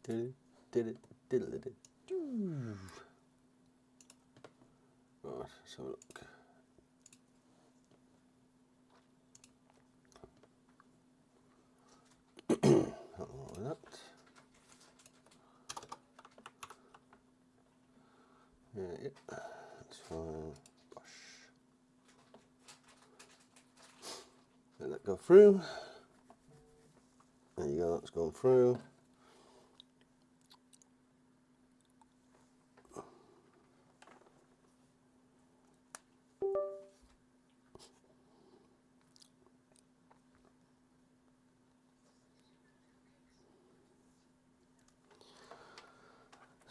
Right, let's have a look. Like that. Yeah, that's fine. Gosh. Let that go through. There you go, that's gone through.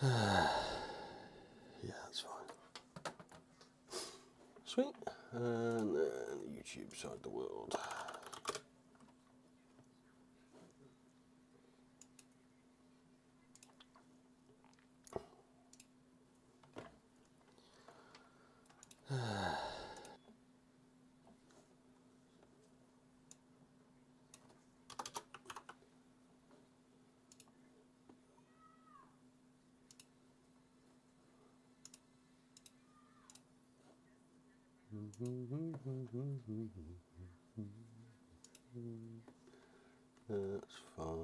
Yeah, that's fine. Sweet. And then YouTube side the world. That's fine.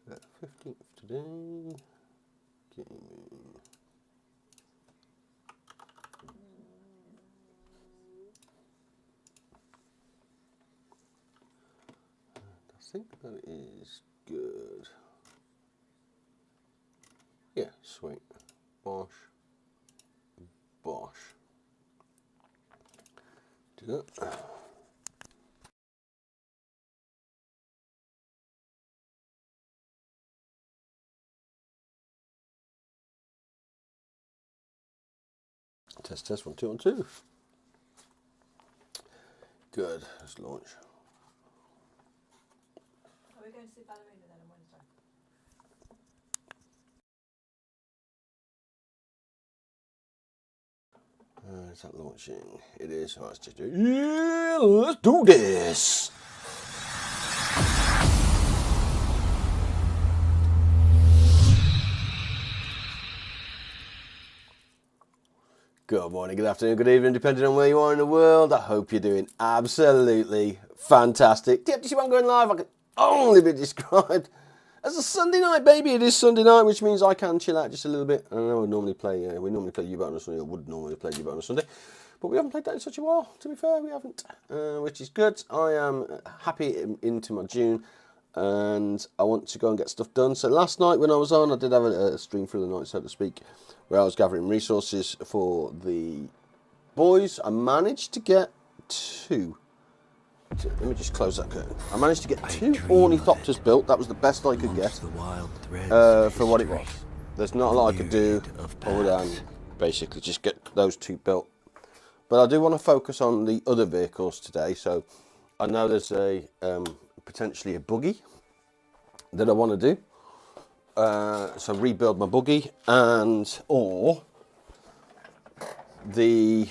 That's 15th today. Gaming. I think that is good. Yeah, sweet. Bosh. Bosh. Do that. Test, test, 1, 2, 1, 2. Good, let's launch. Are we going to see Ballerina then on Wednesday? Is that launching? It is. Right, let's just do it. Yeah, let's do this. Good morning, good afternoon, good evening, depending on where you are in the world. I hope you're doing absolutely fantastic. Do you see why I'm going live? I can only be described as a Sunday night, baby. It is Sunday night, which means I can chill out just a little bit. I know we normally play U-Boat on a Sunday, or would normally play U-Boat on a Sunday, but we haven't played that in such a while, to be fair, we haven't, which is good. I am happy into my June, and I want to go and get stuff done. So last night when I was on, I did have a stream through the night, so to speak, where I was gathering resources for the boys. I managed to get two. Let me just close that curtain. I managed to get 2 ornithopters built. That was the best I could get for what it was. There's not a lot I could do other than basically just get those 2 built. But I do want to focus on the other vehicles today. So I know there's a potentially a buggy that I want to do. So rebuild my buggy or the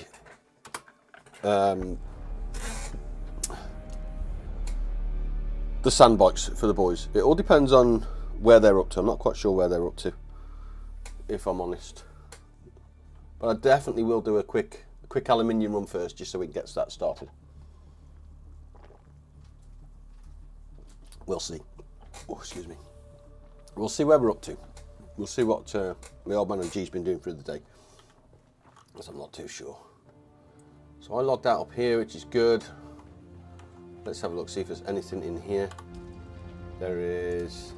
sand bikes for the boys. It all depends on where they're up to. I'm not quite sure where they're up to, if I'm honest. But I definitely will do a quick aluminium run first, just so we can get that started. We'll see. Oh, excuse me. We'll see where we're up to. We'll see what my old man and G's been doing through the day, because I'm not too sure. So I logged out up here, which is good. Let's have a look, see if there's anything in here. There is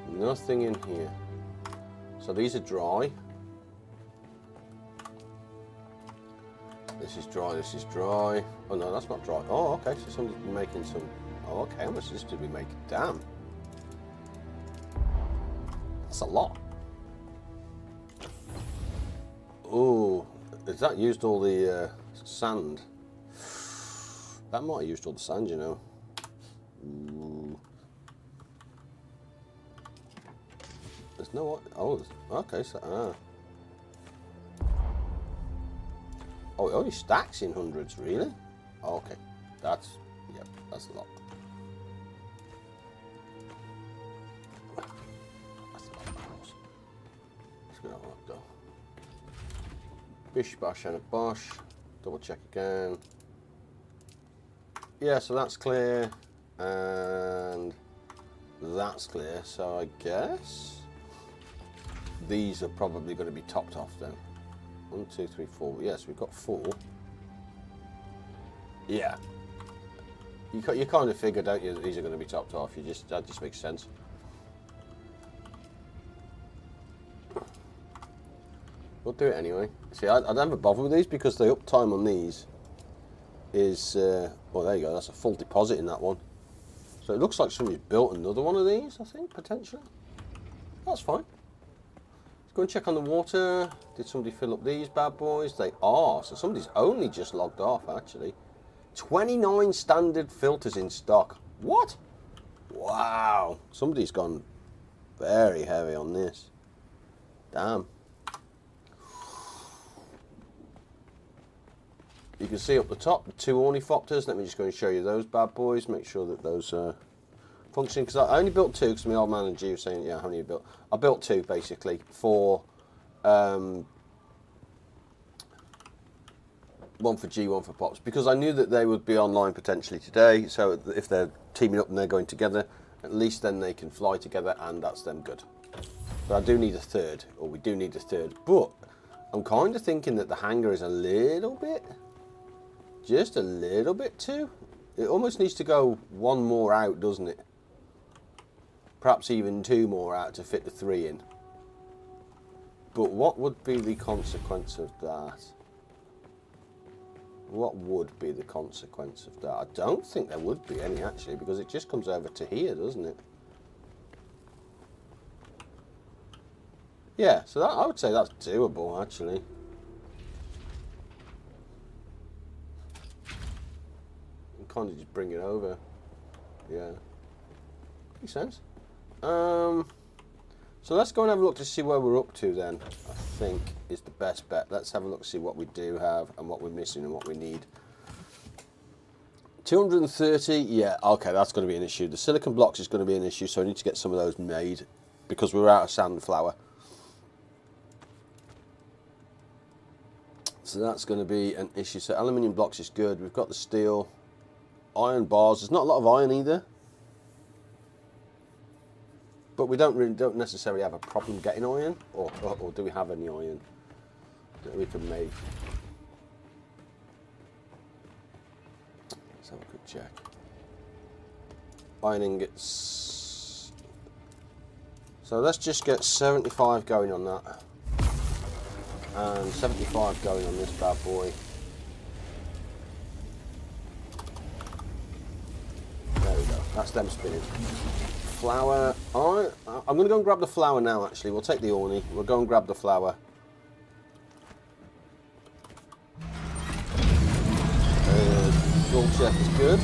nothing in here. So these are dry. This is dry, this is dry. Oh no, that's not dry. Oh, okay, so somebody's been making some. Oh, okay, how much of this did we make? Damn. That's a lot. Oh, has that used all the sand? That might have used all the sand, you know. Ooh. There's no... Oh, okay, so... Oh, it only stacks in hundreds, really? Okay, that's... Yep, that's a lot. That's a lot of barrels. Let's go like that. Bish, bash, and a bosh. Double check again. Yeah, so that's clear. And that's clear. So I guess these are probably going to be topped off then. 1, 2, 3, 4. Yes, we've got 4. Yeah. You kind of figure, don't you, that these are going to be topped off. That just makes sense. We'll do it anyway. See, I never bother with these because the uptime on these is... well, there you go. That's a full deposit in that one. So it looks like somebody's built another one of these, I think, potentially. That's fine. Let's go and check on the water. Did somebody fill up these bad boys? They are. So somebody's only just logged off, actually. 29 standard filters in stock. What? Wow. Somebody's gone very heavy on this. Damn. You can see up the top, the 2 ornithopters. Let me just go and show you those bad boys. Make sure that those function. Because I only built 2, because my old man and G were saying, yeah, how many you built? I built 2, basically, for... one for G, one for Pops, because I knew that they would be online potentially today. So if they're teaming up and they're going together, at least then they can fly together, and that's them good. But I do need a third, or we do need a third. But I'm kind of thinking that the hangar is a little bit, just a little bit too. It almost needs to go 1 more out, doesn't it? Perhaps even 2 more out to fit the 3 in. But what would be the consequence of that? What would be the consequence of that? I don't think there would be any, actually, because it just comes over to here, doesn't it? Yeah, so that, I would say that's doable, actually. And kind of just bring it over. Yeah. Makes sense. So let's go and have a look to see where we're up to then, I think is the best bet. Let's have a look, see what we do have and what we're missing and what we need. 230, yeah, okay, that's going to be an issue. The silicon blocks is going to be an issue, so I need to get some of those made because we're out of sand flour. So that's going to be an issue. So aluminium blocks is good. We've got the steel. Iron bars, there's not a lot of iron either. But we don't necessarily have a problem getting iron, or do we have any iron that we can make? Let's have a quick check. Iron ingots. So let's just get 75 going on that, and 75 going on this bad boy. There we go. That's them spinning. Flour. I'm going to go and grab the flour now, actually. We'll take the orny. We'll go and grab the flour. Dual check is good.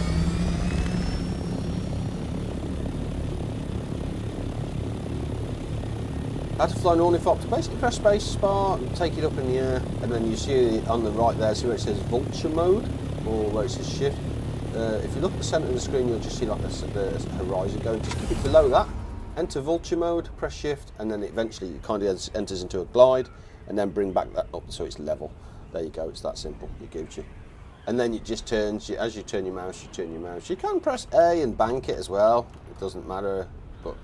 How to fly an ornithopter. Basically press space bar and take it up in the air, and then you see on the right there, see where it says vulture mode, or where it says shift. If you look at the centre of the screen, you'll just see like the horizon going. Just keep it below that. Enter vulture mode, press shift, and then eventually it kind of enters into a glide, and then bring back that up so it's level. There you go. It's that simple. You Gucci. And then it just turns. As you turn your mouse, you turn your mouse. You can press A and bank it as well. It doesn't matter. But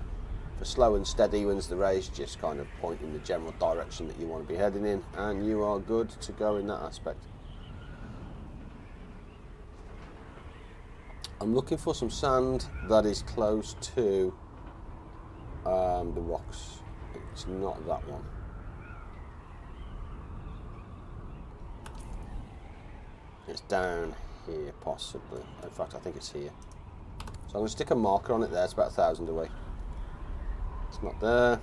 for slow and steady wins the race, just kind of point in the general direction that you want to be heading in, and you are good to go in that aspect. I'm looking for some sand that is close to the rocks. It's not that one. It's down here, possibly. In fact, I think it's here. So I'm going to stick a marker on it there. It's about 1,000 away. It's not there.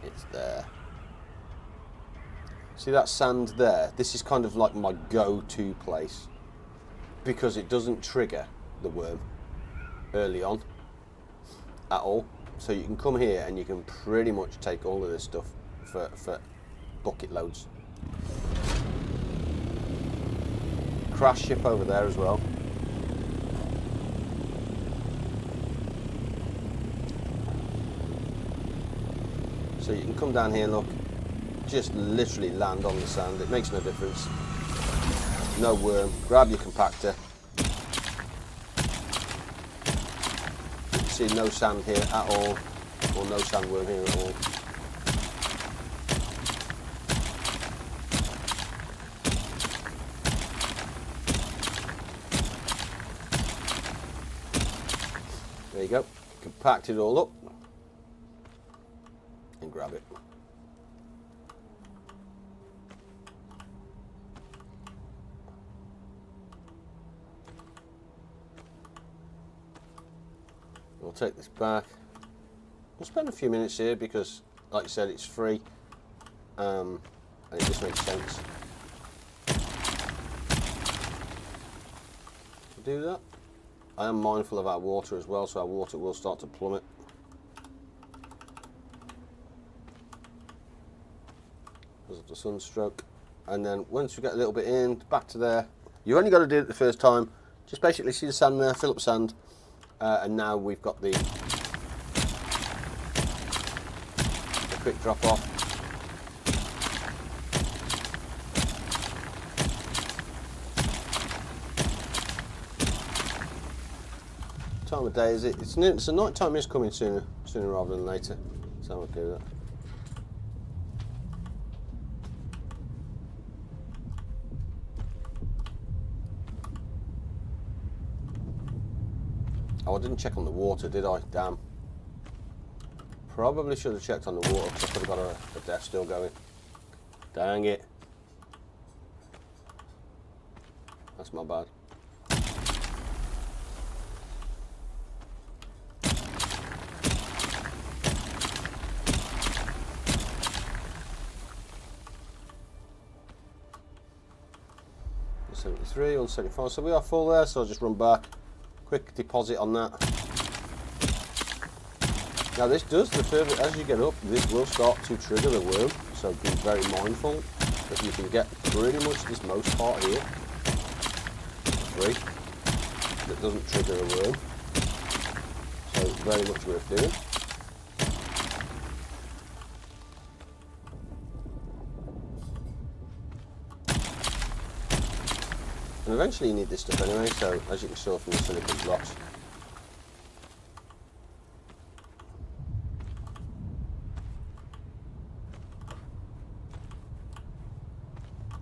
It's there. See that sand there? This is kind of like my go-to place because it doesn't trigger the worm early on at all. So you can come here and you can pretty much take all of this stuff for bucket loads. Crash ship over there as well. So you can come down here and look, just literally land on the sand. It makes no difference. No worm. Grab your compactor. You can see no sand here at all, or no sandworm here at all. There you go. Compact it all up and grab it. We'll take this back. We'll spend a few minutes here because, like I said, it's free and it just makes sense to do that. I am mindful of our water as well, so our water will start to plummet. Because of the sunstroke. And then once we get a little bit in, back to there. You've only got to do it the first time. Just basically see the sand there, fill up sand. And now we've got the quick drop off. Time of day is it? It's the night time is coming sooner rather than later. So I'll do that. Oh, I didn't check on the water, did I? Damn. Probably should have checked on the water because I could have got a death still going. Dang it. That's my bad. $73, 175. So we are full there, so I'll just run back. Quick deposit on that. Now this does, the further as you get up, this will start to trigger the worm, so be very mindful that you can get pretty much this most part here for free that doesn't trigger a worm, so very much worth doing. And eventually you need this stuff anyway, so as you can see from the silicon blocks.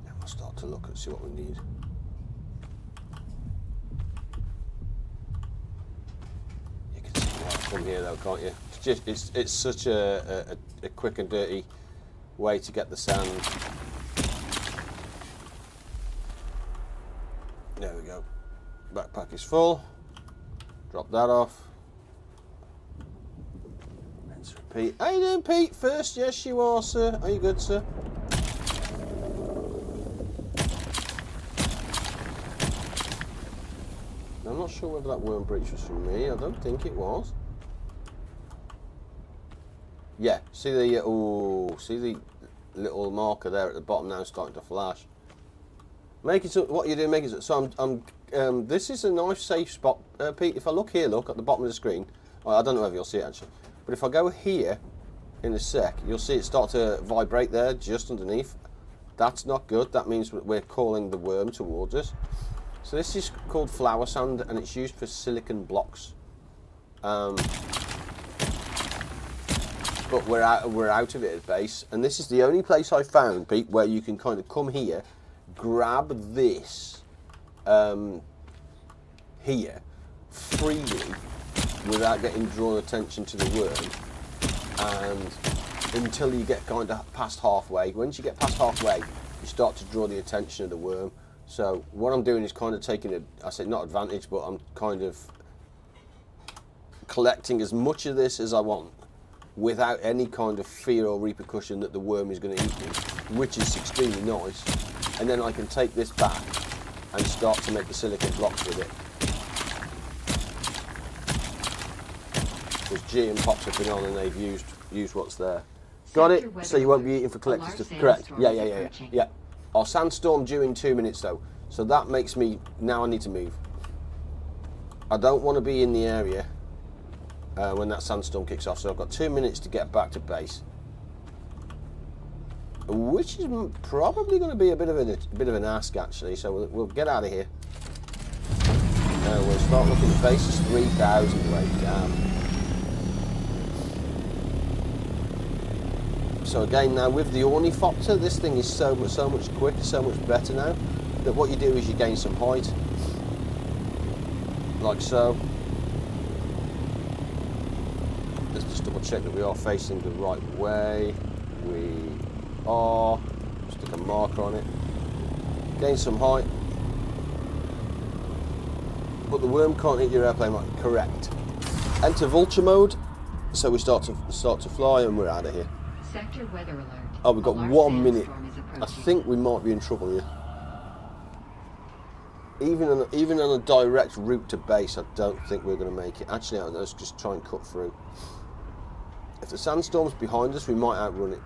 And we'll start to look and see what we need. You can see why I come here though, can't you? It's such a quick and dirty way to get the sand. There we go. Backpack is full. Drop that off. Let's repeat. How you doing, Pete? First, yes, you are, sir. Are you good, sir? I'm not sure whether that worm breach was from me. I don't think it was. Yeah. See the see the little marker there at the bottom now starting to flash. Making so what you're doing, making so I'm this is a nice safe spot, Pete. If I look here, look at the bottom of the screen. I don't know if you'll see it actually, but if I go here in a sec, you'll see it start to vibrate there just underneath. That's not good. That means we're calling the worm towards us. So this is called flower sand, and it's used for silicon blocks. But we're out of it at base, and this is the only place I found, Pete, where you can kind of come here, grab this here freely without getting drawn attention to the worm, and until you get kind of past halfway. Once you get past halfway, you start to draw the attention of the worm. So what I'm doing is kind of taking I say not advantage, but I'm kind of collecting as much of this as I want without any kind of fear or repercussion that the worm is going to eat me, which is extremely nice. And then I can take this back and start to make the silicon blocks with it. Because GM pops have been on and they've used what's there. Got it? So you won't be eating for collector stuff. Correct. Yeah. Our sandstorm due in 2 minutes though. So that makes me, now I need to move. I don't want to be in the area when that sandstorm kicks off. So I've got 2 minutes to get back to base. Which is probably going to be a bit of an ask actually. So we'll get out of here. We'll start looking at base. It's 3,000 away. Damn. So again, now with the ornithopter, this thing is so much quicker, so much better now. That what you do is you gain some height, like so. Let's just double check that we are facing the right way. We are. Stick a marker on it. Gain some height, but the worm can't hit your airplane mode. Correct. Enter vulture mode. So we start to fly, and we're out of here. Sector weather alert. Oh, we've got 1 minute. I think we might be in trouble here. Even on a direct route to base, I don't think we're going to make it. Actually, let's just try and cut through. If the sandstorm's behind us, we might outrun it.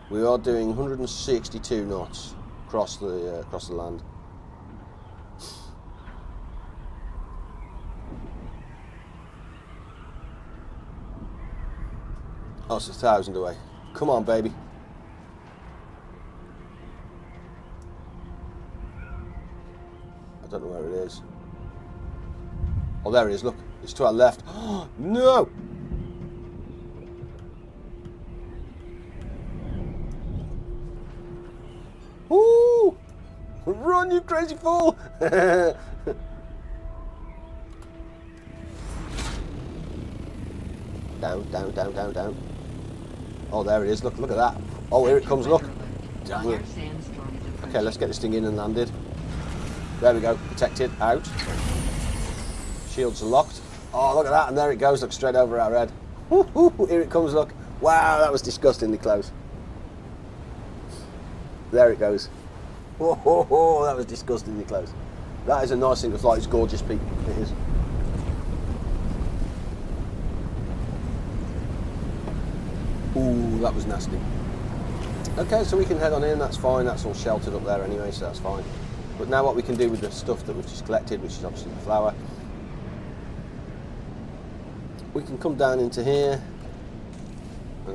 We are doing 162 knots across the land. Oh, it's 1,000 away. Come on, baby. I don't know where it is. Oh, there it is. Look, it's to our left. Oh, no! Woo! Run, you crazy fool! Down. Oh, there it is. Look at that. Oh, here it comes. Look. Dang it. Okay, let's get this thing in and landed. There we go. Protected. Out. Shields are locked. Oh, look at that. And there it goes. Look, straight over our head. Woo-hoo. Here it comes. Look. Wow, that was disgustingly close. There it goes. Whoa, that was disgustingly close. That is a nice thing to fly. It's gorgeous, Pete. It is. Ooh, that was nasty. Okay, so we can head on in, that's fine, that's all sheltered up there anyway, so that's fine. But now what we can do with the stuff that we've just collected, which is obviously the flour, we can come down into here. I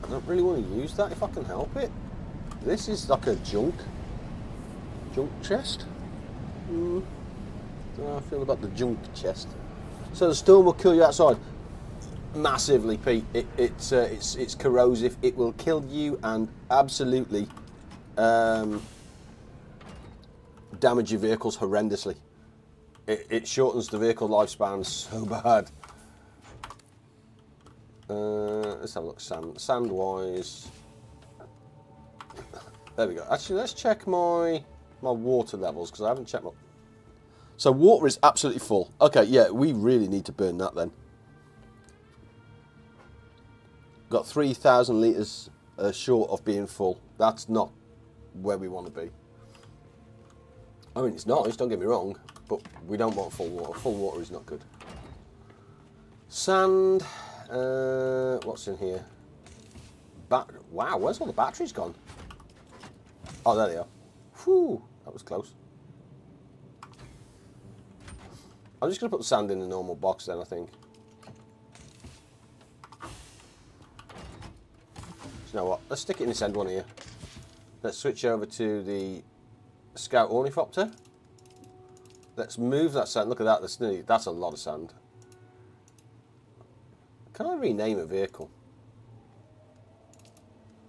don't really want to use that if I can help it. This is like a junk chest. I don't know how I feel about the junk chest. So the storm will kill you outside. Massively, Pete. It's corrosive. It will kill you and absolutely damage your vehicles horrendously. It shortens the vehicle lifespan so bad. Let's have a look. Sand wise. There we go. Actually, let's check my water levels because I haven't checked my. So water is absolutely full. Okay, yeah, we really need to burn that then. Got 3,000 litres short of being full. That's not where we want to be. I mean, it's nice, don't get me wrong, but we don't want full water. Full water is not good. Sand. What's in here? Wow, where's all the batteries gone? Oh, there they are. Whew, that was close. I'm just going to put the sand in the normal box then, I think. So you know what? Let's stick it in this end one here. Let's switch over to the Scout Ornithopter. Let's move that sand. Look at that. That's a lot of sand. Can I rename a vehicle?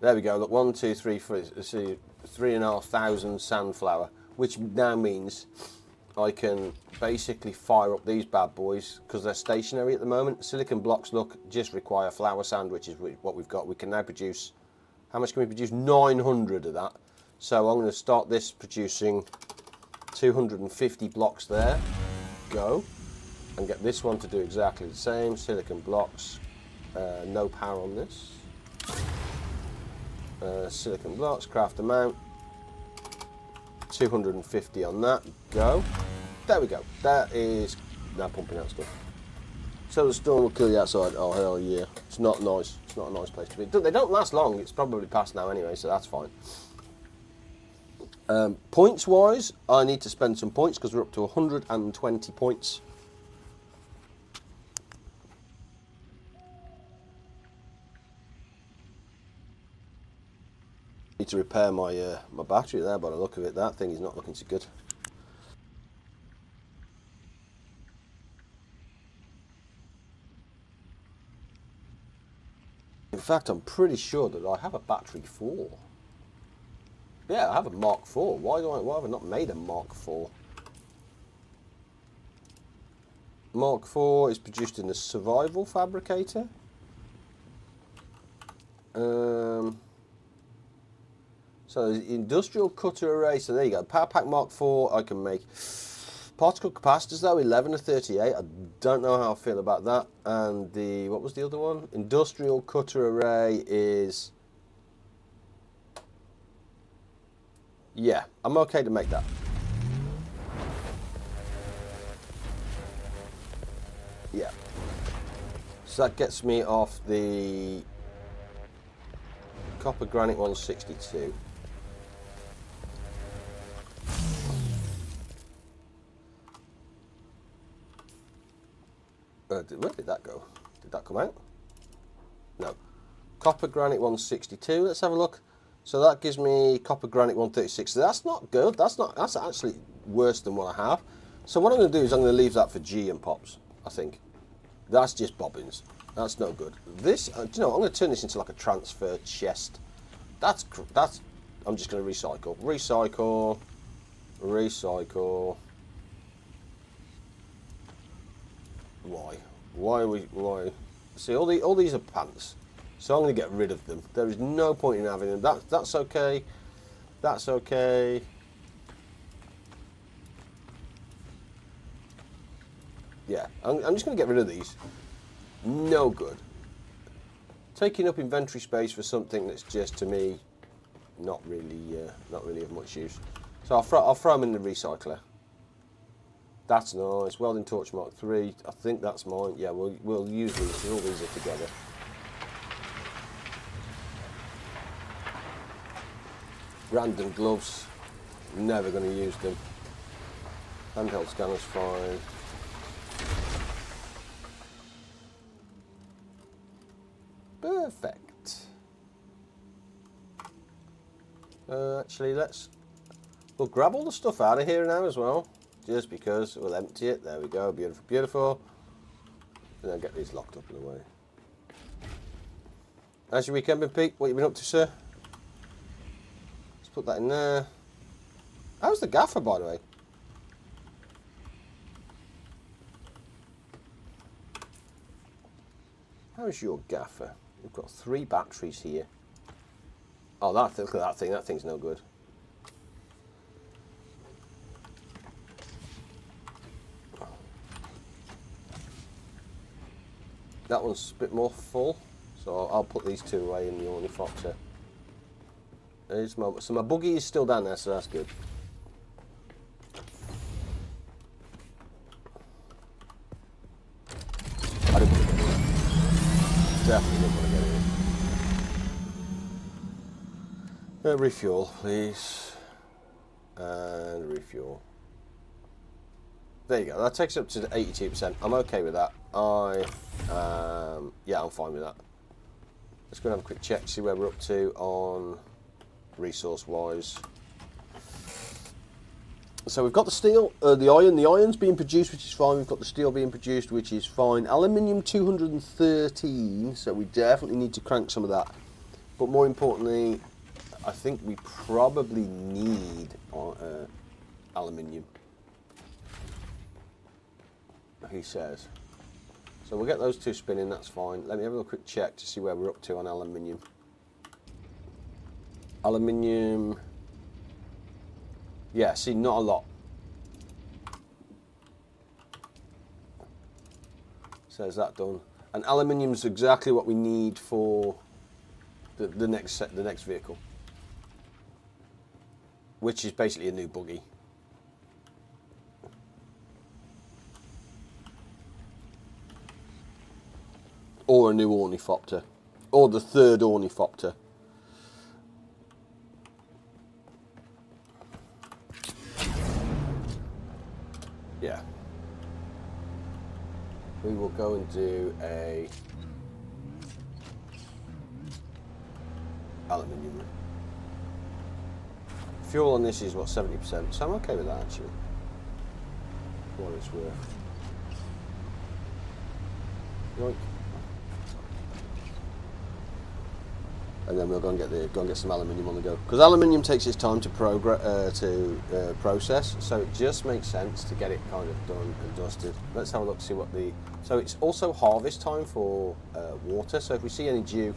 There we go. Look, 1, 2, 3, 4. See, 3,500 sandflower, which now means I can basically fire up these bad boys because they're stationary at the moment. Silicon blocks, look, just require flour sand, which is what we've got. We can now produce, how much can we produce? 900 of that. So I'm going to start this producing 250 blocks there. Go. And get this one to do exactly the same. Silicon blocks. No power on this. Silicon blocks, craft amount. 250 on that. Go. There we go. That is now pumping out stuff. So the storm will kill you outside. Oh hell yeah! It's not nice. It's not a nice place to be. They don't last long. It's probably past now anyway, so that's fine. Points wise, I need to spend some points because we're up to 120 points. Need to repair my my battery there. By the look of it, that thing is not looking so good. In fact, I'm pretty sure that I have a battery 4. Yeah, I have a Mark 4. Why have I not made a Mark 4? Mark 4 is produced in the Survival Fabricator. So the Industrial Cutter Array. So there you go. Power Pack Mark 4. I can make particle capacitors though, 11 to 38. I don't know how I feel about that. And the what was the other one? Industrial Cutter Array is. Yeah, I'm okay to make that. Yeah. So that gets me off the Copper Granite 162. Where did that go? Did that come out? No. Copper Granite 162. Let's have a look. So that gives me Copper Granite 136. So that's not good. That's actually worse than what I have. So what I'm going to do is I'm going to leave that for G and Pops, I think. That's just bobbins. That's no good. This, do you know, I'm going to turn this into like a transfer chest. That's. I'm just going to recycle. Recycle. Why? See, all these are pants. So I'm going to get rid of them. There is no point in having them. That's okay. That's okay. Yeah, I'm just going to get rid of these. No good. Taking up inventory space for something that's just, to me, not really of much use. So I'll throw them in the recycler. That's nice. Welding Torch Mark 3. I think that's mine. Yeah, we'll use these because all these are together. Random gloves. Never going to use them. Handheld scanner's fine. Perfect. Actually, we'll grab all the stuff out of here now as well. Just because we'll empty it. There we go. Beautiful, beautiful. And then get these locked up in the way. How's your weekend been, Pete? What you been up to, sir? Let's put that in there. How's the gaffer, by the way? How's your gaffer? We've got 3 batteries here. Oh, look at that thing. That thing's no good. That one's a bit more full, so I'll put these 2 away in the ornithopter. So my buggy is still down there, so that's good. I didn't want to get it. Definitely didn't want to get it. Refuel, please. And refuel. There you go. That takes it up to 82%. I'm okay with that. Yeah, I'm fine with that. Let's go and have a quick check, see where we're up to on resource-wise. So we've got the steel, the iron. The iron's being produced, which is fine. We've got the steel being produced, which is fine. Aluminium 213, so we definitely need to crank some of that. But more importantly, I think we probably need aluminium. He says. So we'll get those 2 spinning, that's fine. Let me have a quick check to see where we're up to on aluminium. Aluminium. Yeah, see, not a lot. So is that done? And aluminium's exactly what we need for the next vehicle, which is basically a new buggy. Or a new ornithopter. Or the third ornithopter. Yeah. We will go and do a aluminium. Fuel on this is what, 70%, so I'm okay with that actually. For what it's worth. Yoink. And then we'll go and get some aluminium on the go, because aluminium takes its time to process, so it just makes sense to get it kind of done and dusted. Let's have a look, see what the. So it's also harvest time for water. So if we see any dew,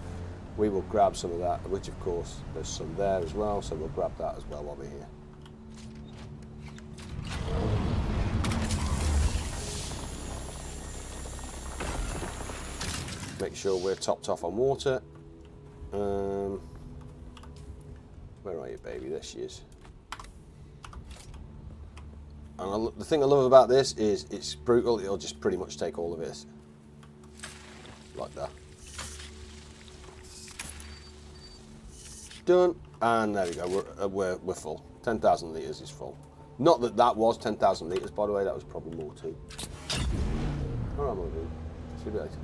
we will grab some of that. Which of course there's some there as well, so we'll grab that as well while we're here. Make sure we're topped off on water. Where are you, baby? There she is. And the thing I love about this is it's brutal. It'll just pretty much take all of this. Like that. Done. And there we go. We're full. 10,000 litres is full. Not that that was 10,000 litres, by the way. That was probably more too. All right, we'll do. See you later.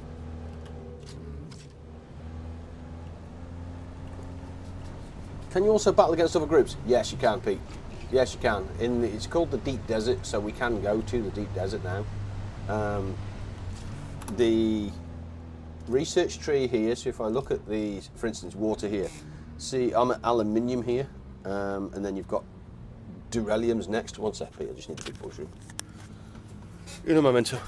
Can you also battle against other groups? Yes, you can, Pete. Yes, you can. It's called the Deep Desert, so we can go to the Deep Desert now. The research tree here, so if I look at the, for instance, water here, see I'm at aluminium here, and then you've got duraliums next. One sec, Pete, I just need a big mushroom. Uno momento.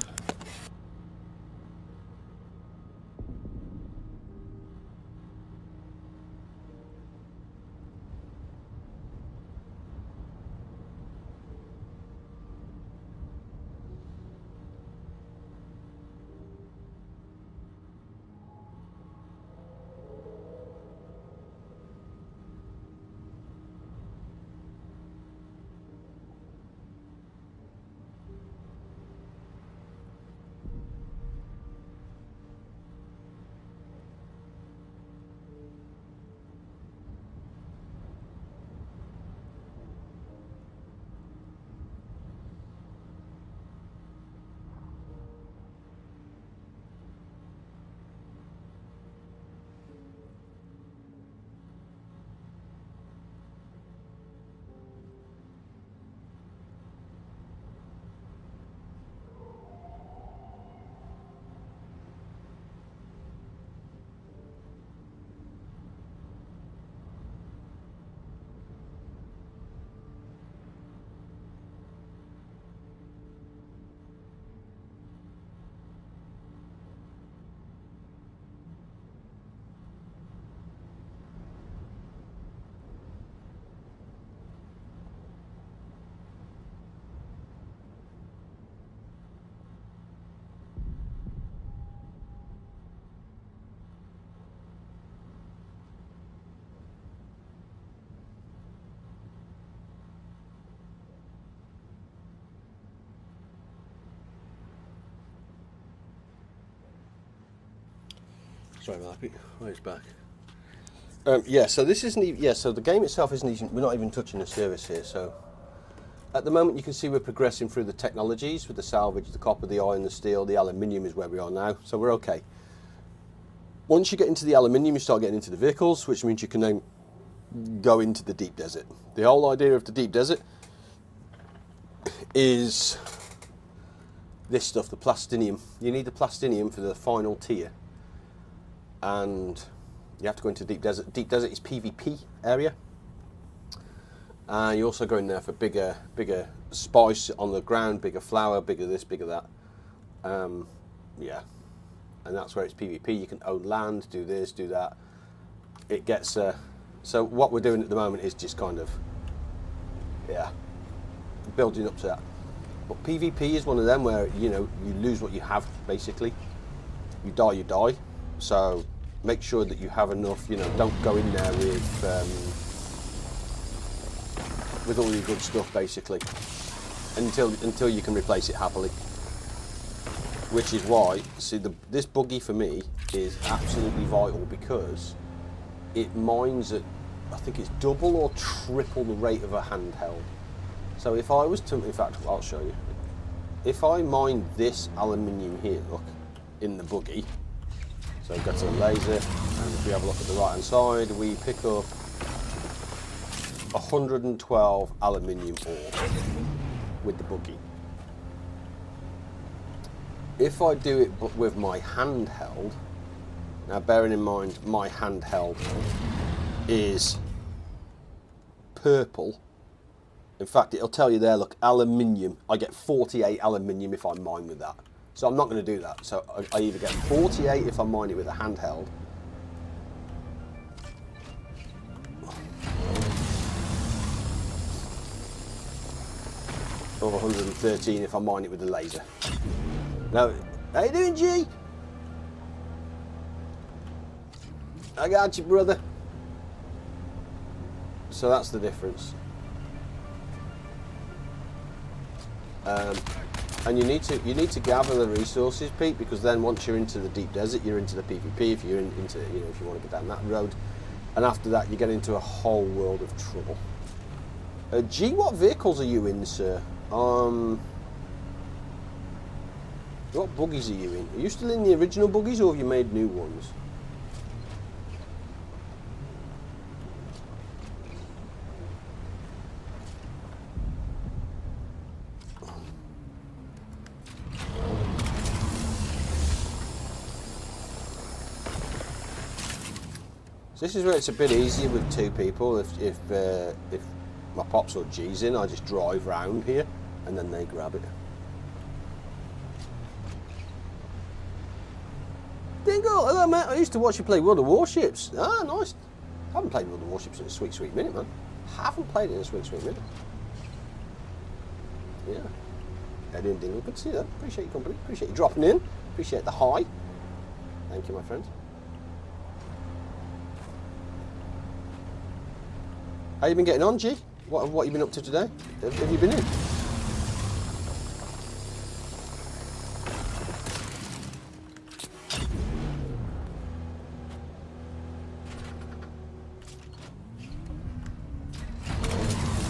Sorry about that. Oh, it's back. Yeah, so this isn't even, yeah, so the game itself isn't even, we're not even touching the service here. So at the moment you can see we're progressing through the technologies with the salvage, the copper, the iron, the steel, the aluminium is where we are now. So we're okay. Once you get into the aluminium, you start getting into the vehicles, which means you can then go into the deep desert. The whole idea of the deep desert is this stuff, the plastinium. You need the plastinium for the final tier. And you have to go into deep desert. Deep desert is PvP area. And you also go in there for bigger spice on the ground, bigger flour, bigger this, bigger that. Yeah. And that's where it's PvP. You can own land, do this, do that. It gets, so what we're doing at the moment is just kind of, yeah, building up to that. But PvP is one of them where, you know, you lose what you have, basically. you die, you die. So make sure that you have enough, you know, don't go in there with all your good stuff basically until you can replace it happily. Which is why, see, this buggy for me is absolutely vital because it mines at, I think it's double or triple the rate of a handheld. So if I was to, in fact, I'll show you. If I mine this aluminium here, look, in the buggy, so we've got a laser, and if we have a look at the right hand side, we pick up 112 aluminium ore with the buggy. If I do it but with my handheld, now bearing in mind my handheld is purple. In fact, it'll tell you there, look, aluminium. I get 48 aluminium if I mine with that. So I'm not going to do that. So I either get 48 if I mine it with a handheld, or 113 if I mine it with a laser. Now, how you doing, G? I got you, brother. So that's the difference. And you need to gather the resources, Pete, because then once you're into the deep desert, you're into the PvP. If you're into, you know, if you want to go down that road, and after that, you get into a whole world of trouble. G, what vehicles are you in, sir? What buggies are you in? Are you still in the original buggies, or have you made new ones? So this is where it's a bit easier with two people. If my pops or G's in, I just drive round here, and then they grab it. Dingle, hello mate, I used to watch you play World of Warships. Ah, nice. I haven't played World of Warships in a sweet, sweet minute, man. Haven't played it in a sweet, sweet minute. Yeah. How you doing, Dingle? Good to see you. Appreciate your company. Appreciate you dropping in. Appreciate the hi. Thank you, my friend. How you been getting on, G? What you been up to today? Have you been in?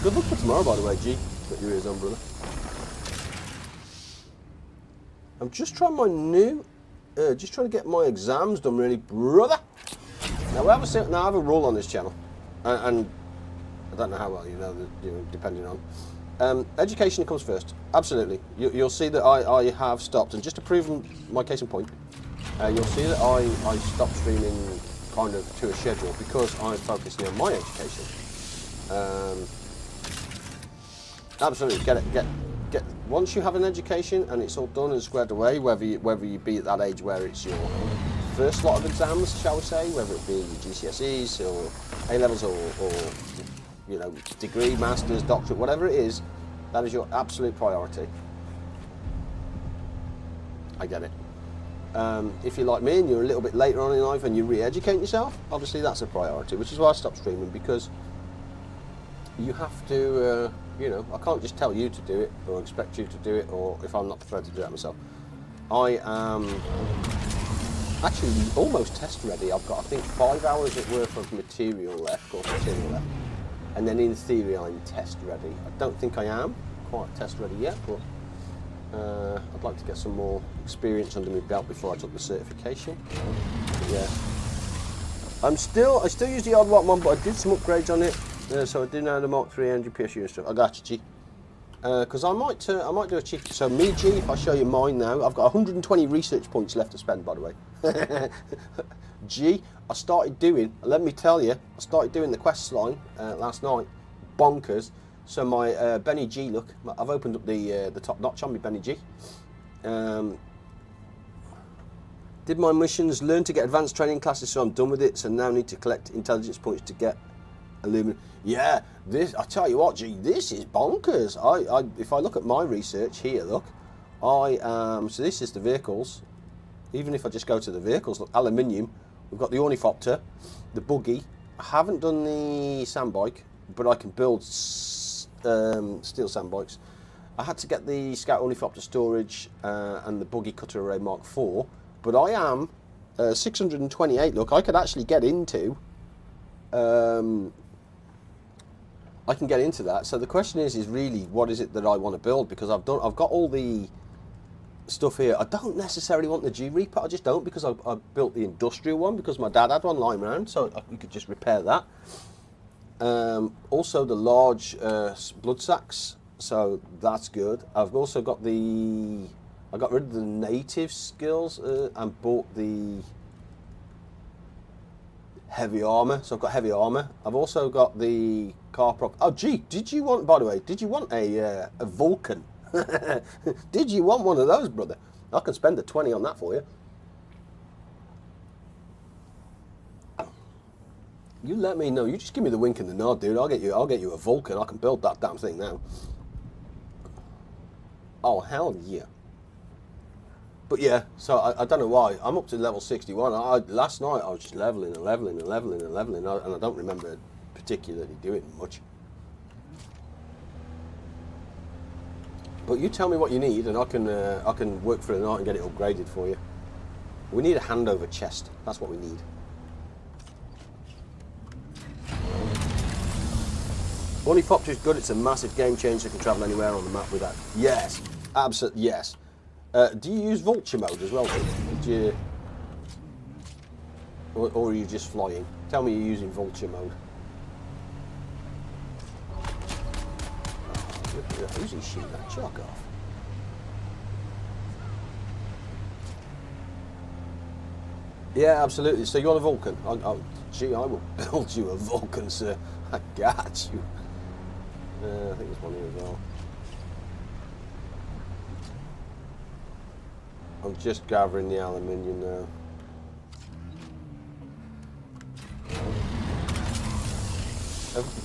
Good luck for tomorrow, by the way, G. Put your ears on, brother. I'm just trying my new, just trying to get my exams done, really, brother. Now I have a rule on this channel, and I don't know how well you know, depending on. Education comes first, absolutely. You'll see that I have stopped, and just to prove my case in point, you'll see that I stopped streaming kind of to a schedule because I'm focusing on my education. Absolutely, get. Once you have an education and it's all done and squared away, whether you be at that age where it's your first lot of exams, shall we say, whether it be your GCSEs or A-levels or you know, degree, masters, doctorate, whatever it is, that is your absolute priority. I get it. If you're like me and you're a little bit later on in life and you re-educate yourself, obviously that's a priority, which is why I stopped streaming, because you have to, you know, I can't just tell you to do it or expect you to do it, or if I'm not prepared to do it myself. I am actually almost test ready. I've got, I think, 5 hours worth of material left, course material left. And then in theory I'm test ready. I don't think I am quite test ready yet, but I'd like to get some more experience under my belt before I took the certification. But yeah, I still use the odd watt one, but I did some upgrades on it. So I do know the Mark 3 and GPSU and stuff. I got you, G. Because I might do a cheeky. So me, G, if I show you mine now, I've got 120 research points left to spend, by the way. G, I started doing, let me tell you, I started doing the quest line last night. Bonkers. So my Benny G, look, I've opened up the top notch on my Benny G. Did my missions, learn to get advanced training classes, so I'm done with it. So now I need to collect intelligence points to get aluminum. Yeah, this, I tell you what, G, this is bonkers. If I look at my research here, look, so this is the vehicles. Even if I just go to the vehicles, look, aluminium. We've got the ornithopter, the buggy. I haven't done the sandbike, but I can build steel sandbikes. I had to get the Scout ornithopter storage and the buggy cutter array Mark IV, but I am 628. Look, I could actually get into. I can get into that. So the question is really what is it that I want to build? Because I've got all the stuff here. I don't necessarily want the G Reaper. I just don't, because I built the industrial one because my dad had one lying around, so we could just repair that. Also the large blood sacks, so that's good. I've also got I got rid of the native skills and bought the heavy armor, so I've got heavy armor. I've also got the car prop. Oh gee, did you want, by the way, did you want a Vulcan? Did you want one of those, brother? I can spend the 20 on that for you. You let me know. You just give me the wink and the nod, dude. I'll get you a Vulcan. I can build that damn thing now. Oh hell yeah. But yeah, so I don't know why. I'm up to level 61. Last night I was just leveling and leveling and leveling and leveling, and I don't remember particularly doing much. But you tell me what you need, and I can work for the night and get it upgraded for you. We need a handover chest. That's what we need. Ornithopter is good. It's a massive game changer. You can travel anywhere on the map with that. Yes, absolutely yes. Do you use vulture mode as well? Do you, or are you just flying? Tell me you're using vulture mode. Who's he shooting that chalk off? Yeah, absolutely. So you want a Vulcan? Gee, I will build you a Vulcan, sir. I got you. I think there's one here as well. I'm just gathering the aluminium now.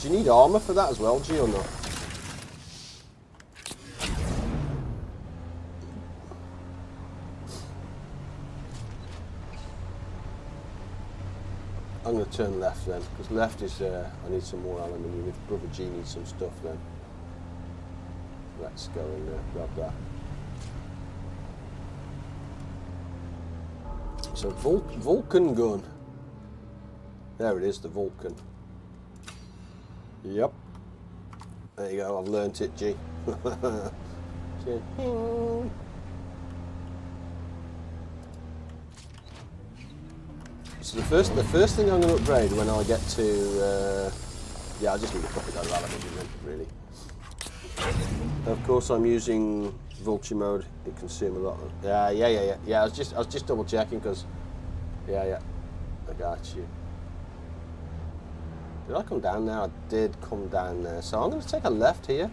Do you need armour for that as well, G, or not? I'm going to turn left then, because left is, I need some more aluminium. If Brother G needs some stuff then, let's go and grab that. So Vulcan gun. There it is, the Vulcan. Yep. There you go, I've learnt it, G. So the first thing I'm going to upgrade when I get to, yeah, I just need a couple of aluminium then, really. Of course, I'm using vulture mode. It consumes a lot of. Yeah. I was just double checking because, yeah, I got you. Did I come down there? I did come down there. So I'm going to take a left here.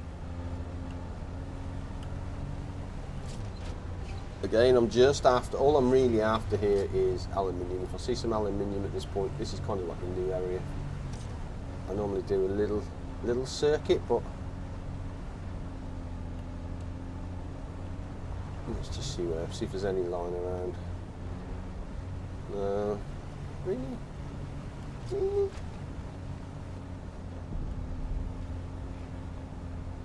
Again, I'm just after, all I'm really after here is aluminium. If I see some aluminium at this point, this is kind of like a new area. I normally do a little circuit, but let's just see if there's any lying around. No, really?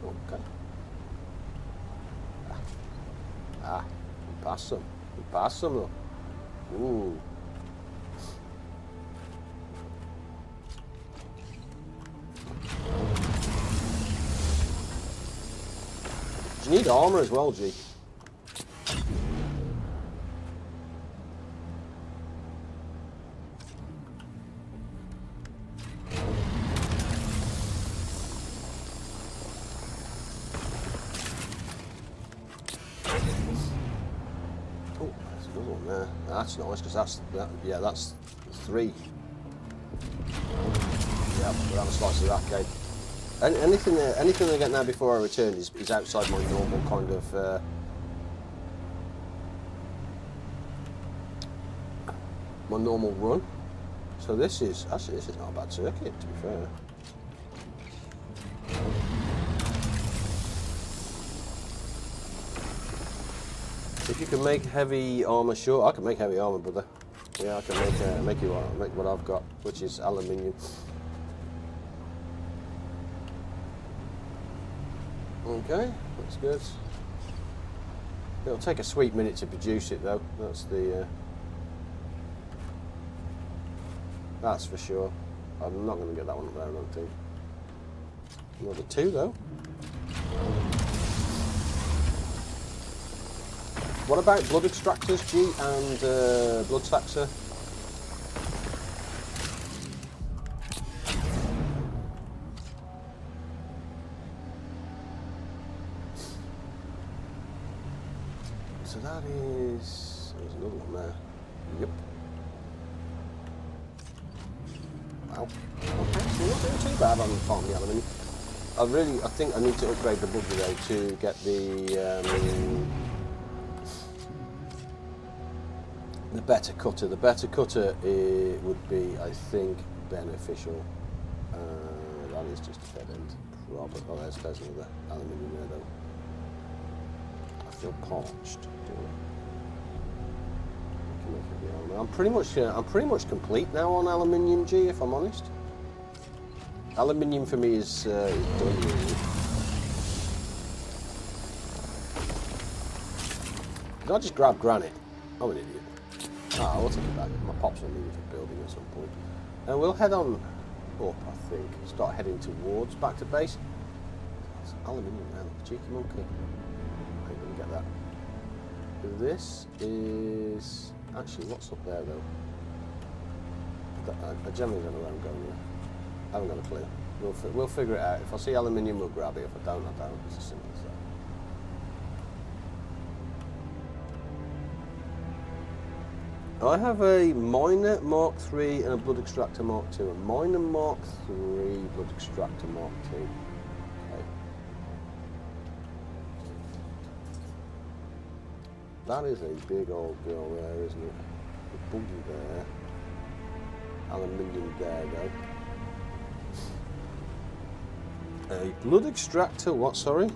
Okay. Pass some though. Ooh. Do you need armor as well, G? That's nice because that's 3. Yeah, we'll have a slice of that cake. Anything I get now before I return is outside my normal kind of my normal run. So this is not a bad circuit, to be fair. if you can make heavy armor. Sure, I can make heavy armor, brother. Yeah, I can make what I've got, which is aluminium. Okay, that's good. It'll take a sweet minute to produce it, though. That's the. That's for sure. I'm not going to get that one up there, I don't think. Another 2, though. What about blood extractors, G, and blood saxer? So that is... There's another one there. Yep. Wow. Okay, so we're not doing too bad on farming the aluminium. I think I need to upgrade the buggy though to get the better cutter. The better cutter would be, I think, beneficial. That is just a dead end. Robert, oh, there's another aluminium there though. I feel parched. I'm pretty much complete now on aluminium, G. If I'm honest, aluminium for me is done. Really. Did I just grab granite? I'm an idiot. Ah, we'll take it back. My pops will need it for building at some point. And we'll head on up, I think. Start heading towards back to base. It's aluminium now, cheeky monkey. I ain't gonna get that. This is actually what's up there though. I generally don't know where I'm going yet. I haven't got a clue. We'll figure it out. If I see aluminium, we'll grab it. If I don't, I don't. It's as simple as that. I have a miner Mark III and a blood extractor Mark II. A miner Mark III, blood extractor Mark II. Okay. That is a big old girl there, isn't it? The buggy there. Aluminium there, though. A blood extractor, what, sorry?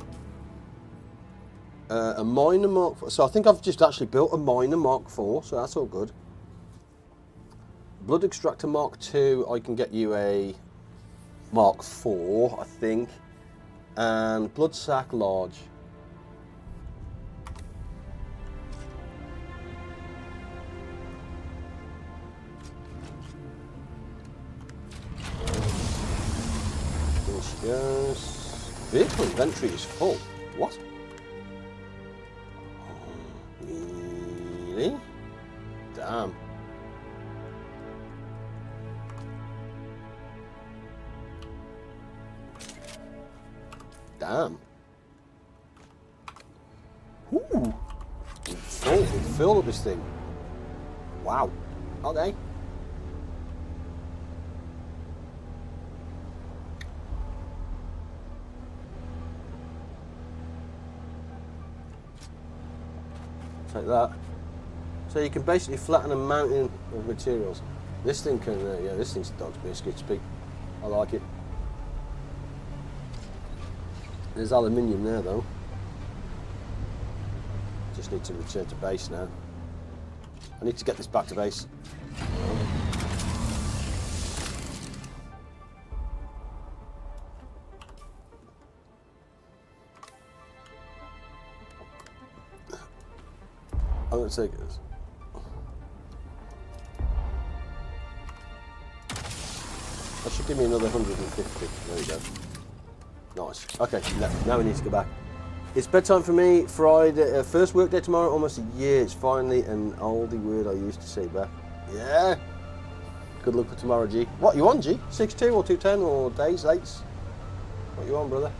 A miner Mark IV. So I think I've just actually built a miner Mark IV, so that's all good. Blood extractor Mark II, I can get you a Mark IV, I think. And blood sac large. There she goes. Vehicle inventory is full. What? Really? Damn. Damn. Ooh. We filled up this thing. Wow. Okay. Take that. So you can basically flatten a mountain of materials. This thing can, yeah, this thing's dog's biscuit speak. I like it. There's aluminium there though. Just need to return to base now. I need to get this back to base. I'm going to take this. That should give me another 150. There we go. Nice. Okay, now we need to go back. It's bedtime for me. Friday, first work day tomorrow. Almost a year. It's finally an oldie word I used to say back. Yeah. Good luck for tomorrow, G. What you on, G? 6-2 or 210 or days, lates? What you on, brother?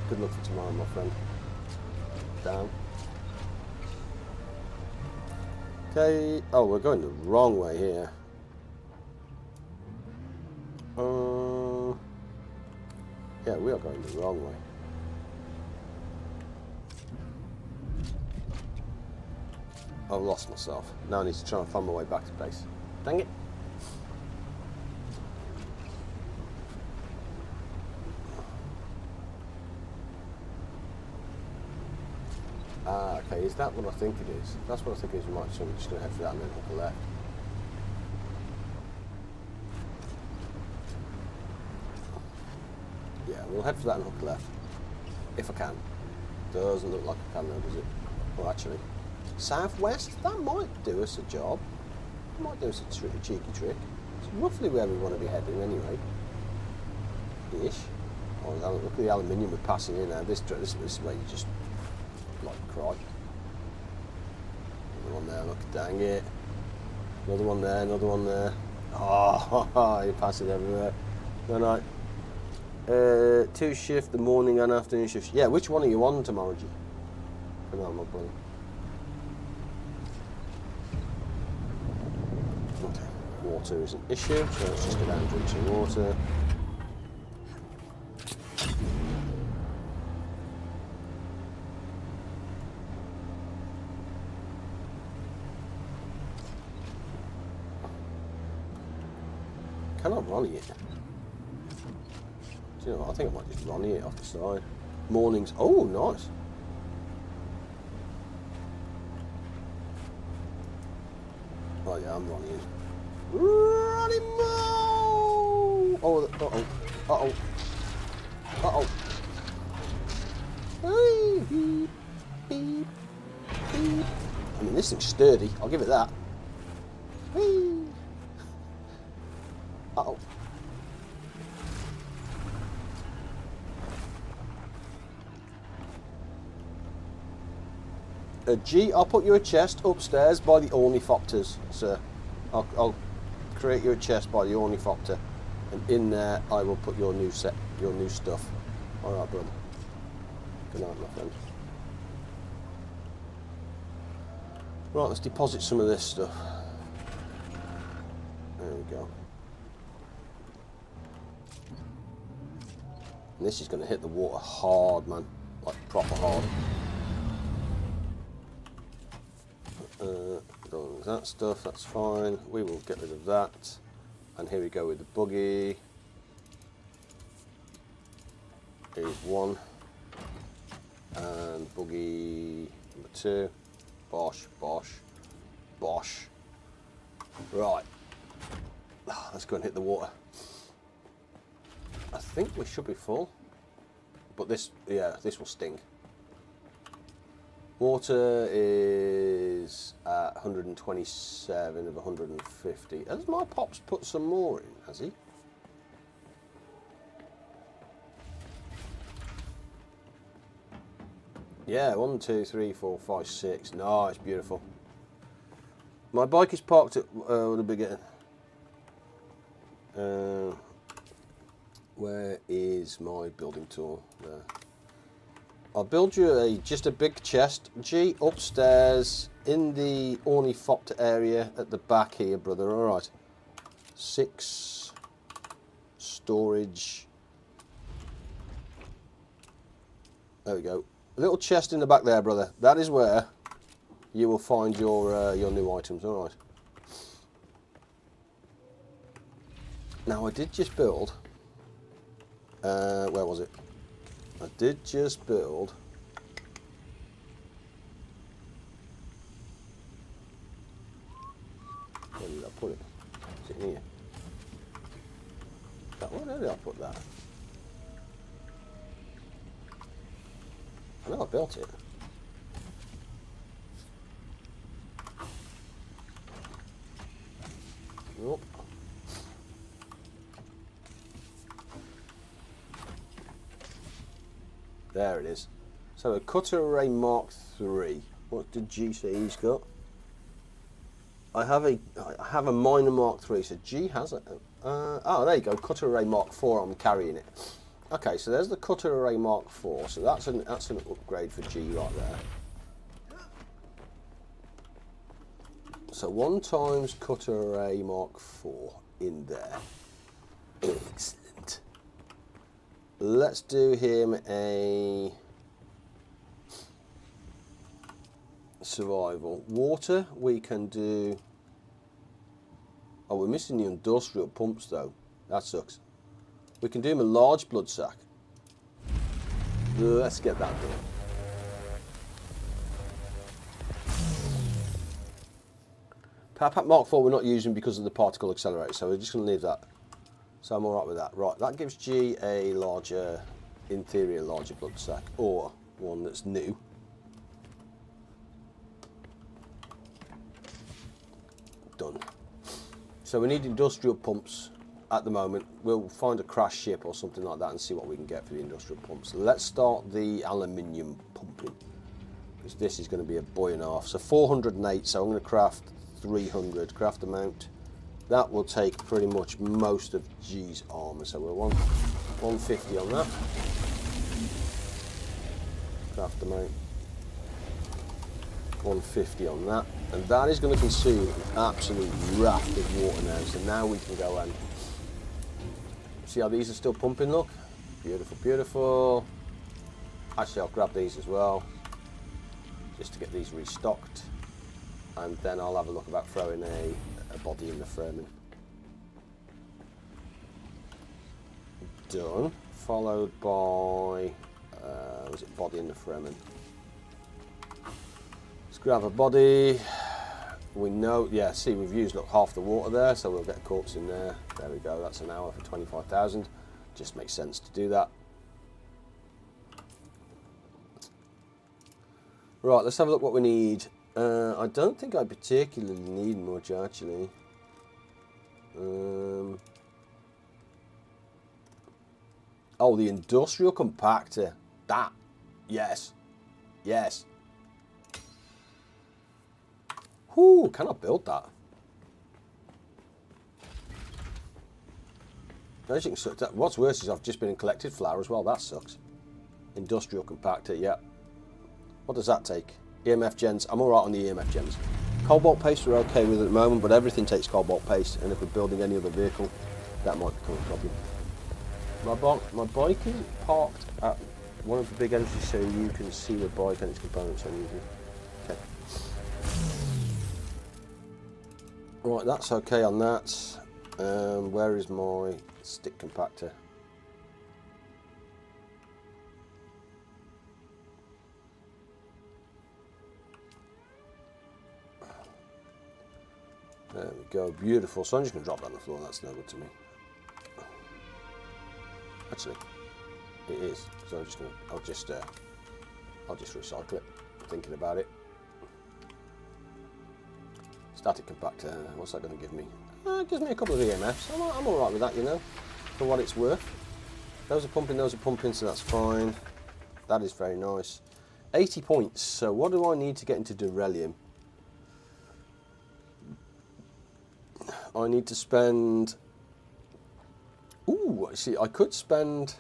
Good luck for tomorrow, my friend. Down. Okay. Oh, we're going the wrong way here. Yeah, we are going the wrong way. I've lost myself. Now I need to try and find my way back to base. Dang it. Ah, okay, is that what I think it is? That's what I think it is. We might, so we're just going to head for that and then hook a left. Yeah, we'll head for that and hook a left. If I can. Doesn't look like I can though, does it? Well, actually, southwest, that might do us a job. Might do us a cheeky trick. It's roughly where we want to be heading anyway. Ish. Oh, look at the aluminium we're passing in now. This is where you just like cry. Another one there, look, dang it. Another one there, another one there. Oh, you pass it everywhere. No, no. 2 shift, the morning and afternoon shifts. Yeah, which one are you on tomorrow, G? Come on, my brother. Okay, water is an issue, so let's just go down and drink some water. Can I rally it? Do you know what? I think I might just rally it off the side. Mornings. Oh, nice. Oh yeah, I'm running. Running mo! Oh, uh-oh. Uh-oh. Uh-oh. Beep, beep, beep. I mean, this thing's sturdy. I'll give it that. Whee! Uh-oh. G, I'll put you a chest upstairs by the ornithopters, sir. I'll create you a chest by the ornithopter, and in there I will put your new stuff. All right, brother. Good night, my friend. Right, let's deposit some of this stuff. There we go. And this is going to hit the water hard, man, like proper hard. That stuff, that's fine. We will get rid of that. And here we go with the buggy. Here's 1. And buggy number 2. Bosh, bosh, bosh. Right. Let's go and hit the water. I think we should be full. But this, yeah, this will sting. Water is at 127 of 150. Has my pops put some more in, has he? Yeah, 1, 2, 3, 4, 5, 6. Nice, beautiful. My bike is parked at the beginning. Where is my building tool? There. I'll build you just a big chest, G, upstairs in the ornithopter area at the back here, brother. All right. 6 storage. There we go. A little chest in the back there, brother. That is where you will find your new items. All right. Now I did just build. Where was it? I did just build where did I put it? Is it in here? Where did I put that? I know I built it. Nope. There it is. So a cutter array Mark III. What did G say he's got? I have a minor Mark III. So G has it. Oh, there you go. Cutter array Mark IV. I'm carrying it. Okay, so there's the cutter array Mark IV. So that's an upgrade for G right there. So 1 times cutter array Mark IV in there. Excellent. Let's do him a survival. Water, we can do... Oh, we're missing the industrial pumps though. That sucks. We can do him a large blood sack. Let's get that done. Power Pack Mark 4 we're not using because of the particle accelerator, so we're just going to leave that. So I'm alright with that. Right, that gives G a larger, in theory, a larger blood sac, or one that's new. Done. So we need industrial pumps at the moment. We'll find a crash ship or something like that and see what we can get for the industrial pumps. So let's start the aluminium pumping, because this is going to be a boy and a half. So 408, so I'm going to craft 300, craft amount. That will take pretty much most of G's armour, so we're 150 on that. Craft amount. 150 on that, and that is going to consume an absolute raft of water now. So now we can go and see how these are still pumping. Look, beautiful, beautiful. Actually, I'll grab these as well, just to get these restocked, and then I'll have a look about throwing a body in the framing. Done. Followed by was it body in the framing? Grab a body. We know, yeah, see, we've used, look, half the water there, so we'll get a corpse in there. There we go, that's an hour for 25,000. Just makes sense to do that. Right, let's have a look what we need. I don't think I particularly need much, actually. Oh, the industrial compactor. That, yes, yes. Whoo, can I build that? As you can see, what's worse is I've just been in collected flour as well. That sucks. Industrial compactor, yeah. What does that take? EMF gens. I'm alright on the EMF gens. Cobalt paste we're okay with at the moment, but everything takes cobalt paste, and if we're building any other vehicle, that might become a problem. My bike is parked at one of the big entries, so you can see the bike and its components on YouTube. Okay. Right, that's okay on that. Where is my stick compactor? There we go, beautiful. So I'm just going to drop that on the floor, that's no good to me. Actually, it is. So I'm just going to, I'll just recycle it, thinking about it. Static compactor, what's that going to give me? It gives me a couple of EMFs. I'm alright with that, you know, for what it's worth. Those are pumping, so that's fine. That is very nice. 80 points, so what do I need to get into Durelium? I need to spend... Ooh, see, I could spend...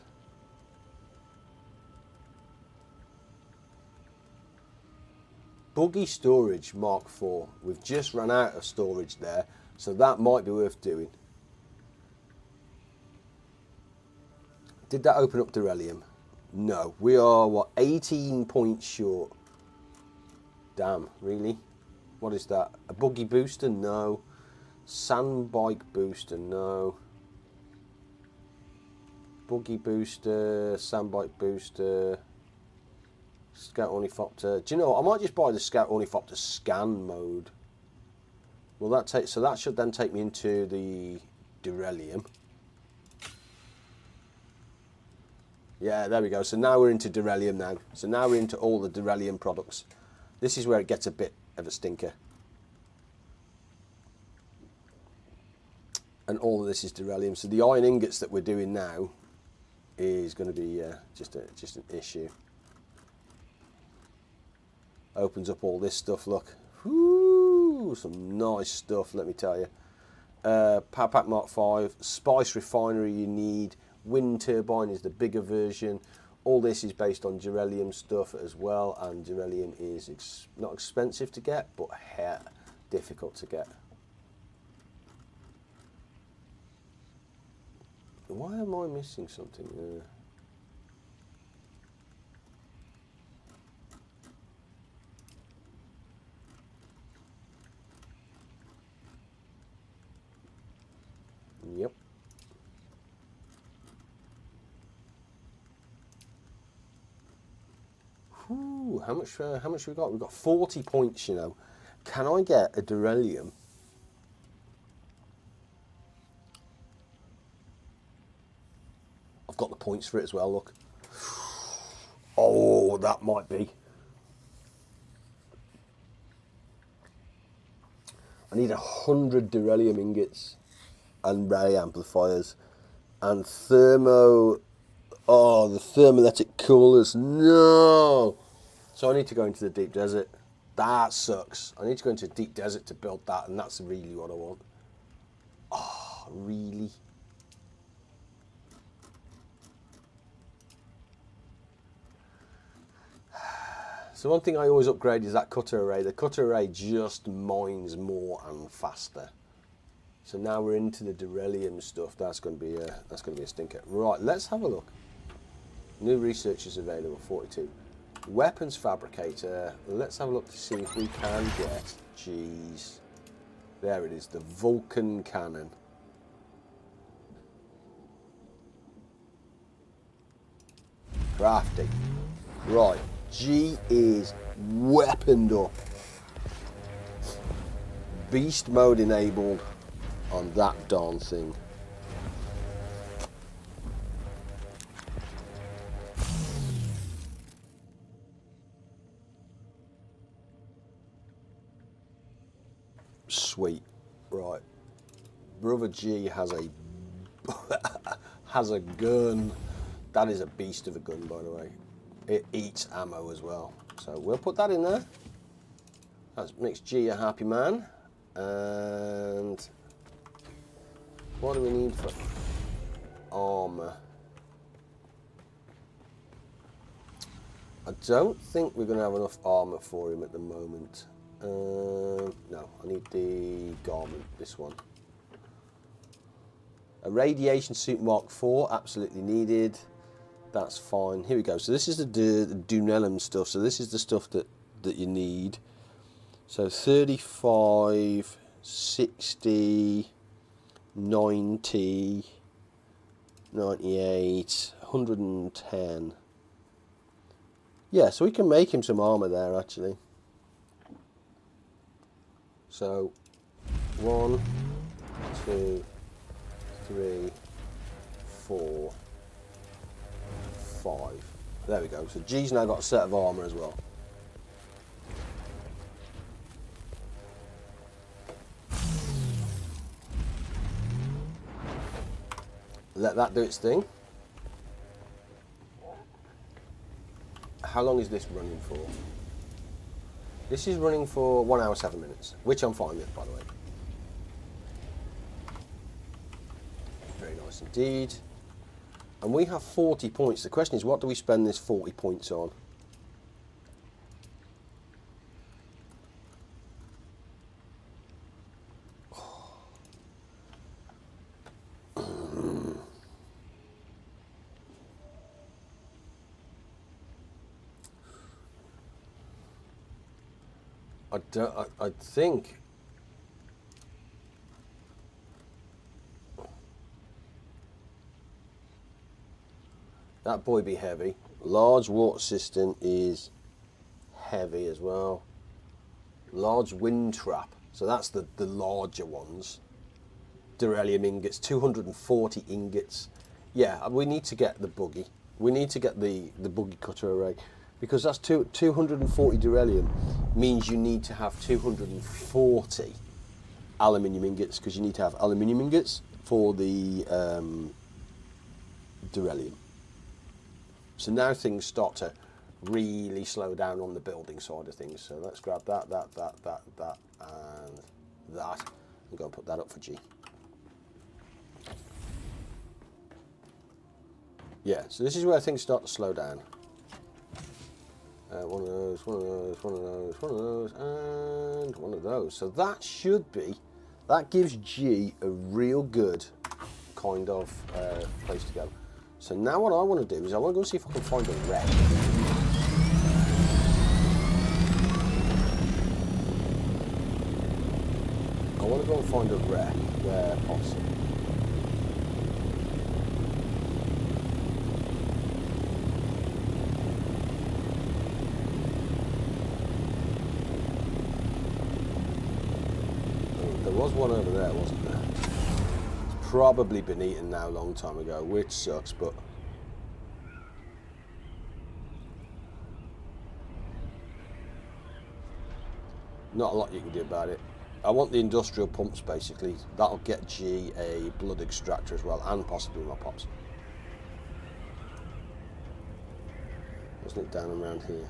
Buggy storage Mark IV. We've just run out of storage there, so that might be worth doing. Did that open up Durelium? No. We are, what, 18 points short? Damn, really? What is that? A buggy booster? No. Sand bike booster? No. Buggy booster, sand bike booster... Scout Ornithopter. Do you know what? I might just buy the Scout Ornithopter scan mode. Will that take? So that should then take me into the Durelium. Yeah, there we go. So now we're into Durelium now. So now we're into all the Durelium products. This is where it gets a bit of a stinker. And all of this is Durelium. So the iron ingots that we're doing now is going to be just an issue. Opens up all this stuff, look. Whoo, some nice stuff, let me tell you. Power Pack Mark 5, Spice Refinery you need, Wind Turbine is the bigger version. All this is based on Durelium stuff as well, and Durelium is not expensive to get, but difficult to get. Why am I missing something there? Yep. Whew, how much we got? We've got 40 points, you know. Can I get a Durelium points for it as well, look. Oh, that might be. I need 100 beryllium ingots and ray amplifiers and the thermoelectric coolers. No! So I need to go into the deep desert. That sucks. I need to go into the deep desert to build that, and that's really what I want. Oh, really? So one thing I always upgrade is that cutter array. The cutter array just mines more and faster. So now we're into the beryllium stuff. That's going to be a stinker. Right, let's have a look. New research is available. 42. Weapons fabricator. Let's have a look to see if we can get. Jeez, there it is. The Vulcan cannon. Crafty. Right. G is weaponed up. Beast mode enabled on that darn thing. Sweet. Right. Brother G has a has a gun. That is a beast of a gun, by the way. It eats ammo as well. So we'll put that in there. That makes G a happy man. And what do we need for armor? I don't think we're going to have enough armor for him at the moment. No, I need the garment, this one. A radiation suit Mark IV, absolutely needed. That's fine. Here we go. So this is the Dune stuff. So this is the stuff that you need. So 35, 60, 90, 98, 110. Yeah, so we can make him some armor there, actually. So 1, 2, 3, 4, 5. There we go. So G's now got a set of armor as well. Let that do its thing. How long is this running for? This is running for 1 hour 7 minutes, which I'm fine with, by the way. Very nice indeed. And we have 40 points. The question is, what do we spend this 40 points on? I think that boy be heavy. Large water system is heavy as well. Large wind trap. So that's the larger ones. Beryllium ingots, 240 ingots. Yeah, we need to get the buggy. We need to get the buggy cutter array. Because that's 240 beryllium means you need to have 240 aluminium ingots, because you need to have aluminium ingots for the beryllium. So now things start to really slow down on the building side of things. So let's grab that, and that. I'm going to put that up for G. Yeah, so this is where things start to slow down. One of those, one of those, one of those, one of those, and one of those. So that should be, that gives G a real good kind of place to go. So now what I want to do is I want to go see if I can find a wreck. I want to go and find a wreck where possible. There was one over there, wasn't there? It's probably been eaten now a long time ago, which sucks, but Not a lot you can do about it. I want the industrial pumps basically. That'll get G a blood extractor as well, and possibly my pops. Wasn't it down around here?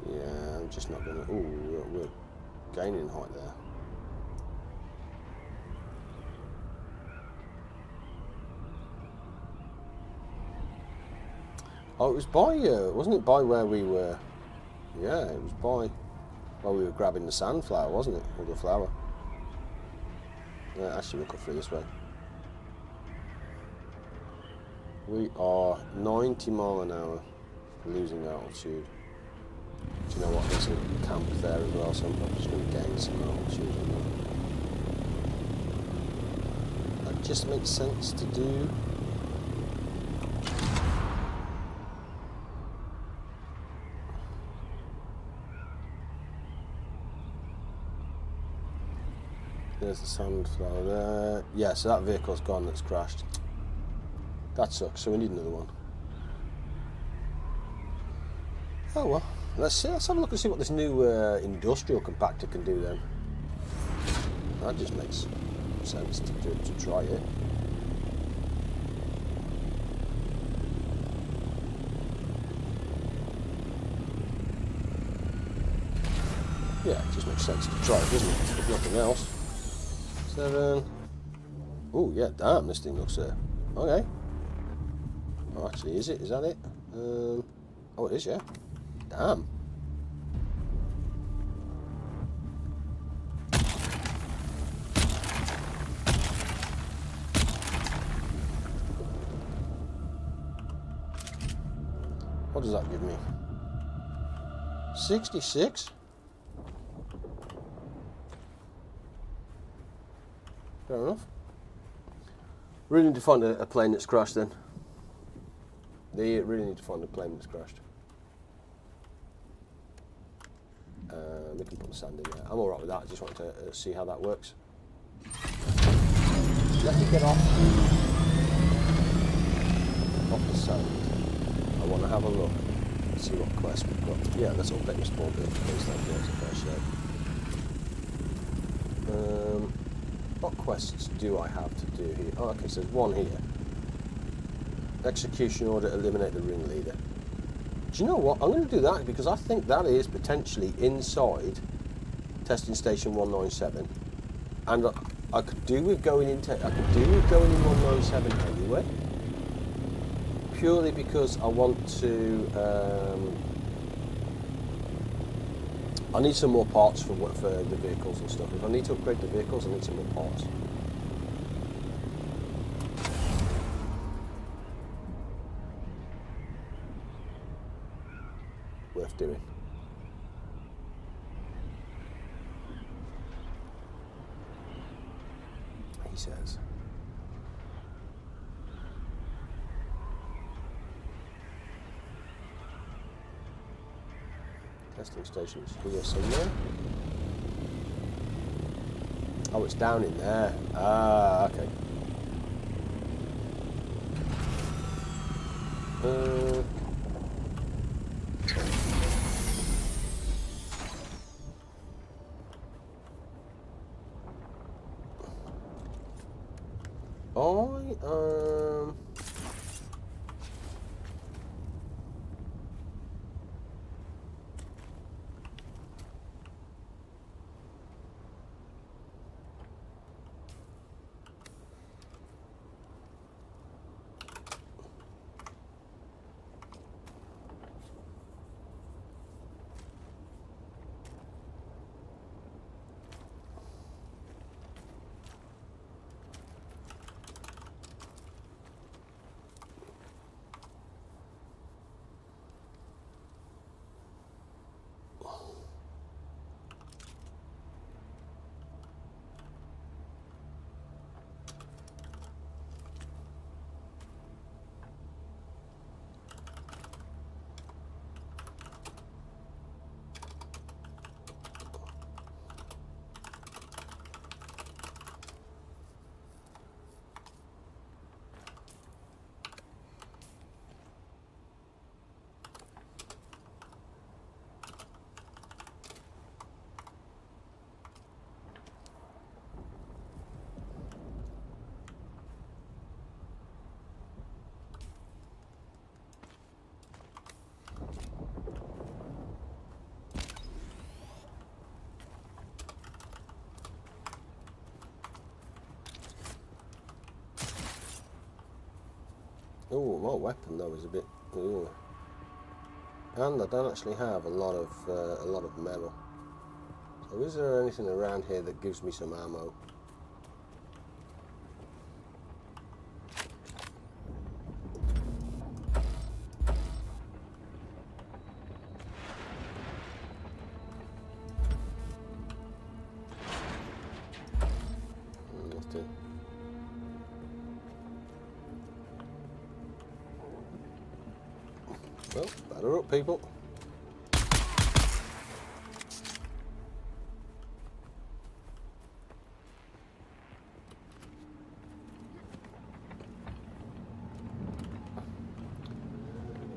Yeah, I'm just not gonna. Ooh, we're gaining height there. Oh, it was by, wasn't it by where we were? Yeah, it was by where we were grabbing the sandflower, wasn't it? Or the flower. Yeah, actually, we'll go through this way. We are 90 mile an hour, losing altitude. Do you know what? There's a camp there as well, so I'm just going to gain some altitude on that. That just makes sense to do. There's the sunflower there. Yeah, so that vehicle's gone, that's crashed. That sucks, so we need another one. Oh well, let's have a look and see what this new industrial compactor can do then. That just makes sense to try it. Yeah, it just makes sense to try it, doesn't it? If nothing else. 7. Oh yeah, damn, this thing looks okay. Oh, actually, is it? Is that it? Oh, it is, yeah. Damn. What does that give me? 66? Fair enough. Really need to find a plane that's crashed then. They really need to find a plane that's crashed. We can put the sand in there. I'm alright with that, I just want to see how that works. Let me get off the sand. I want to have a look and see what quest we've got. Yeah, let's update the spawn build because that works a fair share. What quests do I have to do here? Oh, okay, so there's one here. Execution order, eliminate the ringleader. Do you know what? I'm going to do that because I think that is potentially inside testing station 197, and I could do with going in 197 anyway. Purely because I want to. I need some more parts for the vehicles and stuff. If I need to upgrade the vehicles, I need some more parts. Worth doing. He says. Testing stations here somewhere. Oh, it's down in there. Ah, okay. Oh, my weapon though is a bit. Ooh. And I don't actually have a lot of metal. So is there anything around here that gives me some ammo? Nothing. Well, batter up, people.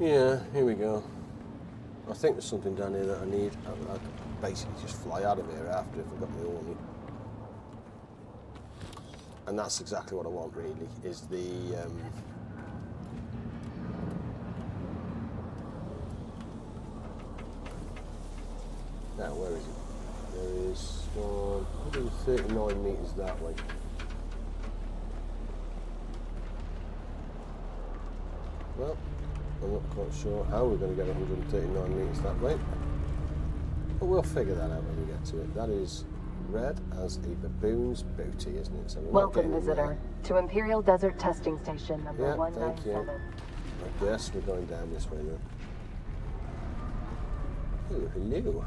Yeah, here we go. I think there's something down here that I need. I could basically just fly out of here after if I've got my warning. And that's exactly what I want, really, is the... Now, where is it? There is 139 metres that way. Well, I'm not quite sure how we're going to get 139 metres that way. But we'll figure that out when we get to it. That is red as a baboon's booty, isn't it? So we're Welcome, visitor, to Imperial Desert Testing Station number Yeah, thank you. 197. I guess we're going down this way now. Oh, hello.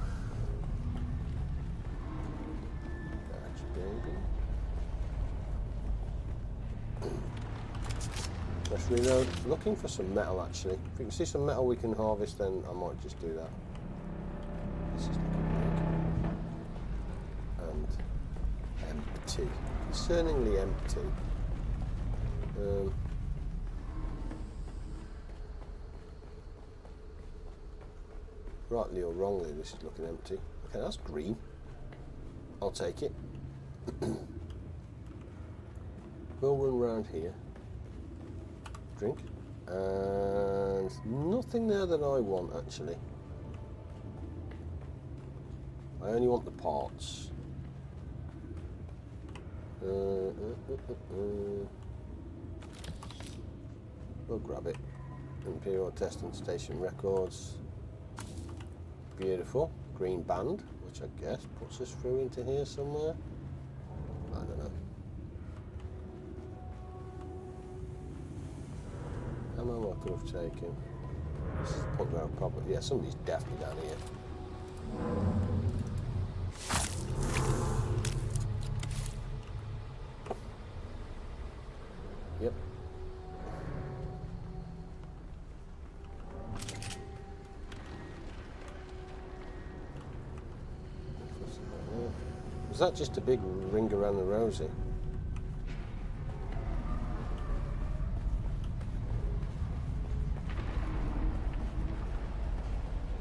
Gotcha, baby. Let's reload. Looking for some metal, actually. If we can see some metal we can harvest, then I might just do that. This is looking big. And empty. Concerningly empty. Rightly or wrongly, this is looking empty. Okay, that's green. I'll take it. We'll run round here. Drink. And nothing there that I want, actually. I only want the parts. We'll grab it. Imperial Testing Station records. Beautiful. Green band, which I guess puts us through into here somewhere. I don't know. How many I could have taken? This is the point where I'll probably... Yeah, somebody's definitely down here. Yep. Was that just a big ring around the rosy?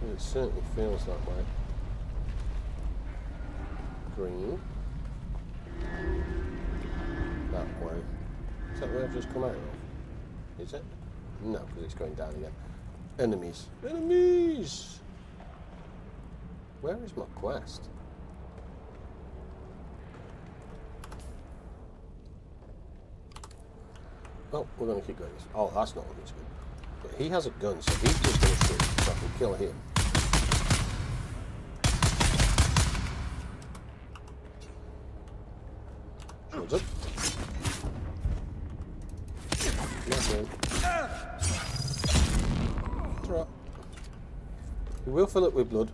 It certainly feels that way. Green. That way. Is that where I've just come out of? Is it? No, because it's going down again. Enemies. Enemies! Where is my quest? Oh, we're going to keep going. Oh, that's not looking so good. But he has a gun, so he's just going to shoot, so I can kill him. Shields up. Nothing. It's alright. He will fill it with blood.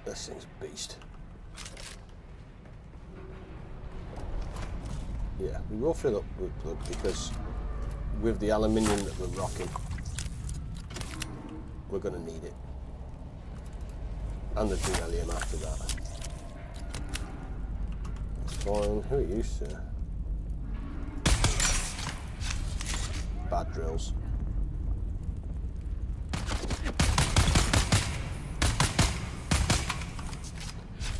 This thing's a beast. Yeah, we will fill up with blood because with the aluminium that we're rocking, we're going to need it. And the helium after that. That's fine. Who are you, sir? Bad drills.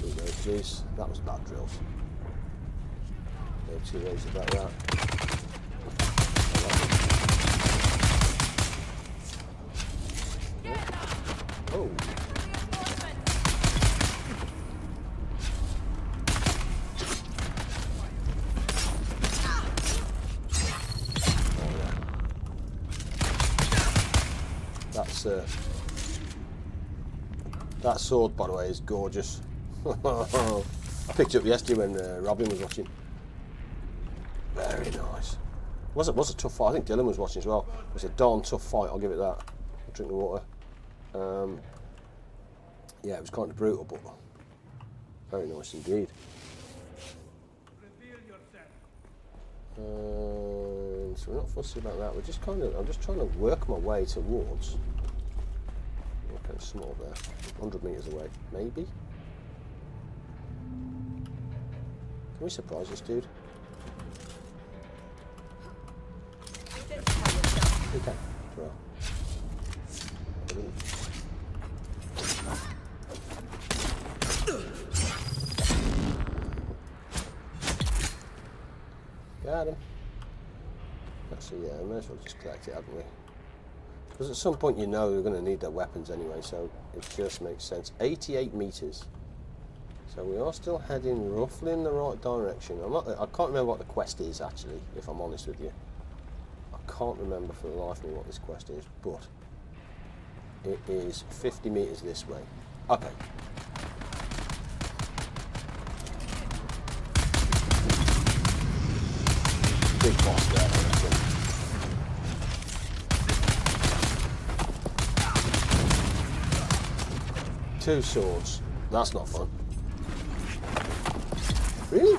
There we go, jeez. That was bad drills. No two ways about that. Oh. that sword, by the way, is gorgeous. I picked it up yesterday when Robin was watching. Very nice. Was a tough fight. I think Dylan was watching as well. It was a darn tough fight. I'll give it that. I'll drink the water. Yeah, it was kind of brutal, but very nice indeed. So we're not fussy about that. We're just I'm just trying to work my way towards. Okay, small there. 100 meters away, maybe. Can we surprise this dude? We can. Well. Got him. Actually, yeah, I may as well just collect it, haven't we? Because at some point you know you're going to need their weapons anyway, so it just makes sense. 88 meters. So we are still heading roughly in the right direction. I can't remember what the quest is, actually, if I'm honest with you. I can't remember for the life of me what this quest is, but it is 50 meters this way. Okay. Big boss there, I reckon. Two swords. That's not fun. Really?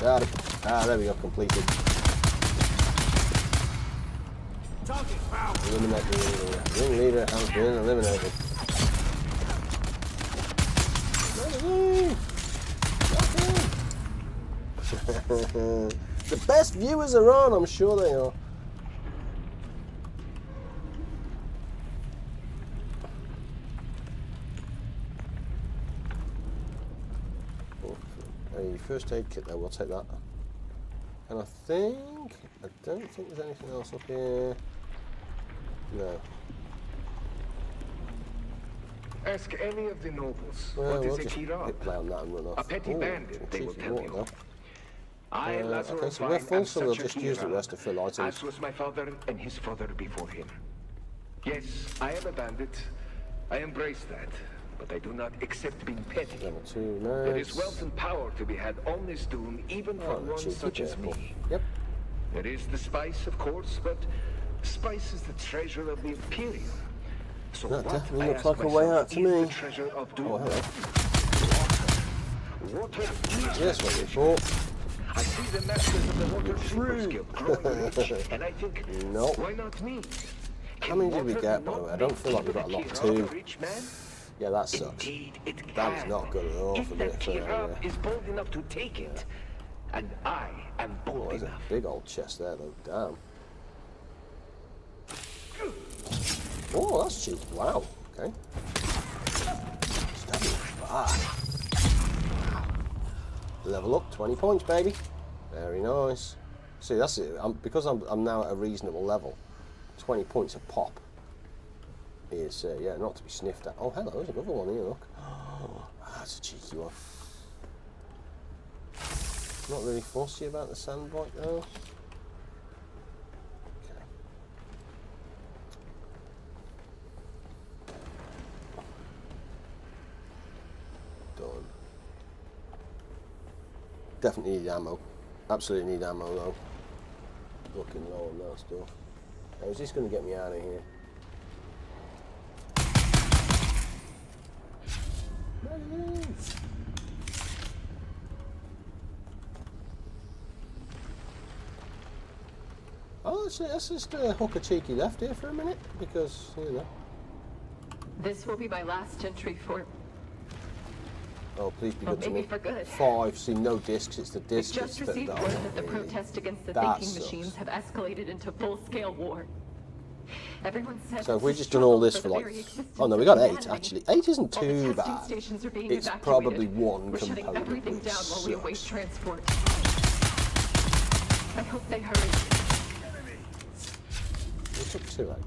Got it. Ah, there we go, completed. Eliminate the ringleader. Ringleader has been eliminated. The best viewers are on, I'm sure they are. A first aid kit there, we'll take that. And I don't think there's anything else up here. No. Ask any of the nobles. Well, What is we'll a just kirab? hit play on that and run off. A petty bandit, they will tell you. Okay, so we're full, so we'll just use the rest to fill items. As was my father and his father before him. Yes, I am a bandit. I embrace that. But I do not accept being petty. Level 2, nice. There is wealth and power to be had on this dune, even from one such as me. Yep. There is the spice, of course, but spice is the treasure of the Imperium. So That what, definitely I looks ask like a way myself, out to is me. the treasure of Dune? Oh, hello. Water is Yes, what we thought. I see the masters of the water super skill growing rich, and I think, Nope. why not me? How many did we get, by the way? I don't feel like we got a lot too. Rich man? Yeah, that sucks. Indeed, it That is can. not good at all If for the me. Kirab is bold enough to take it, and I am Oh, bold there's a enough. big old chest there, though. Damn. Oh, that's cheap. Wow. Okay. Level up, 20 points, baby. Very nice. See, that's it. Because I'm now at a reasonable level. 20 points a pop is yeah, not to be sniffed at. Oh, hello, there's another one here. Look. Oh, that's a cheeky one. Not really fussy about the sandbite though. Okay. Done. Definitely need ammo. Absolutely need ammo though. Looking low on that stuff. Now, is this going to get me out of here? Oh, let's just hook a cheeky left here for a minute, because, you know. This will be my last entry for... Oh, please be Well, good to maybe me. for good. 5, see, no discs, it's the We've discs. just it's received the, word that the really. protests against the That thinking sucks. machines have escalated into full-scale war. Everyone says So if it's we've a just done all struggle this for for the like... very existence Oh no, we of got 8 humanity. actually. 8 isn't While the too testing bad. stations are being It's evacuated, probably one we're shutting component everything which down while we await sucks. transport. I hope they hurry. We took 2 out.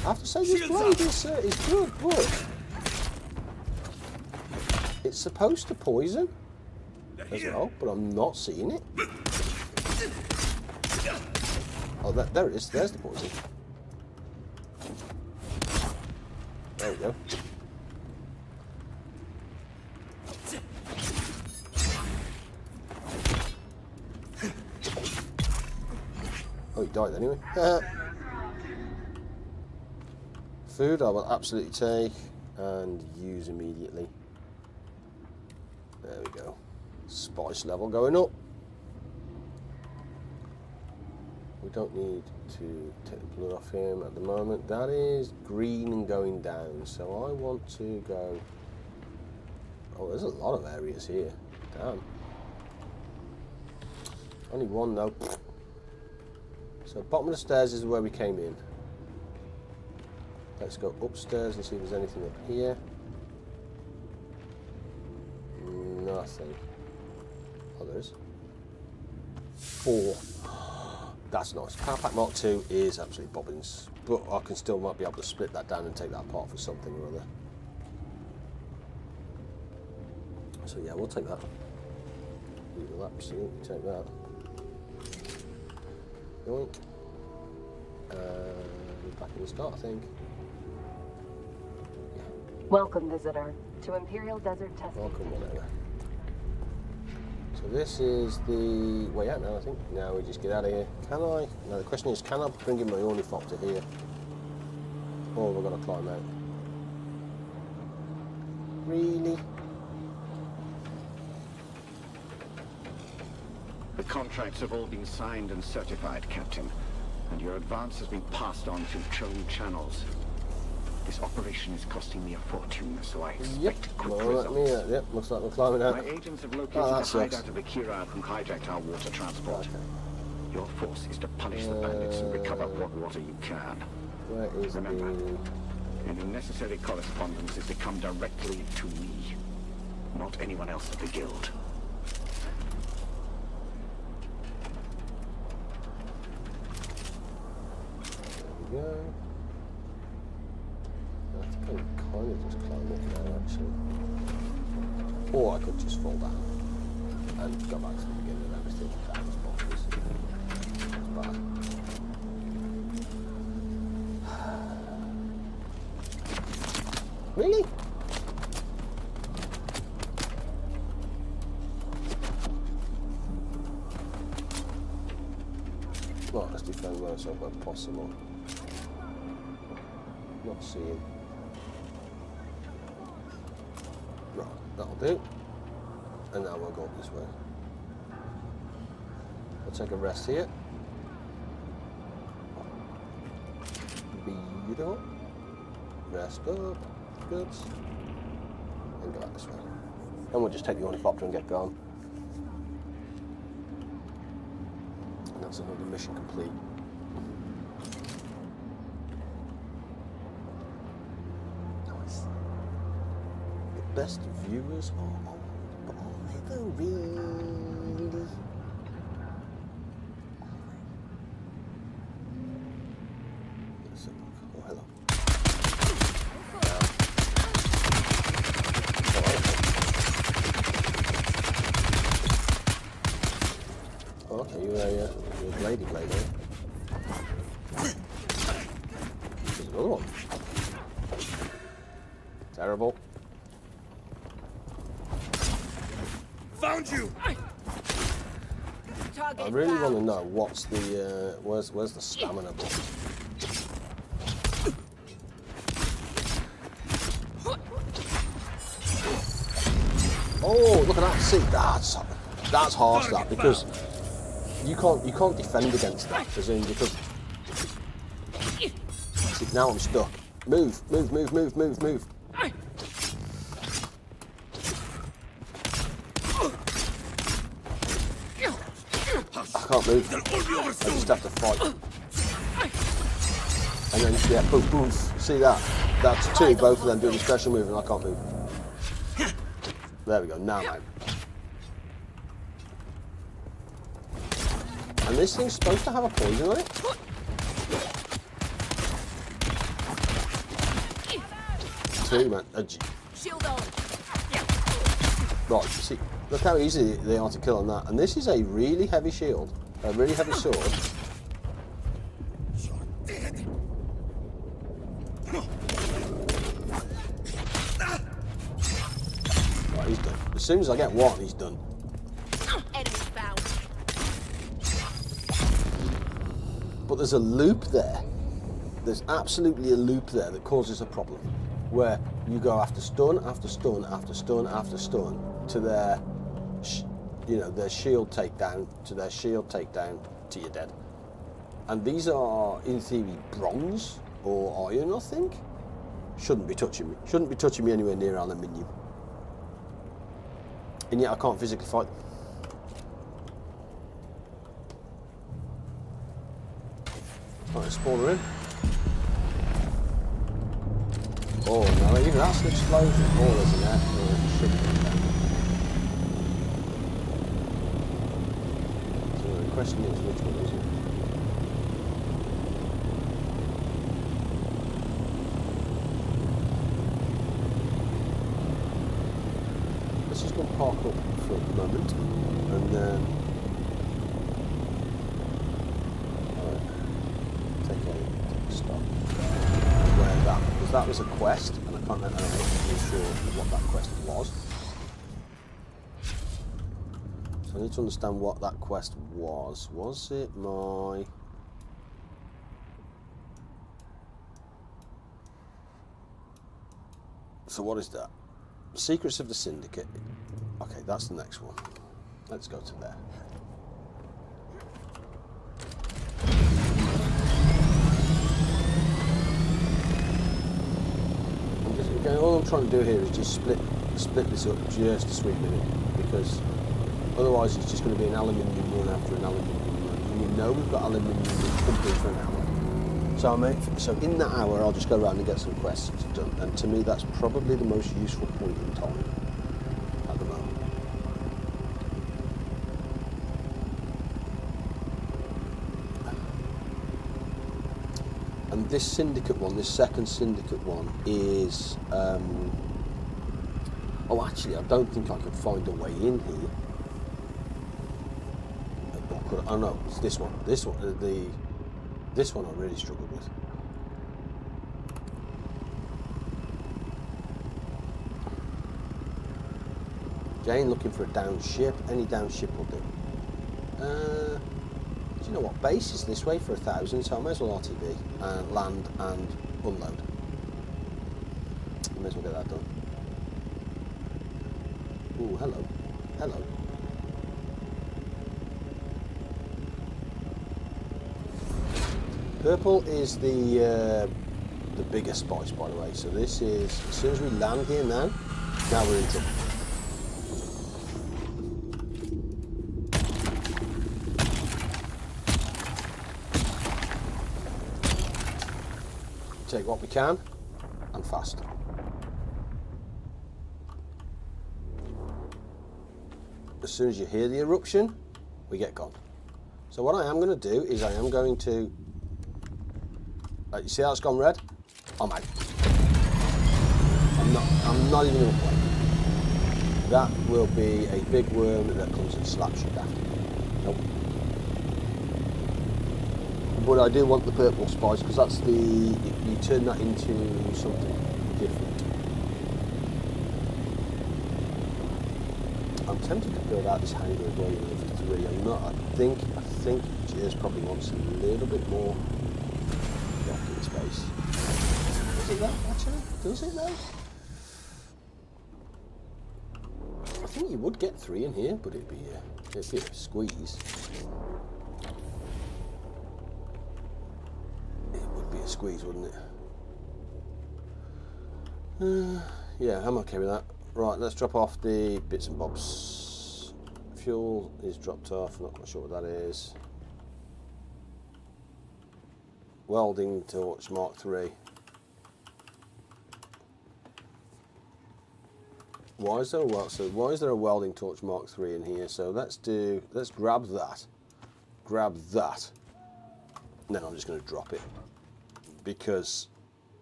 I have to say this blade is good, but it's supposed to poison as well, but I'm not seeing it. Oh, there it is. There's the poison. There we go. Oh, he died anyway. Food I will absolutely take and use immediately. There we go. Spice level going up. We don't need to take the blood off him at the moment. That is green and going down, so I want to go... Oh, there's a lot of areas here. Damn. Only one though. So bottom of the stairs is where we came in. Let's go upstairs and see if there's anything up here. Nothing. Oh, there is. 4. That's nice. Power Pack Mark 2 is absolutely bobbins, but I can still might be able to split that down and take that apart for something or other. So yeah, we'll take that. We will absolutely take that. Yoink. Back in the start, I think. Yeah. Welcome, visitor, to Imperial Desert Testing. Welcome, whatever. So this is the way out now, I think. Now we just get out of here. Can I? Now the question is, can I bring in my ornithopter here? Or have I got to climb out? Really? The contracts have all been signed and certified, Captain, and your advance has been passed on through chosen channels. This operation is costing me a fortune, so I expect quick results. Yep, looks like we're climbing out. My agents have located the hideout of the Kira who hijacked our water transport. Okay. Your force is to punish the bandits and recover what water you can. Where is Remember, the... any necessary correspondence is to come directly to me, not anyone else at the Guild. There we go. I think I can kind of just climb up now, actually. Or I could just fall down and go back to the beginning of everything. That was bonkers. That's bad. Really? Well, let's defend myself where possible. Not seeing. Right, that'll do. And now we'll go up this way. I'll take a rest here. Beat up. Rest up. Good. And go out this way. And we'll just take the ornithopter and get going. And that's another mission complete. Best viewers are on, but are they though really? Let's have a look. Oh, hello. Oh, okay, you're a bladey blade, eh? There's another one. Terrible. Found you! I really want to know what's the where's the stamina button. Oh, look at that! See, that's harsh, that, because you can't defend against that, because see, now I'm stuck. Move. I can't move. I just have to fight. And then, yeah, poof, poof. See that? That's 2, both of them doing a special move, and I can't move. There we go, now I'm out. And this thing's supposed to have a poison on it? through, man. Shield on. Right, you see, look how easy they are to kill on that. And this is a really heavy shield, a really heavy sword. Right, he's done. As soon as I get one, he's done. Enemy found. But there's a loop there. There's absolutely a loop there that causes a problem, where you go after stun, after stun, after stun, after stun, to their, their shield takedown, to their shield takedown, to you're dead. And these are, in theory, bronze or iron, I think. Shouldn't be touching me. Shouldn't be touching me anywhere near aluminium. And yet I can't physically fight them. Right, spawn her in. Oh, no, even that's an explosion. Oh, there's an air. Oh, shit. So the question is, which one is it? Let's just go park up for a moment, and then take a stop. Where that, because that was a quest, and I can't remember, I'm not really sure what that quest was. So I need to understand what that quest was. Was it my... So what is that? Secrets of the Syndicate. Okay, that's the next one. Let's go to there. All I'm trying to do here is just split this up just a sweet minute, because otherwise it's just going to be an aluminium run after an aluminium run. And you know we've got aluminium pumping for an hour. So in that hour I'll just go around and get some quests done, and to me that's probably the most useful point in time at the moment. And this Syndicate one, this second Syndicate one is... oh, actually, I don't think I can find a way in here. Oh no, it's this one. This one I really struggled with. Again, looking for a down ship. Any down ship will do. Do you know what? Base is this way for 1,000, so I may as well RTB and land and unload. I may as well get that done. Ooh, hello. Hello. Purple is the bigger spice, by the way. So this is, as soon as we land here now we're in trouble. Take what we can, and fast. As soon as you hear the eruption, we get gone. So what I am going to do is I am going to... you see how it's gone red? I'm out. I'm not even going to play. That will be a big worm that comes and slaps you down. Nope. But I do want the purple spice, because that's the... You turn that into something different. I'm tempted to build out this hangar as well, for 3. I'm not. I think Cheers probably wants a little bit more docking space. Does it that actually? Does it though? I think you would get 3 in here, but it'd be a squeeze. It would be a squeeze, wouldn't it? Yeah, I'm okay with that. Right, let's drop off the bits and bobs. Fuel is dropped off, I'm not quite sure what that is. Welding torch Mark III. Why is there a welding torch Mark III in here? So let's grab that. And then I'm just going to drop it, because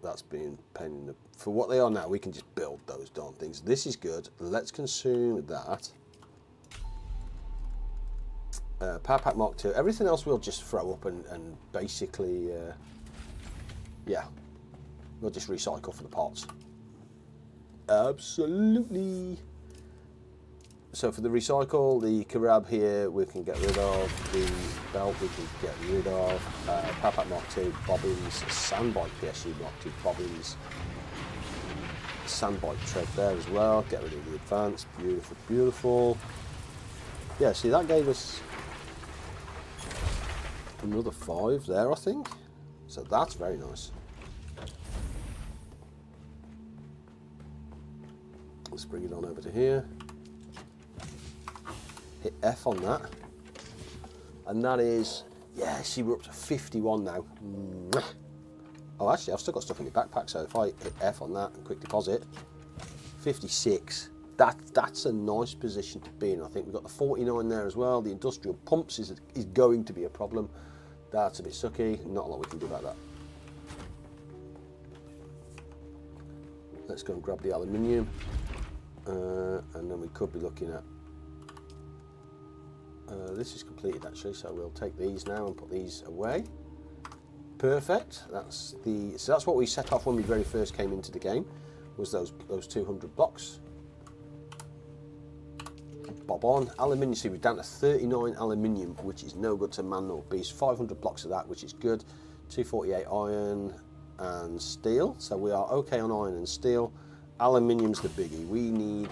That's been pain in the... For what they are now, we can just build those darn things. This is good. Let's consume that. Power Pack Mark II. Everything else we'll just throw up and basically... yeah. We'll just recycle for the parts. Absolutely. So for the recycle, the Karab here we can get rid of, the belt we can get rid of, Power Pack Mark II bobbins, Sandbite PSU Mark II bobbins, Sandbite tread there as well, get rid of the advance, beautiful, beautiful. Yeah, see that gave us another 5 there I think, so that's very nice. Let's bring it on over to here. Hit F on that, and that is, yeah, see we're up to 51 now. Oh, actually I've still got stuff in my backpack, so if I hit F on that and quick deposit, 56, that's a nice position to be in. I think we've got the 49 there as well. The industrial pumps is going to be a problem. That's a bit sucky, not a lot we can do about that. Let's go and grab the aluminium, and then we could be looking at this is completed actually, so we'll take these now and put these away. Perfect. So that's what we set off when we very first came into the game, was those 200 blocks. Bob on. Aluminium, see we're down to 39 aluminium, which is no good to man nor beast. 500 blocks of that, which is good. 248 iron and steel, so we are okay on iron and steel. Aluminium's the biggie. We need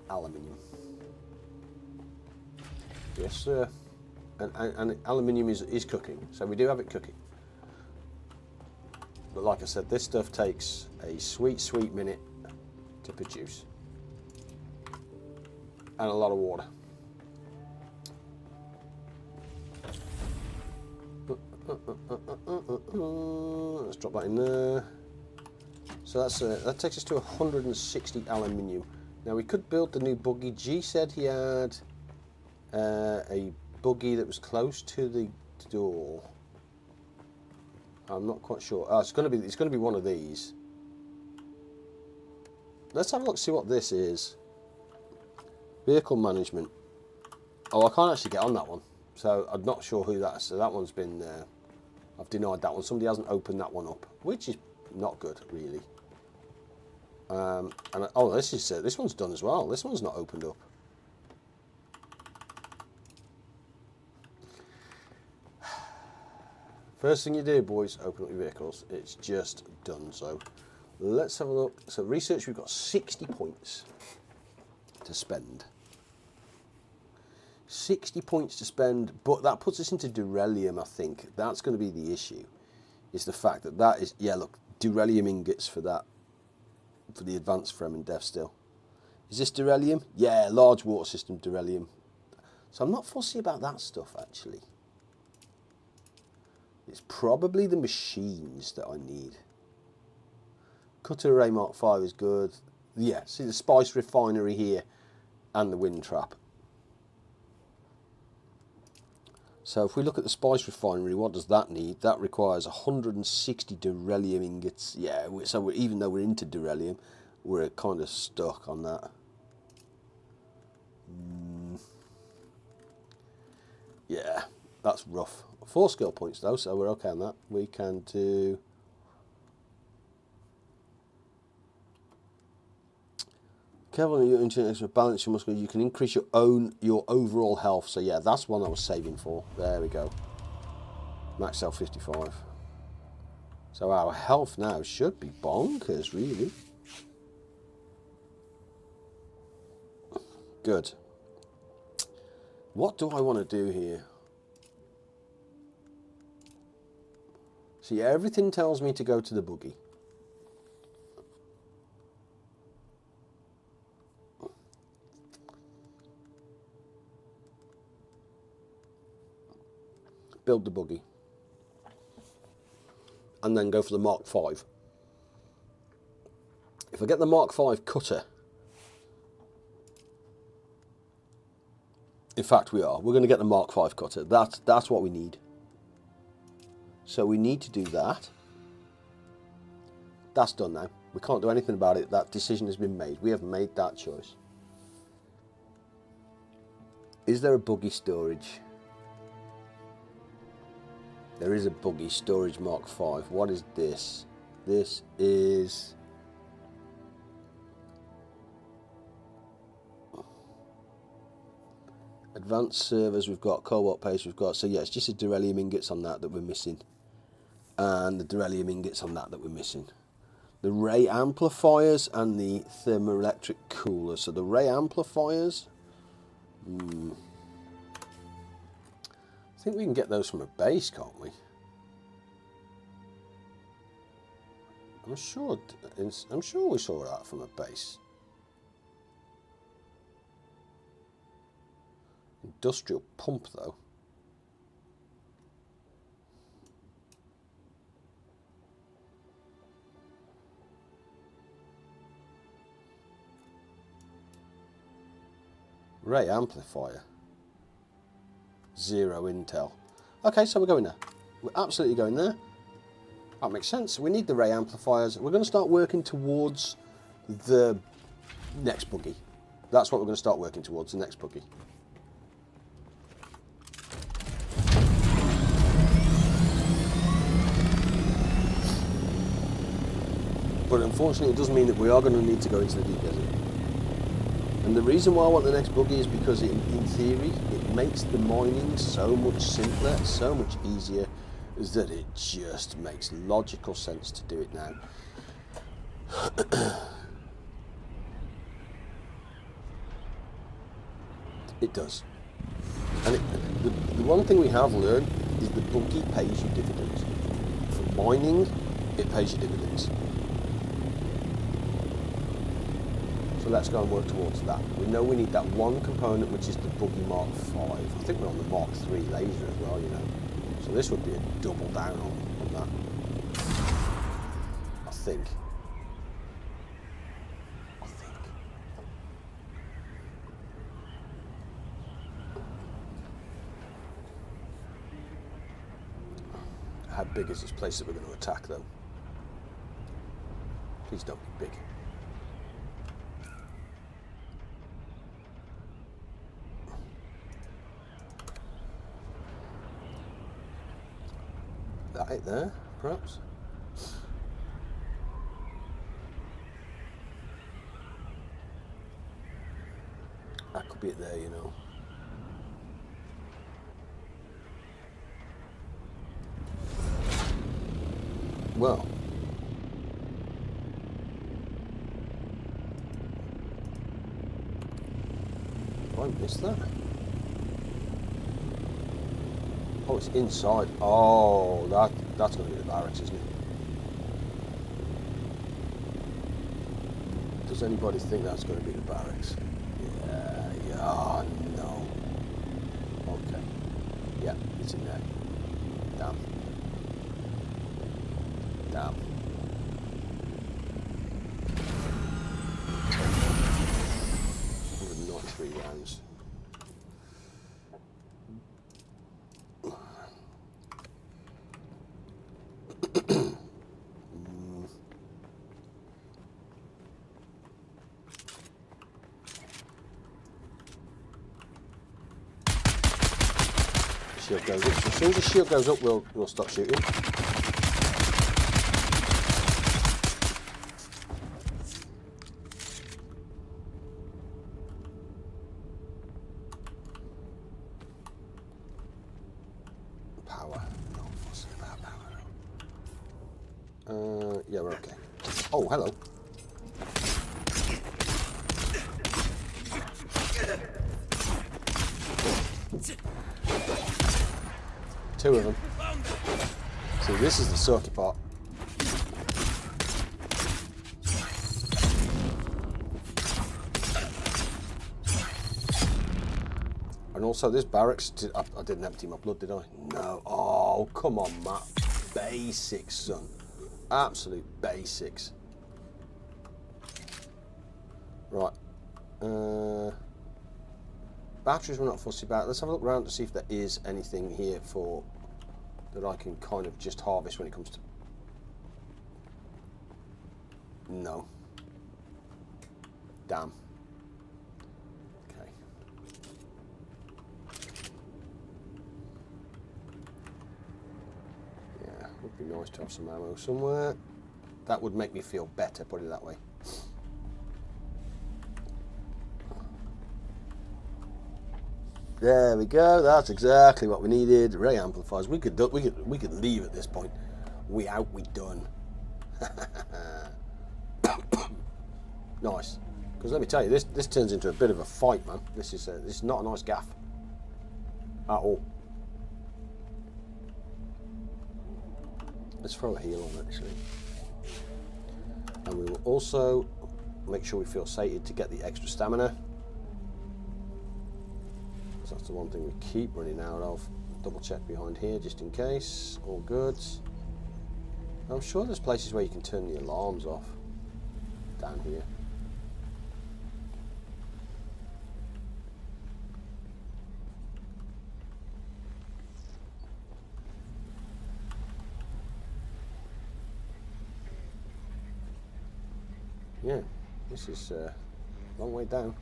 aluminium. Yes, sir. And aluminium is cooking, so we do have it cooking. But like I said, this stuff takes a sweet minute to produce. And a lot of water. Let's drop that in there. So that takes us to 160 aluminium. Now we could build the new buggy. G said he had a buggy that was close to the door. I'm not quite sure. Oh, it's going to be one of these. Let's have a look, see what this is. Vehicle management. Oh, I can't actually get on that one, so I'm not sure who that is. So that one's been I've denied that one. Somebody hasn't opened that one up, which is not good really. And oh, this one's done as well. This one's not opened up. First thing you do, boys, open up your vehicles. It's just done. So let's have a look. So research, we've got 60 points to spend. 60 points to spend, but that puts us into Durellium, I think. That's going to be the issue, is the fact that is, yeah, look, Durellium ingots for that, for the advanced Fremen Death still. Is this Durellium? Yeah, large water system Durellium. So I'm not fussy about that stuff, actually. It's probably the machines that I need. Cutter Array Mark 5 is good. Yeah, see the spice refinery here and the wind trap. So if we look at the spice refinery, what does that need? That requires 160 Durellium ingots. Yeah, so even though we're into Durellium, we're kind of stuck on that. Yeah, that's rough. 4 skill points though, so we're okay on that. We can do... Careful when you're into an extra balance your muscle, you can increase your overall health. So yeah, that's one I was saving for. There we go. Max health 55. So our health now should be bonkers, really. Good. What do I want to do here? See, everything tells me to go to the buggy. Build the buggy. And then go for the Mark V. If I get the Mark V cutter, in fact we're going to get the Mark V cutter. That's what we need. So we need to do that. That's done now. We can't do anything about it. That decision has been made. We have made that choice. Is there a buggy storage? There is a buggy storage Mark 5. What is this? This is... advanced servers, we've got cobalt paste, we've got... So yeah, it's just the beryllium ingots on that we're missing. And the beryllium ingots on that we're missing. The ray amplifiers and the thermoelectric coolers. So the ray amplifiers... I think we can get those from a base, can't we? I'm sure we saw that from a base. Industrial pump, though. Ray amplifier. 0 intel. Okay, so we're going there. We're absolutely going there. That makes sense. We need the ray amplifiers. We're going to start working towards the next buggy. That's what we're going to start working towards, the next buggy. But unfortunately, it does mean that we are going to need to go into the deep desert. And the reason why I want the next buggy is because in theory, it makes the mining so much simpler, so much easier, is that it just makes logical sense to do it now. It does. And the one thing we have learned is the buggy pays you dividends. For mining, it pays you dividends. So let's go and work towards that. We know we need that one component, which is the buggy Mark 5. I think we're on the Mark 3 laser as well, you know. So this would be a double down on that. I think. How big is this place that we're going to attack, though? Please don't be big. That it there, perhaps? That could be it there, you know. Well, I missed that. Oh, it's inside. Oh, that's going to be the barracks, isn't it? Does anybody think that's going to be the barracks? Yeah, oh, no. Okay. Yeah, it's in there. Damn. Damn. Not 3 rounds. Shield goes up. So as soon as the shield goes up, we'll stop shooting. Power. No fussing about power. Yeah, we're okay. Oh, hello. Two of them. See, this is the sucky part. And also this barracks, I didn't empty my blood, did I? No. Oh, come on, Matt. Basics, son. Absolute basics. Right. Batteries we're not fussy about. Let's have a look around to see if there is anything here for that I can kind of just harvest when it comes to No. Damn. Okay. Yeah, would be nice to have some ammo somewhere. That would make me feel better, put it that way. There we go. That's exactly what we needed. Ray amplifiers. We could leave at this point. We out. We done. Nice. Because let me tell you, this turns into a bit of a fight, man. This is not a nice gaff at all. Let's throw a heal on actually, and we will also make sure we feel sated to get the extra stamina. So that's the one thing we keep running out of. Double check behind here just in case. All good. I'm sure there's places where you can turn the alarms off. Down here. Yeah, this is a long way down.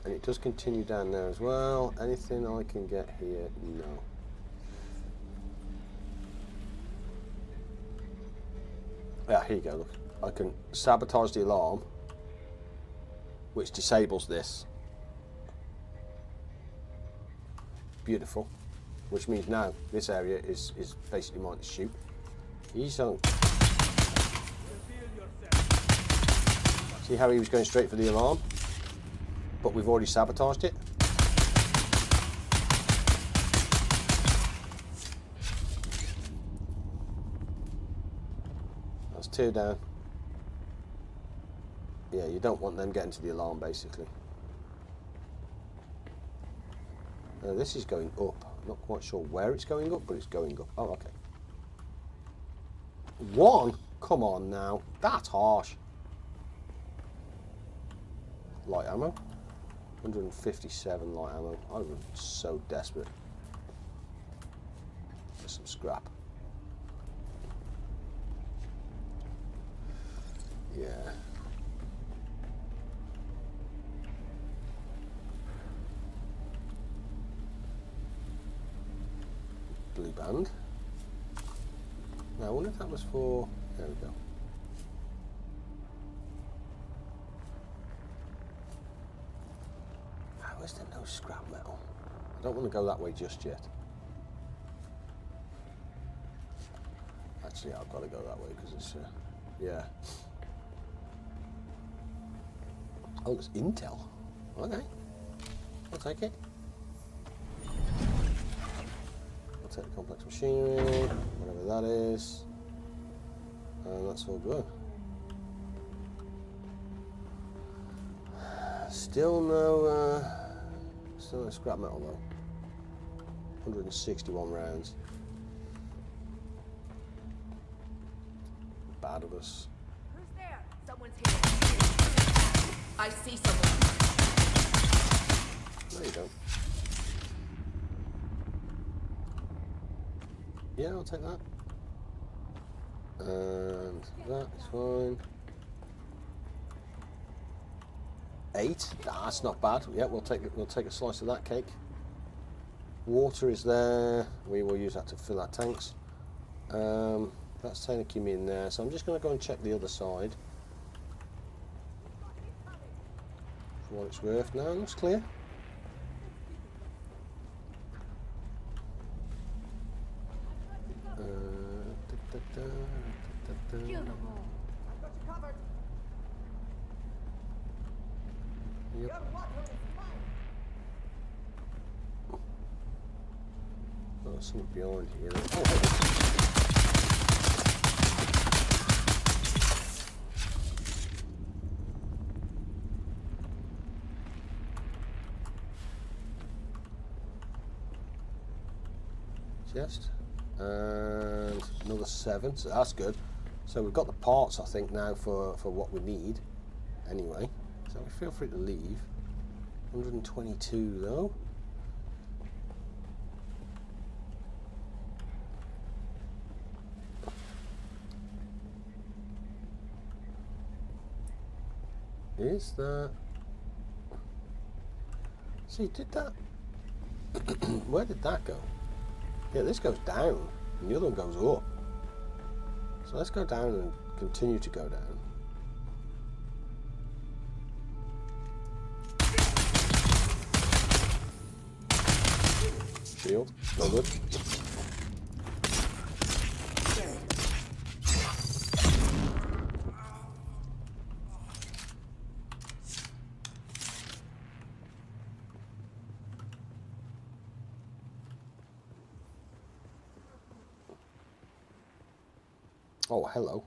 And it does continue down there as well. Anything I can get here? No. Yeah, here you go, look. I can sabotage the alarm, which disables this. Beautiful. Which means now this area is basically mine to shoot. He's on. See how he was going straight for the alarm? But we've already sabotaged it. That's 2 down. Yeah, you don't want them getting to the alarm, basically. This is going up. I'm not quite sure where it's going up, but it's going up. Oh, okay. 1? Come on now. That's harsh. Light ammo. 157 light ammo. I was so desperate for some scrap. Yeah. Blue band. Now I wonder if that was for. There we go. How is there no scrap metal? I don't want to go that way just yet. Actually, I've got to go that way because it's, yeah. Oh, it's Intel. Okay. I'll take it. I'll take the complex machinery, whatever that is. And that's all good. Still no scrap metal though. 161 rounds. Bad of us. Who's there? Someone's here. I see someone. No, you don't. Yeah, I'll take that. And that's fine. 8. That's not bad. Yeah, we'll take a slice of that cake. Water is there. We will use that to fill our tanks. That's taking me in there. So I'm just going to go and check the other side. For what it's worth. No, it looks clear. Kill them all. Yep. Oh, there's something behind here. Oh, chest. And another 7, so that's good. So we've got the parts, I think, now for what we need. Anyway, so we feel free to leave. 122 though. is that? See, did that? Where did that go? Yeah, this goes down, and the other one goes up. So let's go down and continue to go down. Shield, no good. Oh, hello.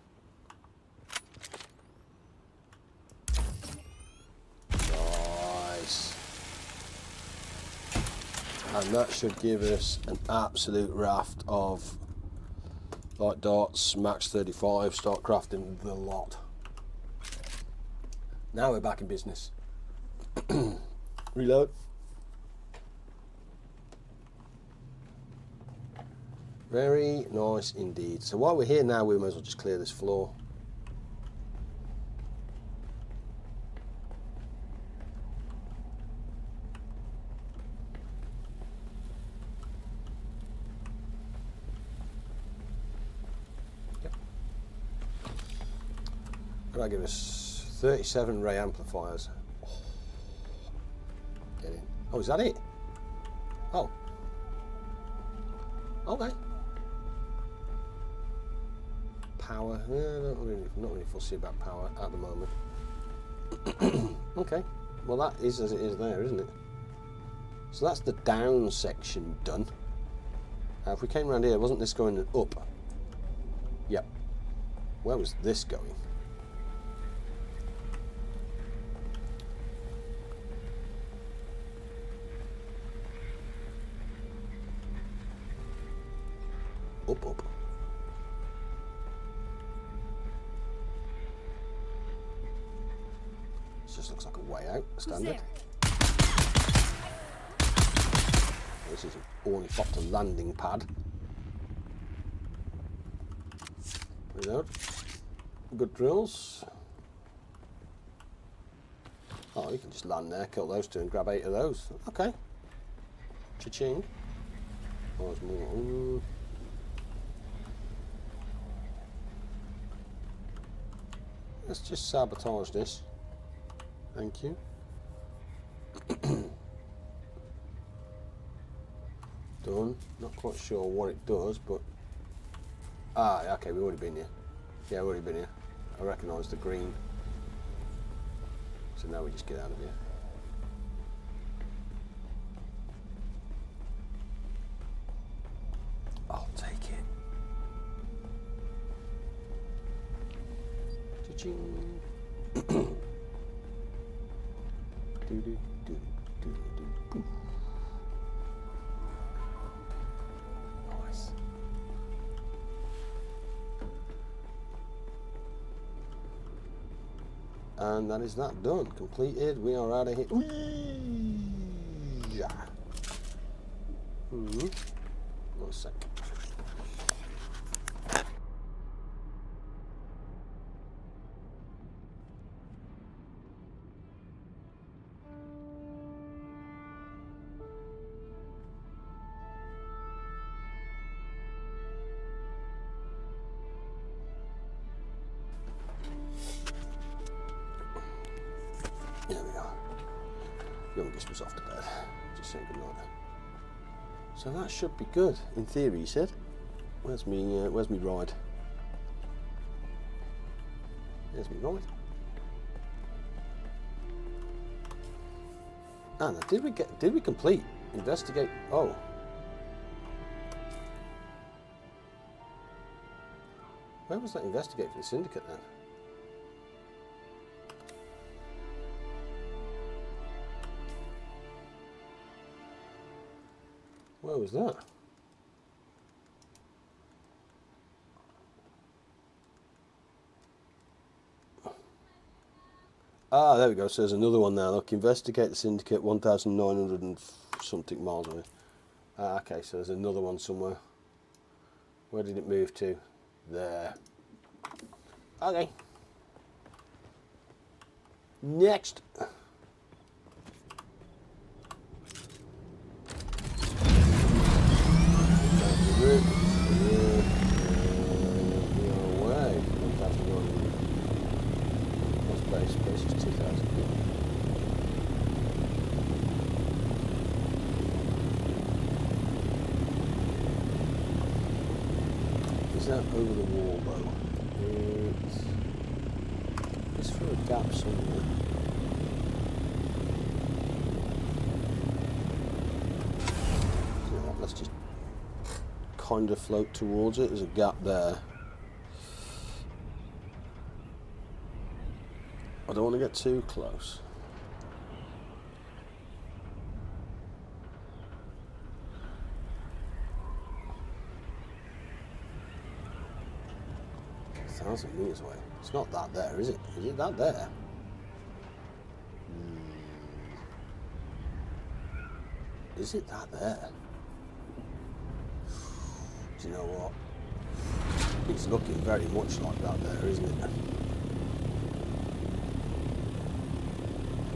Nice. And that should give us an absolute raft of light darts, max 35, start crafting the lot. Now we're back in business. Reload. Very nice indeed. So while we're here now, we might as well just clear this floor. Yep. That'll give us 37 ray amplifiers. Get in. Oh, is that it? Oh. Okay. Power, not really fussy about power at the moment. Okay, well that is as it is there, isn't it? So that's the down section done. If we came around here, wasn't this going up? Yep. Where was this going? Up. Just looks like a way out, standard. This is an ornithopter landing pad. Reload. Good drills. Oh, you can just land there, kill those two and grab 8 of those. Okay. Cha-ching. Oh, there's more. Ooh. Let's just sabotage this. Thank you. Done. Not quite sure what it does, but... Ah, okay, we've already been here. Yeah, we've already been here. I recognise the green. So now we just get out of here. I'll take it. Cha-ching. Nice. And that is that done. Completed. We are out of here. Yeah. 1 sec. There we are. Youngest was off to bed. Just saying good night. So that should be good, in theory, he said. Where's me ride? There's me ride. Anna, did we complete? Investigate. Oh. Where was that investigate for the syndicate then? Where was that? Ah, there we go. So there's another one now. Look, investigate the syndicate 1,900 and something miles away. Ah, okay, so there's another one somewhere. Where did it move to? There. Okay. Next. Space is 2,000. Is that over the wall though? It's for a gap somewhere. You know what, let's just kind of float towards it. There's a gap there. I don't want to get too close. A 1,000 meters away. It's not that there, is it? Is it that there? Is it that there? Do you know what? It's looking very much like that there, isn't it?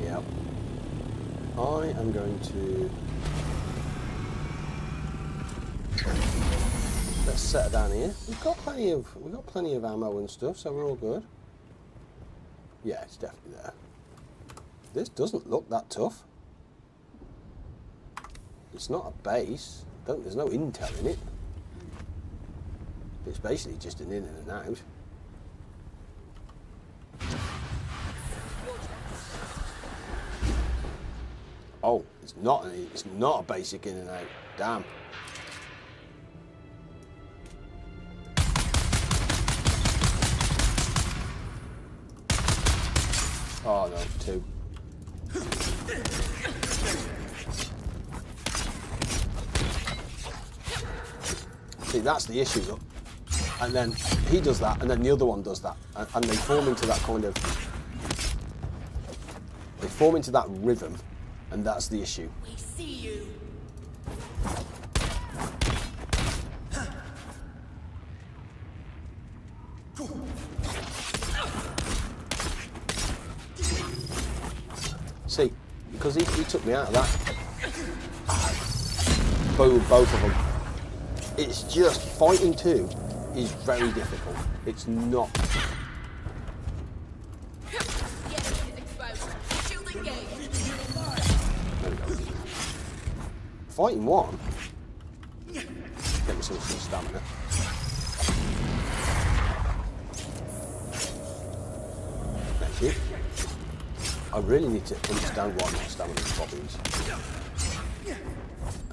Yep. I am going to let's set her down here. We've got plenty of ammo and stuff, so we're all good. Yeah, it's definitely there. This doesn't look that tough. It's not a base. There's no intel in it. It's basically just an in and an out. Oh, it's not a basic in and out. Damn. Oh no, two. See, that's the issue, look. And then he does that, and then the other one does that, and they form into that kind of. They form into that rhythm. And that's the issue. We see you. See, because he took me out of that. Boom, both of them. It's just fighting two is very difficult. It's not. Fighting one. Get me some stamina. Thank you. I really need to understand why my stamina problems.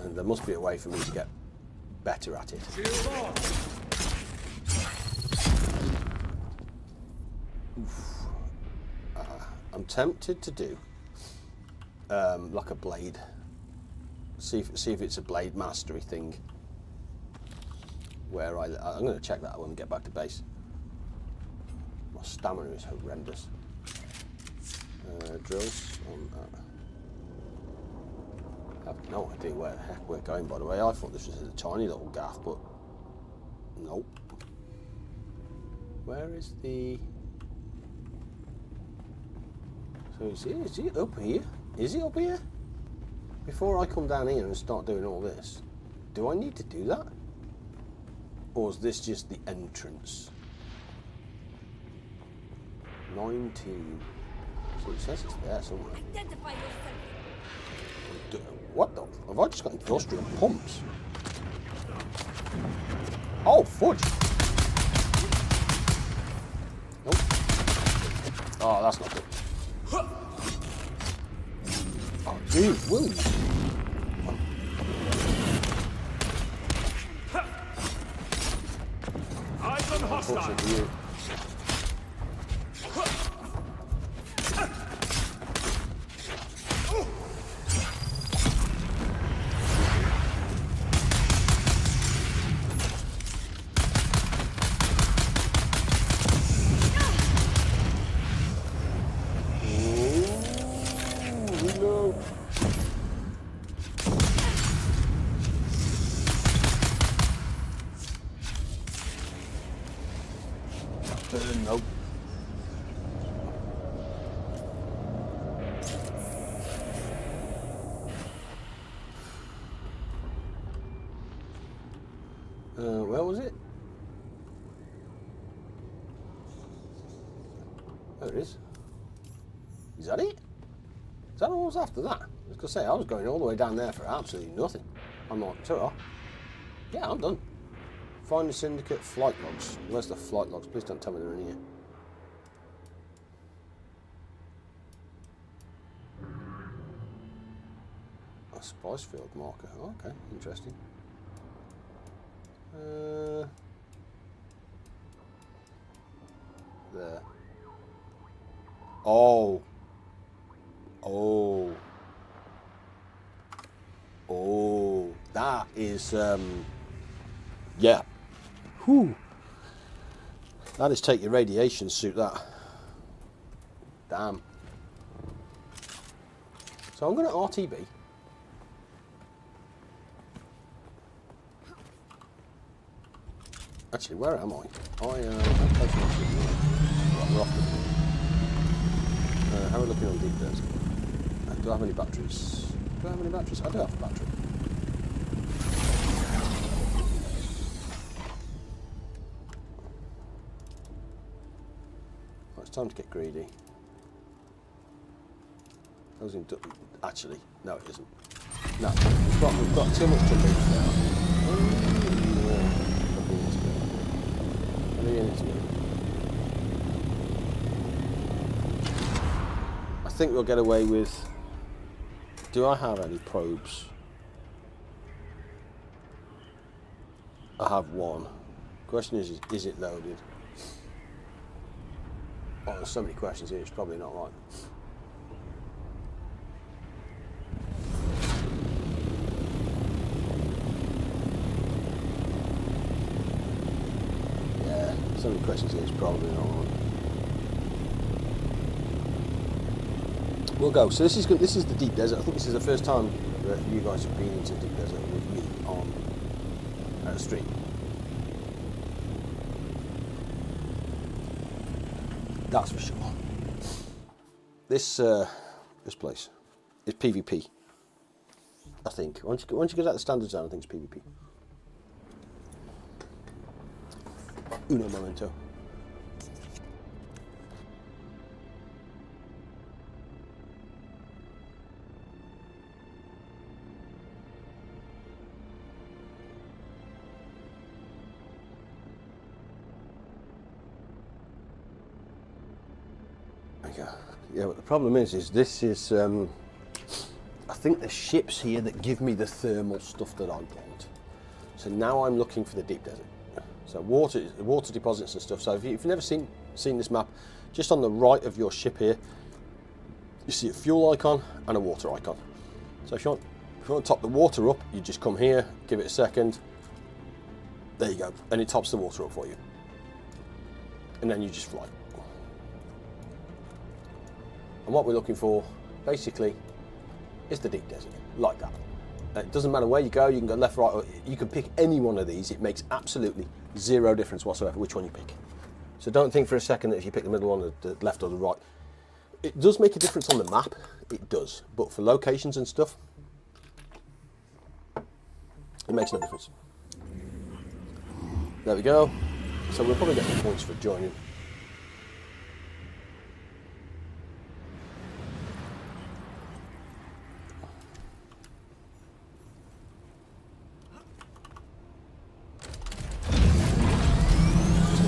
And there must be a way for me to get better at it. I'm tempted to do like a blade. See if it's a blade mastery thing. Where I'm going to check that when we get back to base. My stamina is horrendous. Drills on that. I have no idea where the heck we're going, by the way. I thought this was a tiny little gaff, but nope. Where is the... So is he up here? Is he up here? Before I come down here and start doing all this, do I need to do that? Or is this just the entrance? 19. So it says it's there somewhere. Identify yourself. What the? Have I just got industrial pumps? Oh, fudge! Nope. Oh, that's not good. Oh, dude, will you? Eyes on hostile. Unfortunately, you. Nope. Where was it? There it is. Is that it? Is that all was after that? I was going to say, I was going all the way down there for absolutely nothing. I'm like, ta-ra. Yeah, I'm done. Find the syndicate flight logs. Where's the flight logs? Please don't tell me they're in here. A spice field marker. Oh, okay, interesting. There. Oh. Oh. Oh. That is, yeah. Whew. That is take your radiation suit, that. Damn. So I'm going to RTB. Actually, where am I? How are we looking on deep desert? Do I have any batteries? Do I have any batteries? I do have a battery. Well, it's time to get greedy. Actually, no, it isn't. No, we've got too much to lose now. I think we'll get away with. Do I have any probes? I have one. Question is it loaded? Oh, there's so many questions here, it's probably not right. Yeah, so many questions here, it's probably not right. We'll go. So this is the deep desert. I think this is the first time that you guys have been into deep desert with me on stream. That's for sure. This place is PvP. I think once you get out the standard zone, I think it's PvP. Uno momento. Yeah, but the problem is this is, I think there's ships here that give me the thermal stuff that I want. So now I'm looking for the deep desert. So water deposits and stuff. So if you've never seen this map, just on the right of your ship here, you see a fuel icon and a water icon. So if you want to top the water up, you just come here, give it a second. There you go, and it tops the water up for you. And then you just fly. And what we're looking for, basically, is the deep desert, like that. It doesn't matter where you go, you can go left, right, or you can pick any one of these. It makes absolutely zero difference whatsoever which one you pick. So don't think for a second that if you pick the middle one, the left or the right. It does make a difference on the map, it does. But for locations and stuff, it makes no difference. There we go. So we'll probably get some points for joining.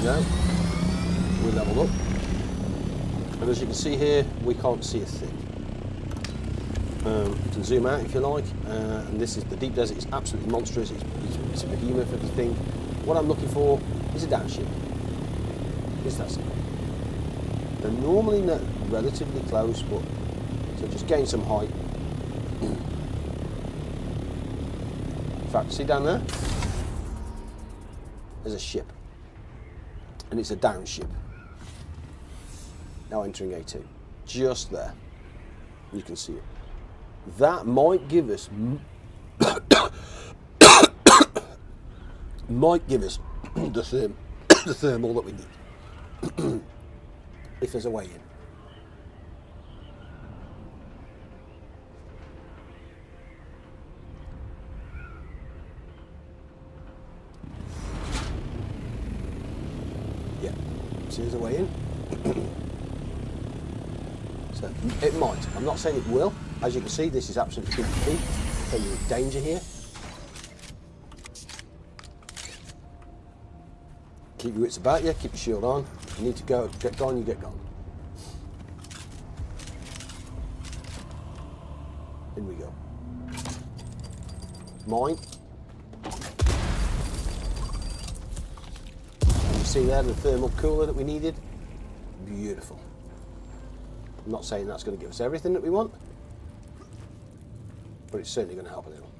Now we level up, and as you can see here, we can't see a thing. You can zoom out if you like, and this is the deep desert. It's absolutely monstrous. It's a behemoth of a thing. What I'm looking for is a downship. Is that simple? They're normally not relatively close, but so just gain some height. In fact, see down there? There's a ship. And it's a down ship. Now entering A2. Just there. You can see it. That might give us the thermal that we need. If there's a way in. So there's a way in. So it might. I'm not saying it will. As you can see, this is absolutely key. So you're in danger here. Keep your wits about you. Keep your shield on. If you need to go, get gone. You get gone. In we go. Mine. And you see there the thermal cooler that we needed? Beautiful. I'm not saying that's going to give us everything that we want, but it's certainly going to help a little.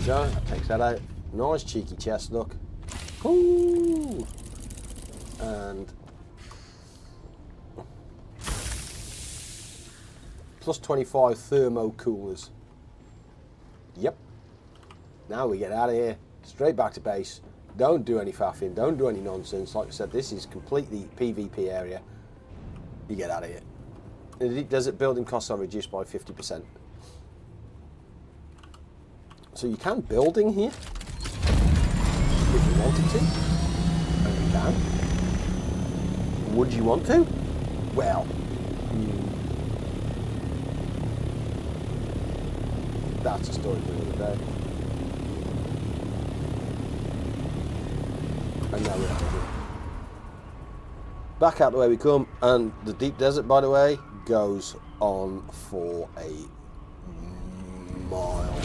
So that takes that out. Nice cheeky chest, look. Ooh. And plus 25 thermo coolers. Yep. Now we get out of here, straight back to base. Don't do any faffing, don't do any nonsense. Like I said, this is completely PvP area. You get out of here. In the deep desert, building costs are reduced by 50%. So you can build in here if you wanted to, and you can. Would you want to? Well, that's a story for another day. And now we're out of here. Back out the way we come, and the deep desert, by the way, goes on for a mile.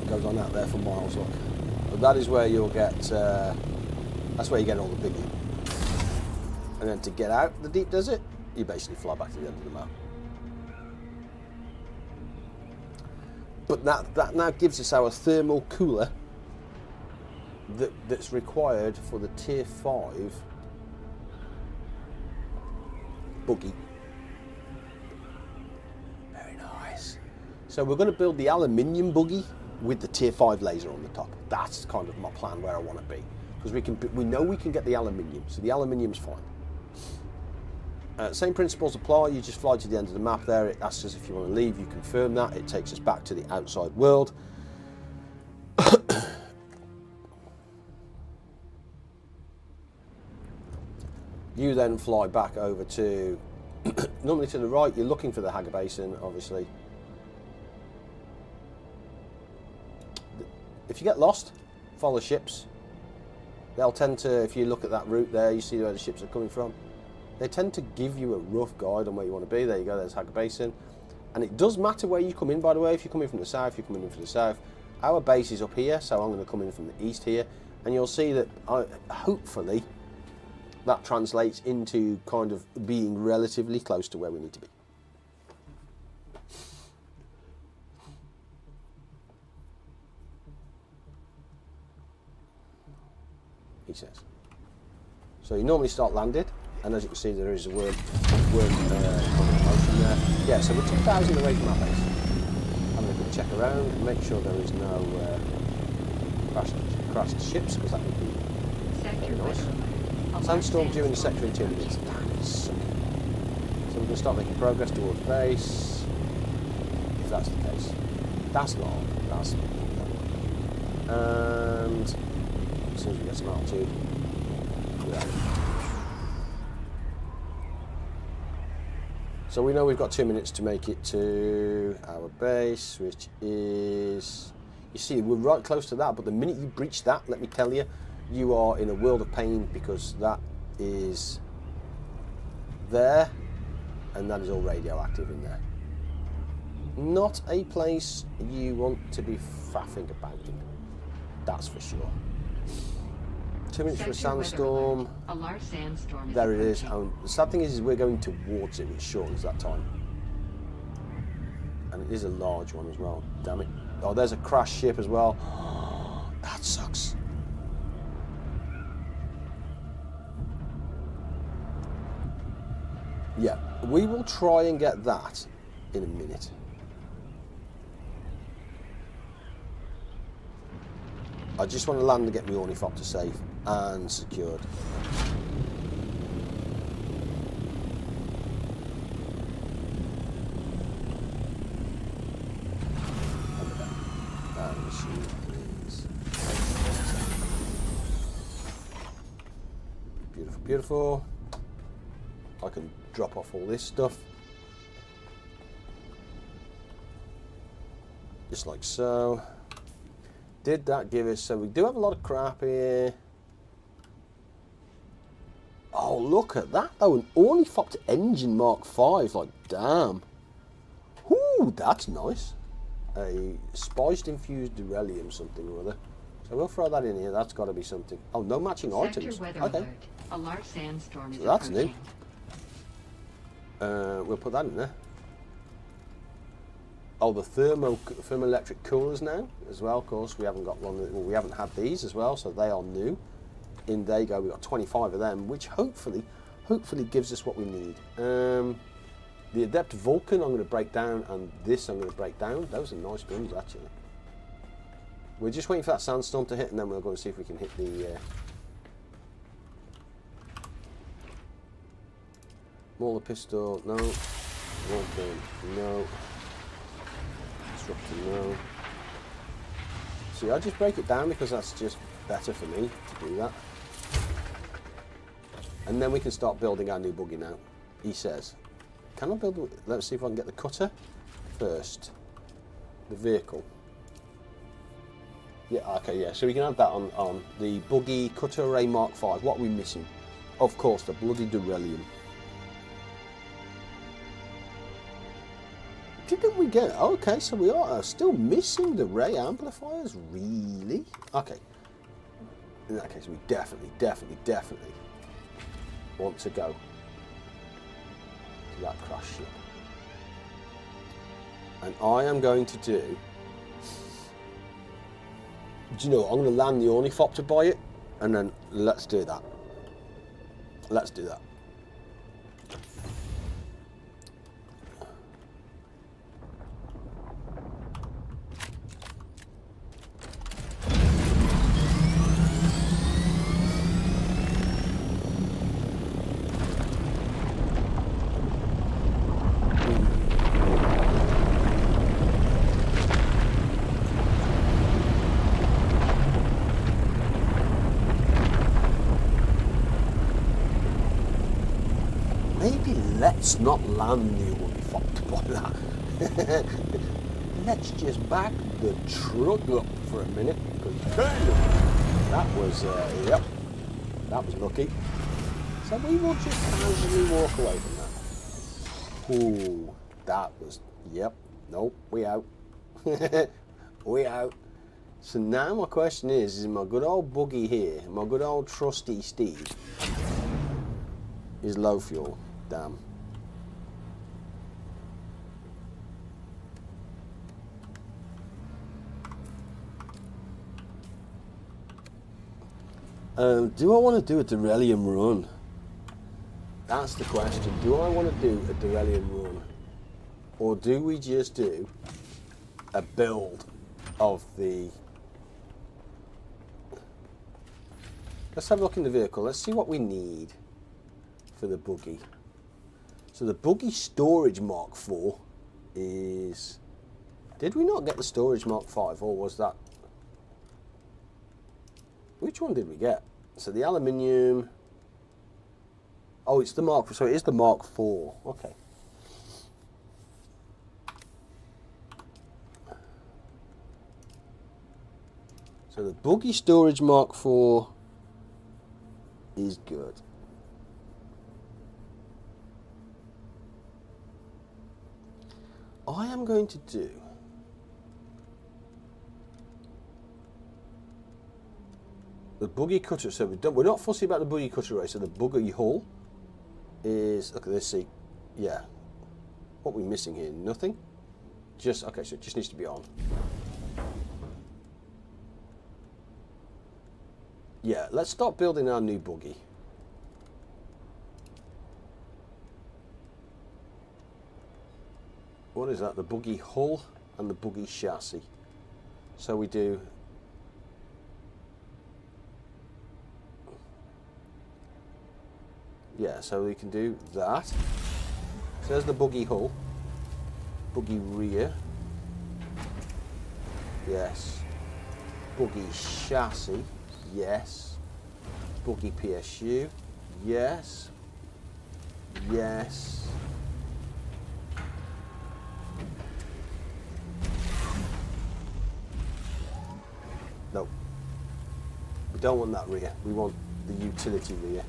Goes on out there for miles, look. But that is where you'll get, that's where you get all the big loot. And then to get out the deep desert, you basically fly back to the end of the map. But that now gives us our thermal cooler that's required for the tier 5 buggy. Very nice. So we're going to build the aluminium buggy with the tier 5 laser on the top. That's kind of my plan where I want to be, because we know we can get the aluminium, so the aluminium's fine. Same principles apply. You just fly to the end of the map there. It asks us if you want to leave. You confirm that. It takes us back to the outside world. You then fly back over to normally to the right. You're looking for the Hagar Basin, obviously. If you get lost, follow ships. They'll tend to, if you look at that route there, you see where the ships are coming from. They tend to give you a rough guide on where you want to be. There you go, there's Hagar Basin. And it does matter where you come in, by the way. If you're coming from the south, you're coming in from the south. Our base is up here, so I'm going to come in from the east here. And you'll see that, hopefully, that translates into kind of being relatively close to where we need to be. He says. So you normally start landed, and as you can see, there is a worm motion there. Yeah, so we're 2,000 away from our base. I'm going to check around and make sure there is no crashed ships, because that would be very nice. Sandstorm during the sector in 2 minutes. That is sucky. So we're going to start making progress towards base, if that's the case. That's not. That's not. And as soon as we get some altitude, yeah. So we know we've got 2 minutes to make it to our base, which is, you see, we're right close to that, but the minute you breach that, let me tell you, you are in a world of pain, because that is there, and that is all radioactive in there. Not a place you want to be faffing about in, that's for sure. 2 minutes for a sandstorm. A large sandstorm. There it is. The sad thing is we're going towards it, which shortens that time. And it is a large one as well. Damn it. Oh, there's a crash ship as well. That sucks. Yeah, we will try and get that in a minute. I just want to land and get my ornithopter safe and secured. And she is beautiful, beautiful. I can drop off all this stuff. Just like so. Did that give us... So we do have a lot of crap here. Oh, look at that though. An ornithopter engine Mark 5. Like, damn. Ooh, that's nice. A spiced infused beryllium something or other. So we'll throw that in here. That's got to be something. Oh, no matching items. Weather Okay. alert. A large sandstorm is So that's new. approaching. We'll put that in there. Oh, the thermoelectric coolers now as well. Of course, we haven't got one. Well, we haven't had these as well, so they are new. In there you go. We've got 25 of them, which hopefully gives us what we need. The Adept Vulcan I'm going to break down, and this I'm going to break down. Those are nice guns, actually. We're just waiting for that sandstorm to hit, and then we'll go and see if we can hit the... Mauler pistol, no. Vulcan, no. Disruptor, no. See, I just break it down because that's just better for me to do that. And then we can start building our new buggy now. He says, can I build... Let's see if I can get the cutter first. The vehicle. Yeah, okay, yeah. So we can add that on the buggy cutter array Mark 5. What are we missing? Of course, the bloody beryllium. Didn't we get... Okay, so we are still missing the ray amplifiers? Really? Okay. In that case, we definitely want to go to that crash ship. And I am going to do... Do you know what? I'm going to land the ornithopter by it, and then let's do that. Let's do that. Maybe let's not land the ornithopter by that. Let's just back the truck up for a minute. That was, yep, that was lucky. So we will just casually walk away from that. Ooh, that was, yep, nope, we out. We out. So now my question is my good old buggy here, my good old trusty Steve, is low fuel. Damn. Do I want to do a beryllium run? That's the question. Do I want to do a beryllium run? Or do we just do a build of the... Let's have a look in the vehicle. Let's see what we need for the buggy. So the buggy storage Mark IV is... Did we not get the storage Mark V, or was that... Which one did we get? So the aluminium... Oh, it's the Mark... So it is the Mark IV. Okay. So the buggy storage Mark IV is good. I am going to do the buggy cutter. So we're not fussy about the buggy cutter race. So the buggy hull is, look at this seat. Yeah. What are we missing here? Nothing. Just okay. So it just needs to be on. Yeah, let's start building our new buggy. What is that? The buggy hull and the buggy chassis. So we do... Yeah, so we can do that. So there's the buggy hull. Buggy rear. Yes. Buggy chassis. Yes. Buggy PSU. Yes. Yes. No. We don't want that rear. We want the utility rear.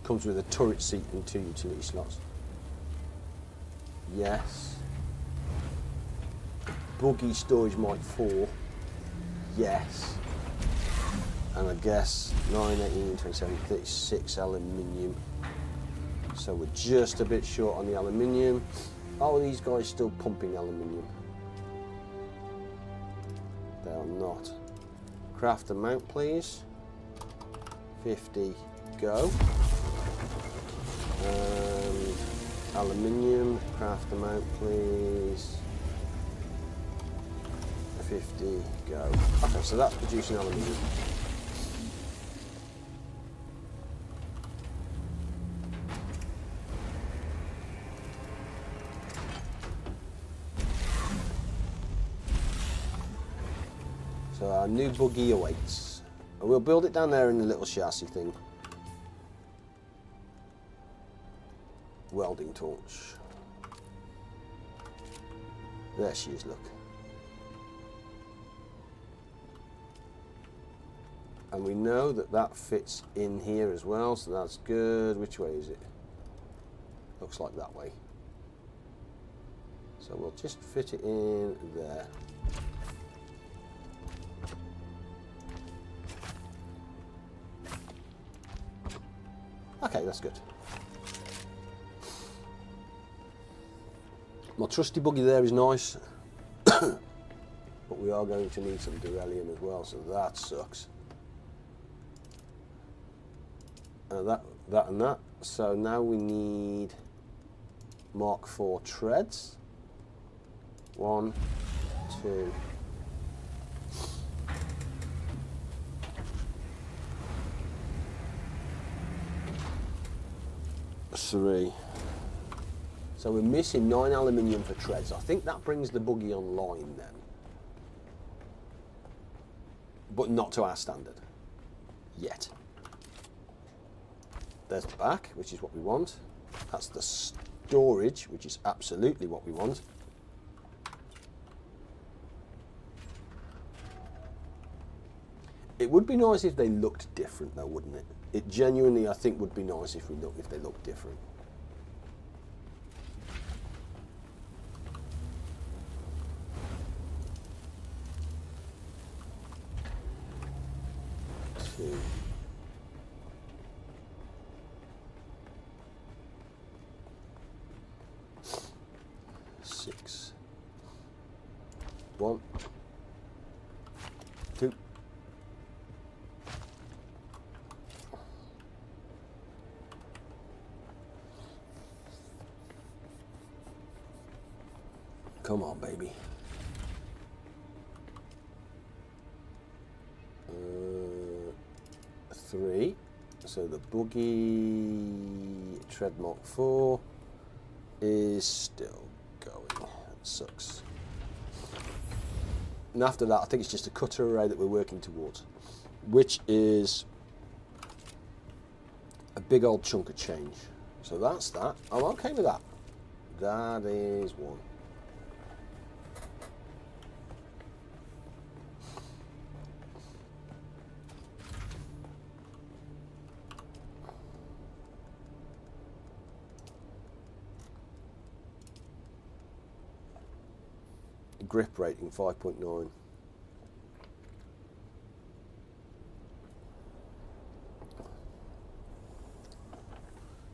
Comes with a turret seat and 2 utility slots. Yes. Buggy storage mic 4. Yes. And I guess 9, 18, 27, 36 aluminium. So we're just a bit short on the aluminium. Oh, these guys still pumping aluminium? They are not. Craft and mount, please. 50, go. And aluminium, craft and mount, please. 50, go. Okay, so that's producing aluminium. So our new buggy awaits. And we'll build it down there in the little chassis thing. Welding torch. There she is, look. And we know that that fits in here as well, so that's good. Which way is it? Looks like that way. So we'll just fit it in there. Okay, that's good. My trusty buggy there is nice, but we are going to need some beryllium as well, so that sucks. That and that. So now we need Mark IV treads. 1, 2. 3. So we're missing 9 aluminium for treads. I think that brings the buggy online then. But not to our standard. Yet. There's the back, which is what we want. That's the storage, which is absolutely what we want. It would be nice if they looked different though, wouldn't it? It genuinely, I think, would be nice if they looked different. Two. 6. 1, 2. Come on, baby. 3. So the buggy tread mark 4 is still going. That sucks. And after that, I think it's just a cutter array that we're working towards, which is a big old chunk of change. So that's that. I'm okay with that. That is 1. Grip rating 5.9.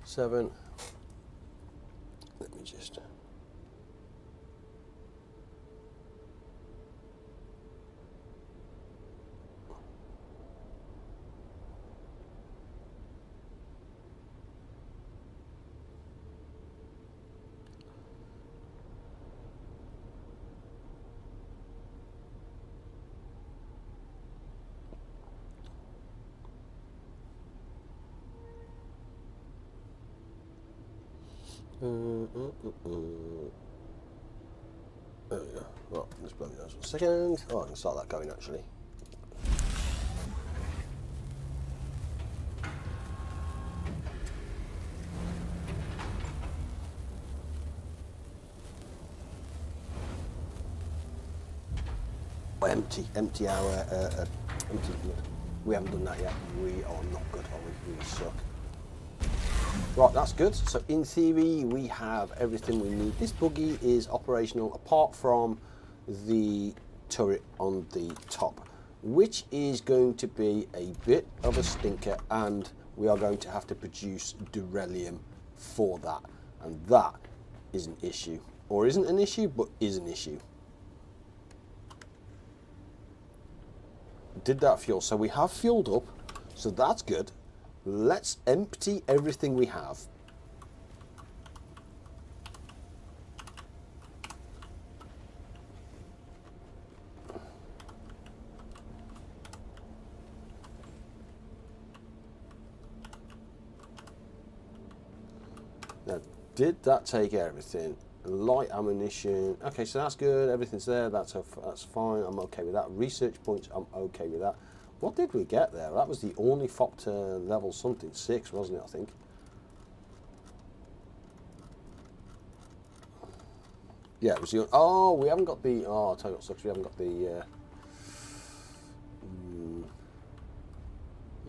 Seven. Let me just. There we go. Well, let's blow those 1 second. Oh, I can start that going actually. Empty our, empty. We haven't done that yet. We are not good, are we? We suck. Right, that's good. So in theory, we have everything we need. This buggy is operational apart from the turret on the top, which is going to be a bit of a stinker, and we are going to have to produce beryllium for that. And that is an issue. Or isn't an issue, but is an issue. Did that fuel. So we have fueled up, so that's good. Let's empty everything we have. Now, did that take everything? Light ammunition. Okay, so that's good. Everything's there. That's fine. I'm okay with that. Research points. I'm okay with that. What did we get there? That was the only Fopter level something 6, wasn't it? I think. Yeah, it was the. Oh, we haven't got the. Oh, I'll tell you what sucks. We haven't got the.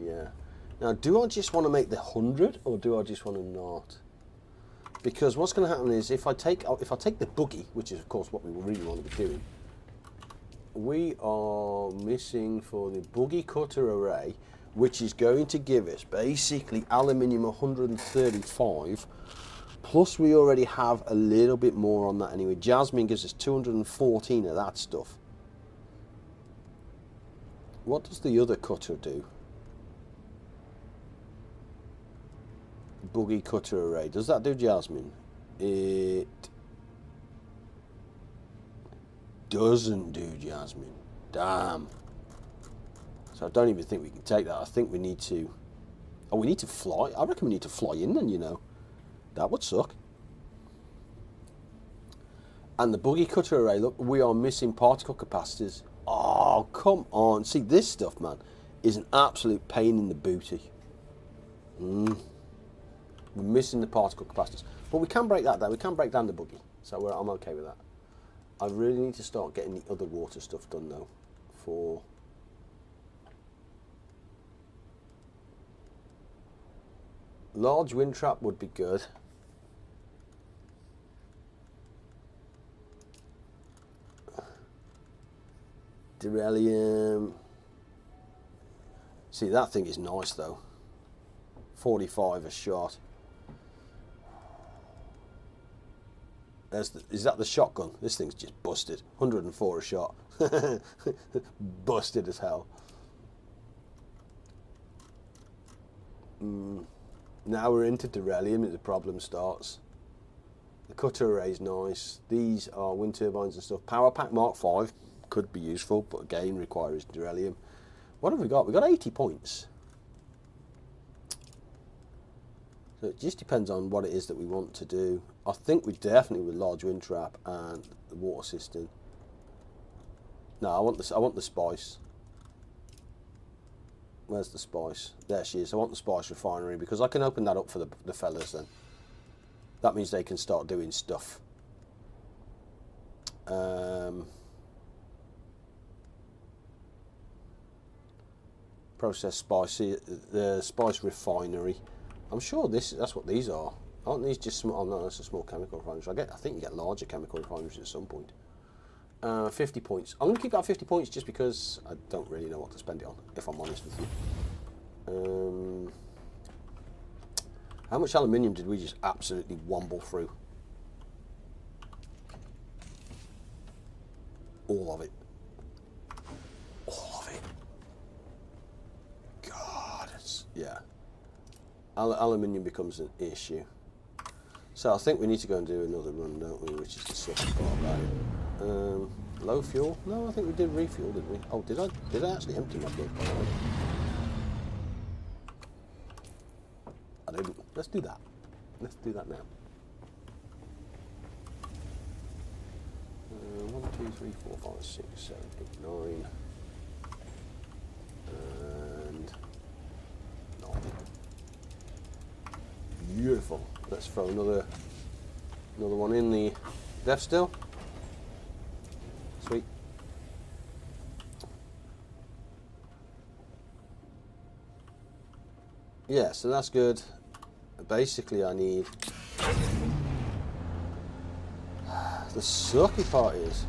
Yeah. Now, do I just want to make the 100, or do I just want to not? Because what's going to happen is if I take the buggy, which is of course what we really want to be doing, we are missing for the buggy cutter array, which is going to give us basically aluminium 135, plus we already have a little bit more on that anyway. Jasmine gives us 214 of that stuff. What does the other cutter do? Buggy cutter array. Does that do Jasmine? It doesn't do Jasmine. Damn. So I don't even think we can take that. I think we need to. Oh, we need to fly. I reckon we need to fly in then, you know. That would suck. And the buggy cutter array, look, we are missing particle capacitors. Oh, come on. See, this stuff, man, is an absolute pain in the booty. We're missing the particle capacitors. But we can break that down. We can break down the buggy. So I'm okay with that. I really need to start getting the other water stuff done, though. For... large wind trap would be good. Beryllium. See, that thing is nice, though. 45 a shot. Is that the shotgun? This thing's just busted. 104 a shot. Busted as hell. Now we're into beryllium and the problem starts. The cutter array is nice. These are wind turbines and stuff. Power pack Mark 5 could be useful, but again requires beryllium. What have we got? We've got 80 points. So it just depends on what it is that we want to do. I think we definitely with large wind trap and the water system. No, I want the spice. Where's the spice? There she is. I want the spice refinery because I can open that up for the fellas then. That means they can start doing stuff. Process spice, the spice refinery. I'm sure that's what these are. Aren't these just small? Oh no, that's a small chemical refinery. I think you get larger chemical refineries at some point. 50 points. I'm going to keep that 50 points just because I don't really know what to spend it on, if I'm honest with you. How much aluminium did we just absolutely womble through? All of it. All of it. God, yeah. Aluminium becomes an issue. So I think we need to go and do another run, don't we? Which is the second part about it. Low fuel? No, I think we did refuel, didn't we? Oh, did I actually empty my blood? I didn't. Let's do that. Let's do that now. 1, 2, 3, 4, 5, 6, 7, 8, 9. And 9. Beautiful. Let's throw another one in the death still. Sweet. Yeah, so that's good. Basically, I need... The sucky part is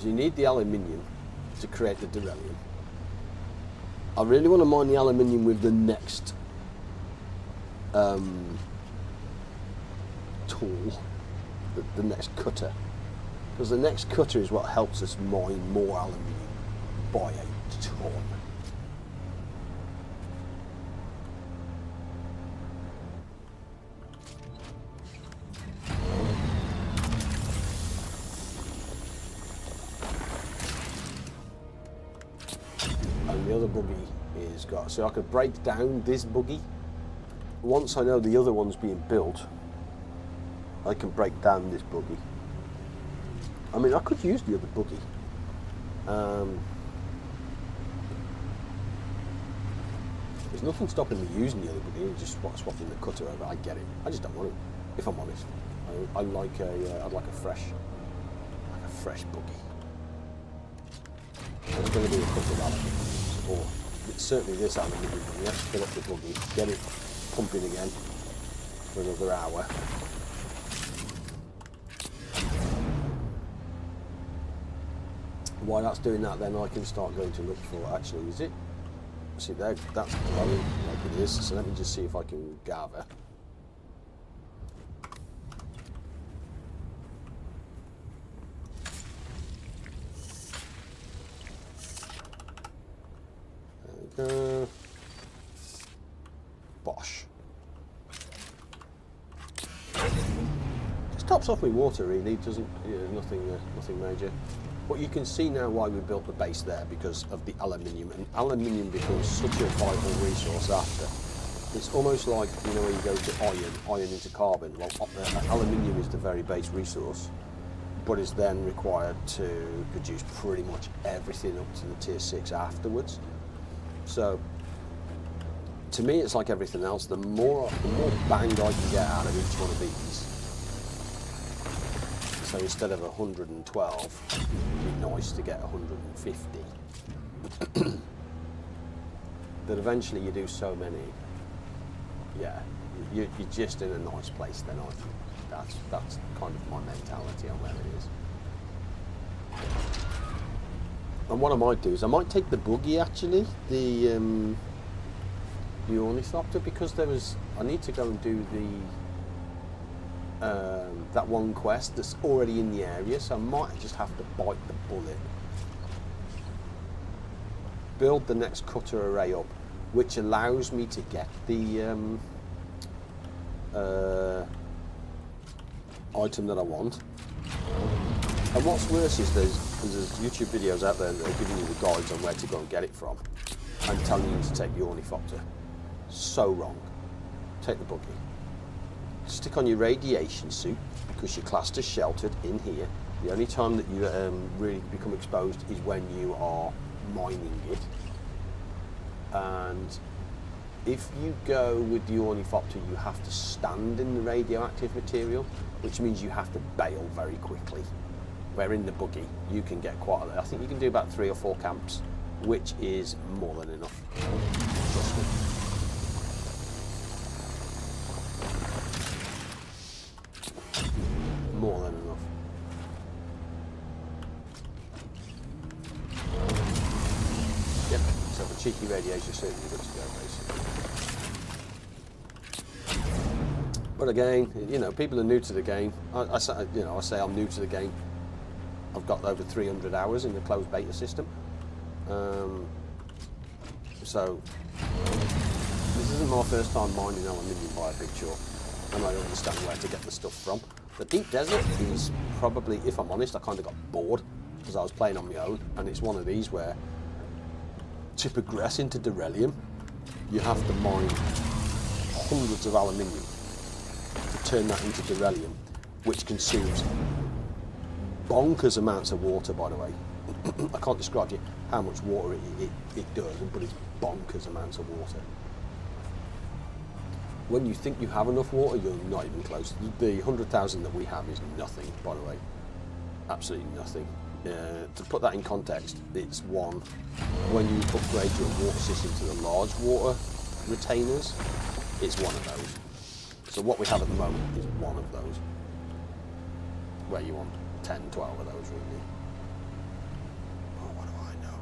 you need the aluminium to create the beryllium. I really want to mine the aluminium with the next tool, the next cutter, because the next cutter is what helps us mine more aluminium by a ton. And the other buggy is got, so I could break down this buggy. Once I know the other one's being built, I can break down this buggy. I mean, I could use the other buggy. There's nothing stopping me using the other buggy, just swapping the cutter over. I get it. I just don't want it, if I'm honest. I'd like a fresh buggy. There's going to be a couple of aluminiums, or certainly this aluminium. You have to fill up the buggy, get it pumping again for another hour. While that's doing that, then I can start going to look for, actually, is it? See there, that's glowing like it is, so let me just see if I can gather. There we go. Bosh. Just tops off my water really, doesn't, nothing major. But you can see now why we built the base there, because of the aluminium, and aluminium becomes such a vital resource after. It's almost like, you know, when you go to iron into carbon. Well, aluminium is the very base resource, but is then required to produce pretty much everything up to the tier 6 afterwards. So to me, it's like everything else. The more bang I can get out of each one of these. So instead of 112, it'd be nice to get 150. That eventually you do so many, yeah, you're just in a nice place then, I think. That's kind of my mentality on where it is. And what I might do is I might take the buggy actually, the ornithopter, because I need to go and do that one quest that's already in the area, so I might just have to bite the bullet. Build the next cutter array up, which allows me to get the item that I want. And what's worse is there's YouTube videos out there that are giving you the guides on where to go and get it from, and telling you to take the ornithopter. So wrong. Take the buggy. Stick on your radiation suit, because you're classed as sheltered in here. The only time that you really become exposed is when you are mining it. And if you go with the ornithopter, you have to stand in the radioactive material, which means you have to bail very quickly. Where in the buggy, you can get quite a lot. I think you can do about 3 or 4 camps, which is more than enough. Trust me. More than enough. Yep, so the cheeky radiation suit is good to go, basically. But again, you know, people are new to the game. I say I'm new to the game. I've got over 300 hours in the closed beta system. So this isn't my first time mining aluminium by a big chalk, and I understand where to get the stuff from. The deep desert is probably, if I'm honest, I kind of got bored because I was playing on my own, and it's one of these where to progress into beryllium, you have to mine hundreds of aluminium to turn that into beryllium, which consumes bonkers amounts of water, by the way. I can't describe to you how much water it does, but it's bonkers amounts of water. When you think you have enough water, you're not even close. The 100,000 that we have is nothing, by the way. Absolutely nothing. To put that in context, it's one, when you upgrade your water system to the large water retainers, it's one of those. So what we have at the moment is one of those, where you want 10, 12 of those really. Oh, what do I know?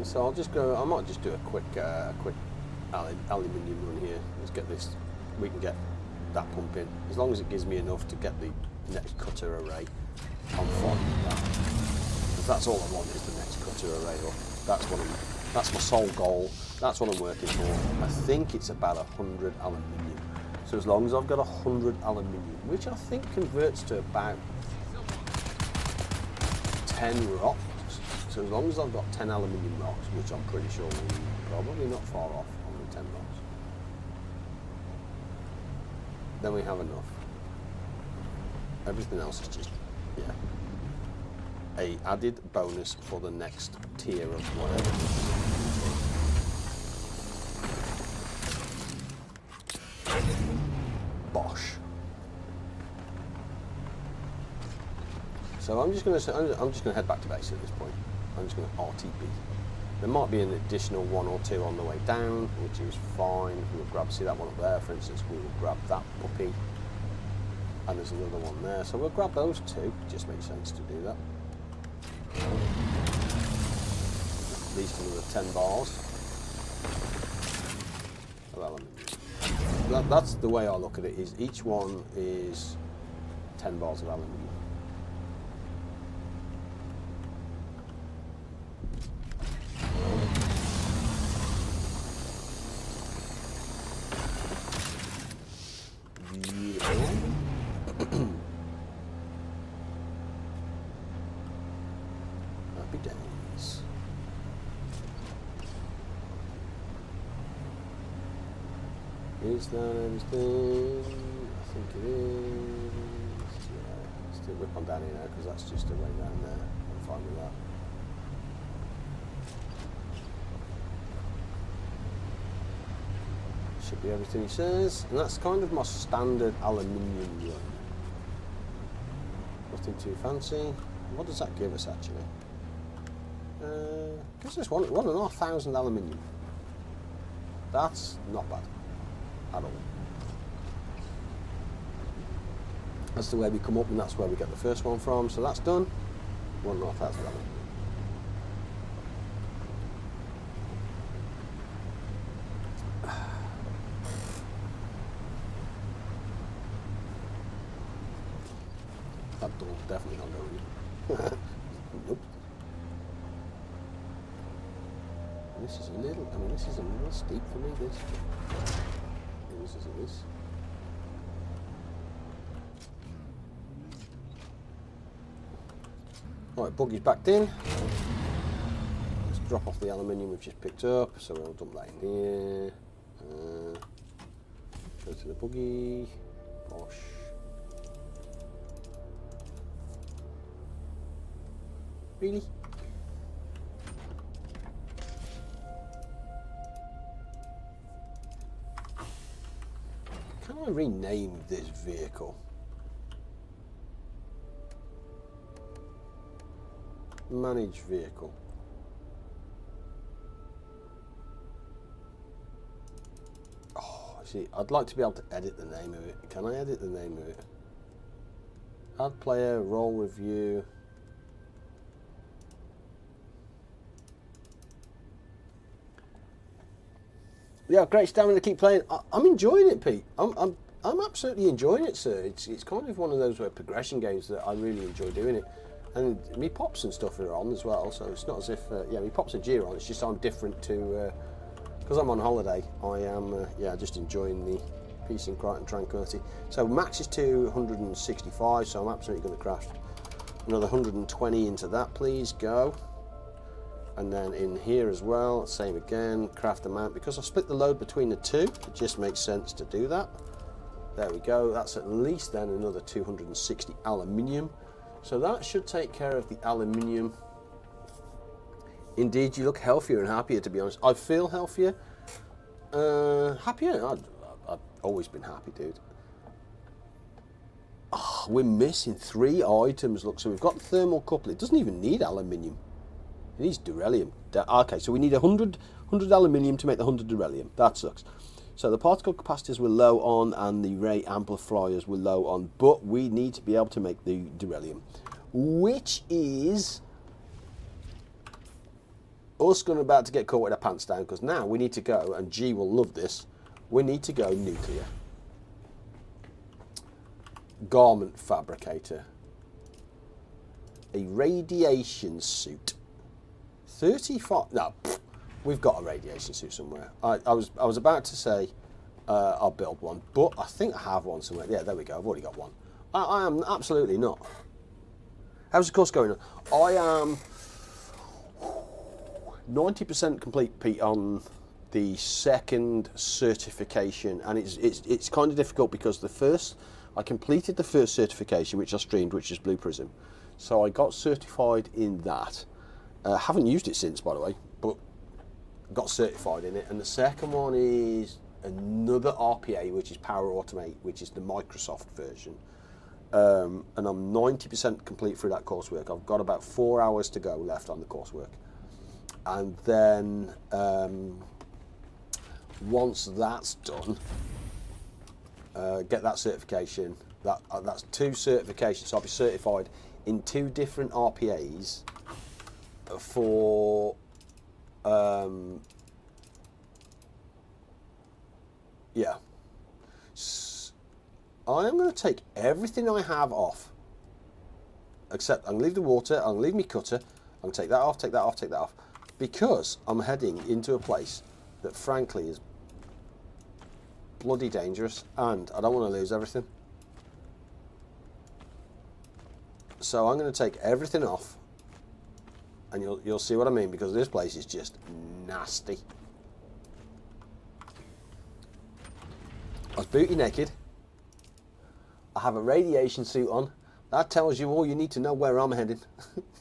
So I'll just go. I might just do a quick aluminium run here. Let's get this. We can get that pump in as long as it gives me enough to get the next cutter array. I'm fine with that. Because that's all I want is the next cutter array. Or that's my sole goal. That's what I'm working for. I think it's about 100 aluminium. So as long as I've got 100 aluminium, which I think converts to about 10 rocks. So as long as I've got 10 aluminium rocks, which I'm pretty sure we're probably not far off on the 10 rocks, then we have enough. Everything else is just, yeah, a added bonus for the next tier of whatever. Bosh. So I'm just going to head back to base at this point. I'm just going to RTB. There might be an additional one or two on the way down, which is fine. We'll grab, see that one up there, for instance, we will grab that puppy. And there's another one there. So we'll grab those two. It just makes sense to do that. At least another 10 bars of aluminium. That's the way I look at it, is each one is 10 bars of aluminium. Happy days. Is that everything? I think it is. Yeah, still whip on down here now because that's just a way down there. I'm fine with that. Should be everything he says, and that's kind of my standard aluminium run. Nothing too fancy. What does that give us actually? Gives us 1,500 aluminium. That's not bad at all. That's the way we come up, and that's where we get the first one from. So that's done. 1,500 aluminium. That door's definitely not going. Nope. This is a little, this is a little steep for me, this. This isn't this. Right, buggy's backed in. Let's drop off the aluminium we've just picked up, so we'll dump that in here. Go to the buggy. Bosh. Really? Can I rename this vehicle? Manage vehicle. Oh, see, I'd like to be able to edit the name of it. Can I edit the name of it? Add player, role review. Yeah, great stamina to keep playing. I'm enjoying it, Pete. I'm absolutely enjoying it, sir. It's kind of one of those progression games that I really enjoy doing it. And me pops and stuff are on as well, so it's not as if yeah, me pops and G are on. It's just I'm different to because I'm on holiday. I am yeah, just enjoying the peace and quiet and tranquility. So max is 265, so I'm absolutely going to craft another 120 into that. Please go. And then in here as well, same again, craft amount. Because I split the load between the two, it just makes sense to do that. There we go, that's at least then another 260 aluminium. So that should take care of the aluminium. Indeed, you look healthier and happier, to be honest. I feel healthier, happier. I've always been happy, dude. Oh, we're missing 3 items, look. So we've got the thermal couple. It doesn't even need aluminium. It needs beryllium. Okay, so we need 100 aluminium to make the 100 beryllium. That sucks. So the particle capacitors were low on and the ray amplifiers were low on, but we need to be able to make the beryllium, which is us going about to get caught with our pants down, because now we need to go, and G will love this, we need to go nuclear. Garment fabricator. A radiation suit. 35, no, we've got a radiation suit somewhere. I was about to say I'll build one, but I think I have one somewhere. Yeah, there we go, I've already got one. I am absolutely not. How's the course going on? I am 90% complete, Pete, on the second certification, and it's kind of difficult because I completed the first certification, which I streamed, which is Blue Prism. So I got certified in that. Haven't used it since, by the way, but got certified in it. And the second one is another RPA, which is Power Automate, which is the Microsoft version. And I'm 90% complete through that coursework. I've got about 4 hours to go left on the coursework. And then once that's done, get that certification. That's 2 certifications. So I'll be certified in 2 different RPAs for yeah. I am going to take everything I have off, except I'm going to leave the water, I'm going to leave my cutter, I'm going to take that off, take that off, take that off, because I'm heading into a place that frankly is bloody dangerous, and I don't want to lose everything. So I'm going to take everything off, and you'll see what I mean, because this place is just nasty. I was booty naked. I have a radiation suit on. That tells you all you need to know where I'm heading.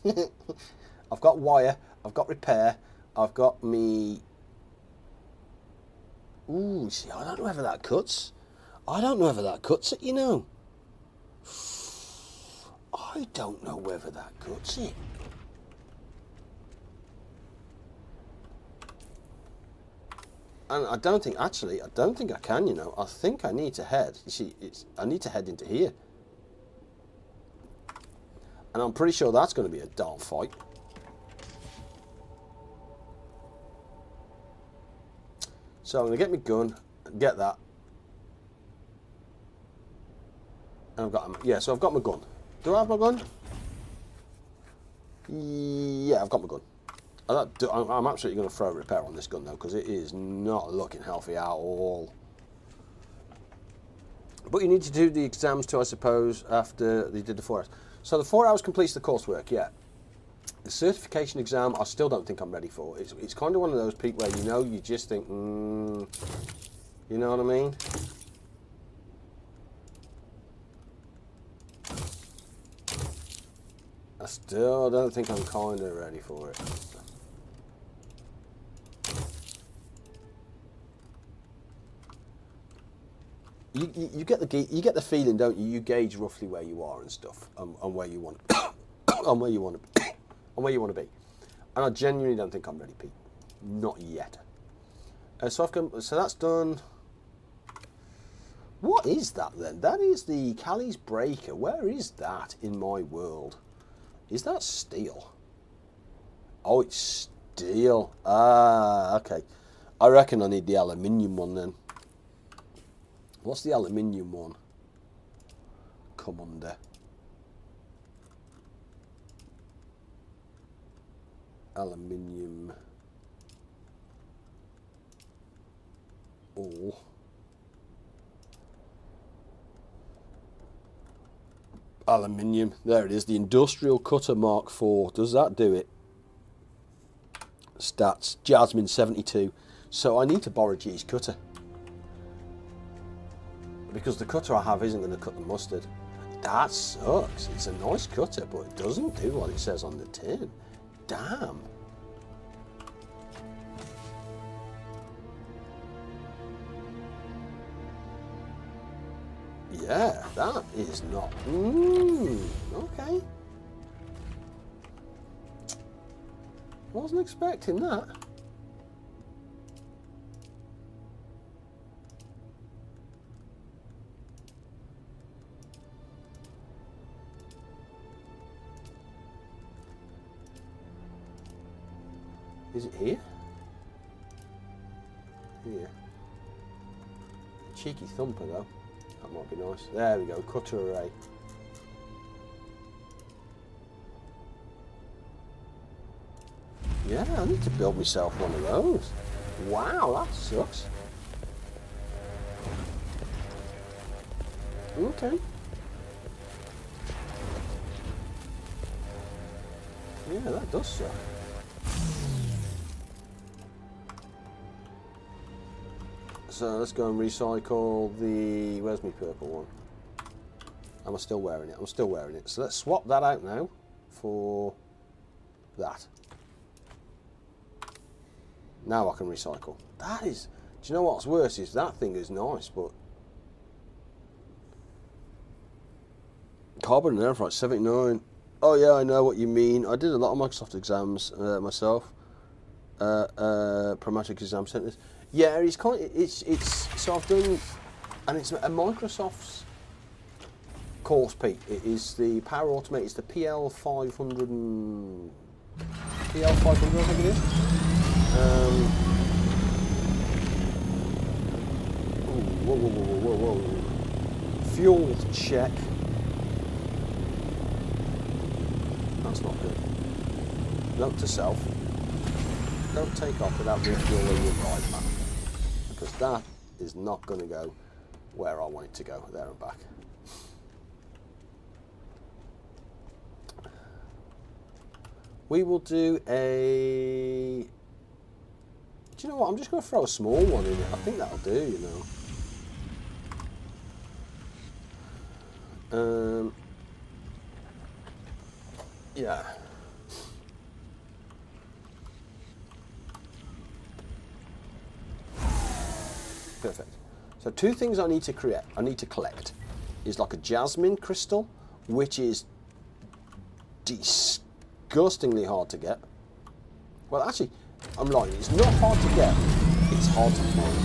I've got wire, I've got repair, I've got me... Ooh, see, I don't know whether that cuts. I don't know whether that cuts it, you know. I don't know whether that cuts it. And I don't think I can, you know. I think I need to head. You see, I need to head into here. And I'm pretty sure that's going to be a darn fight. So I'm going to get my gun, get that. And I've got, yeah, so I've got my gun. Do I have my gun? Yeah, I've got my gun. I'm absolutely going to throw a repair on this gun though, because it is not looking healthy at all. But you need to do the exams too, I suppose, after they did the 4 hours. So the 4 hours completes the coursework, yeah. The certification exam, I still don't think I'm ready for. It's kind of one of those people where, you know, you just think, you know what I mean? I still don't think I'm kind of ready for it. You get the feeling, don't you? You gauge roughly where you are and stuff, and where you want, and where you want to be. And I genuinely don't think I'm ready, Pete. Not yet. So that's done. What is that then? That is the Callie's breaker. Where is that in my world? Is that steel? Oh, it's steel. Ah, okay. I reckon I need the aluminium one then. What's the aluminium one? Come under. Aluminium. Oh. Aluminium. There it is. The Industrial Cutter Mark IV. Does that do it? Stats, Jasmine 72. So I need to borrow G's cutter. Because the cutter I have isn't going to cut the mustard. That sucks. It's a nice cutter, but it doesn't do what it says on the tin. Damn. Yeah, that is not... okay. Wasn't expecting that. Is it here? Here. Cheeky thumper though. That might be nice. There we go, cutter array. Yeah, I need to build myself one of those. Wow, that sucks. Okay. Yeah, that does suck. So let's go and recycle the... Where's my purple one? Am I still wearing it? I'm still wearing it. So let's swap that out now for that. Now I can recycle. That is... Do you know what's worse is that thing is nice, but... Carbon and airfreight, 79. Oh yeah, I know what you mean. I did a lot of Microsoft exams myself. Pragmatic exam centres. Yeah, it's kind of, it's so I've done, and it's a Microsoft's course, Pete. It is the Power Automate. It's the PL500 and PL500, I think it is. Whoa. Fuel check. That's not good. Note to self. Don't take off without refueling your ride, man. Because that is not going to go where I want it to go, there and back. We will do a... Do you know what? I'm just going to throw a small one in it. I think that'll do, you know. Yeah. Perfect. So two things I need to collect is like a jasmine crystal, which is disgustingly hard to get. Well, actually, I'm lying. It's not hard to get. It's hard to find.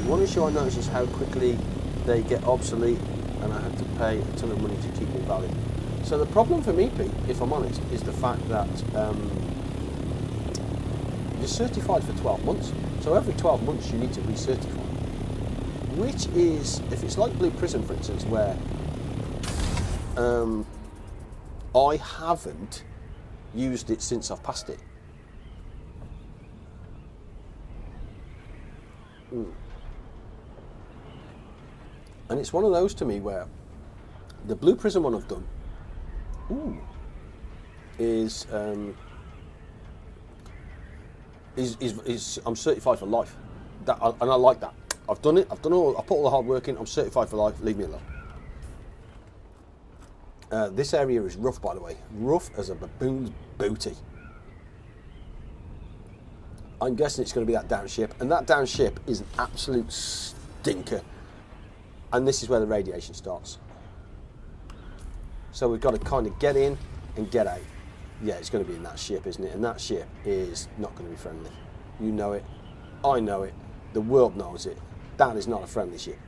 One issue I noticed is how quickly they get obsolete, and I have to pay a ton of money to keep them valid. So the problem for me, Pete, if I'm honest, is the fact that you're certified for 12 months. So every 12 months you need to recertify. Which is, if it's like Blue Prism, for instance, where I haven't used it since I've passed it. And it's one of those to me where the Blue Prism one I've done is I'm certified for life. And I like that. I've done it. I put all the hard work in. I'm certified for life. Leave me alone. This area is rough, by the way. Rough as a baboon's booty. I'm guessing it's going to be that down ship, and that down ship is an absolute stinker. And this is where the radiation starts. So we've got to kind of get in and get out. Yeah, it's going to be in that ship, isn't it? And that ship is not going to be friendly. You know it. I know it. The world knows it. That is not a friendly ship.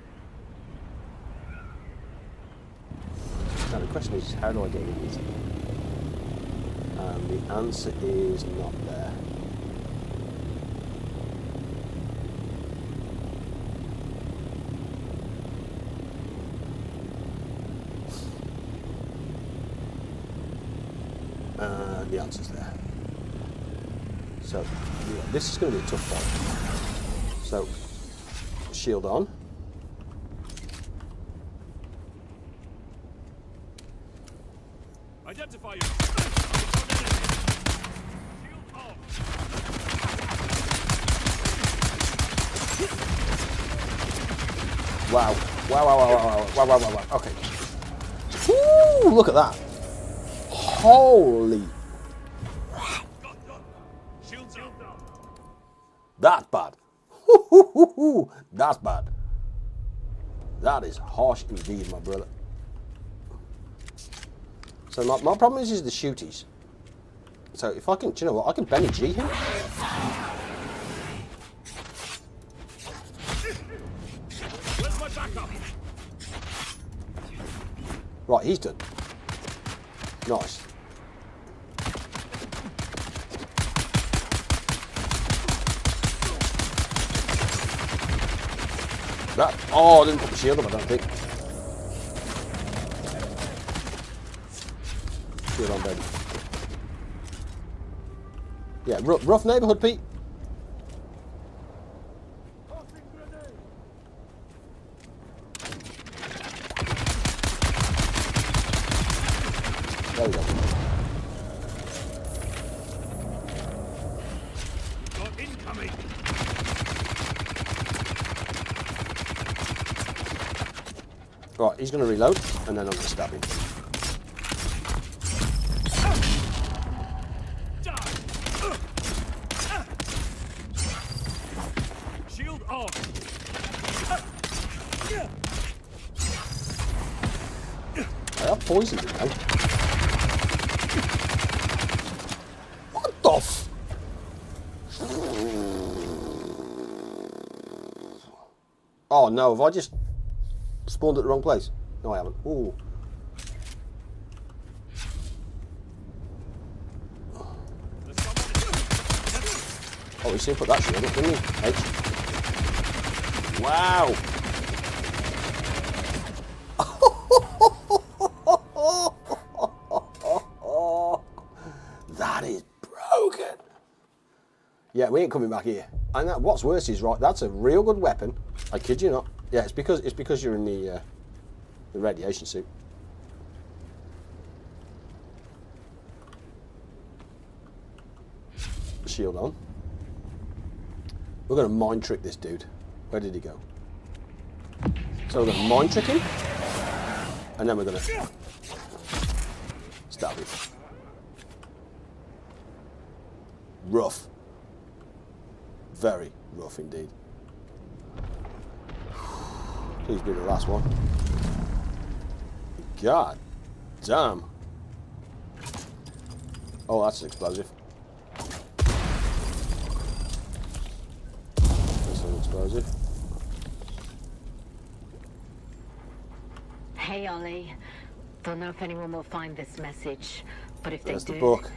Now the question is, how do I get in it? And the answer is not there. The answer's there. So, yeah, this is going to be a tough fight. So, shield on. Identify you. Shield off. Wow. Wow. Okay. Woo, look at that. Holy. Shields up. That's bad. That's bad. That is harsh indeed, my brother. So my problem is the shooties. So if I can, do you know what? I can Benny G him. Where's my backup? Right, he's done. Nice. That, oh, I didn't put the shield up, I don't think. Shield on, baby. Yeah, rough neighbourhood, Pete. There we go. Got incoming. Right, he's going to reload, and then I'm going to stab him. Shield off. I have poisoned him now. What the f... Oh no, have I just spawned at the wrong place? No, I haven't. Ooh. Oh, he seemed to put that shield up, didn't he? H. Wow. That is broken. Yeah, we ain't coming back here. And that, what's worse is, right, that's a real good weapon. I kid you not. Yeah, it's because you're in the radiation suit. Shield on. We're going to mind trick this dude. Where did he go? So we're going to mind trick him, and then we're going to stab him. Rough. Very rough indeed. Please be the last one. God damn. Oh, that's an explosive. That's an explosive. Hey, Ollie. Don't know if anyone will find this message, but if There's they the do, book.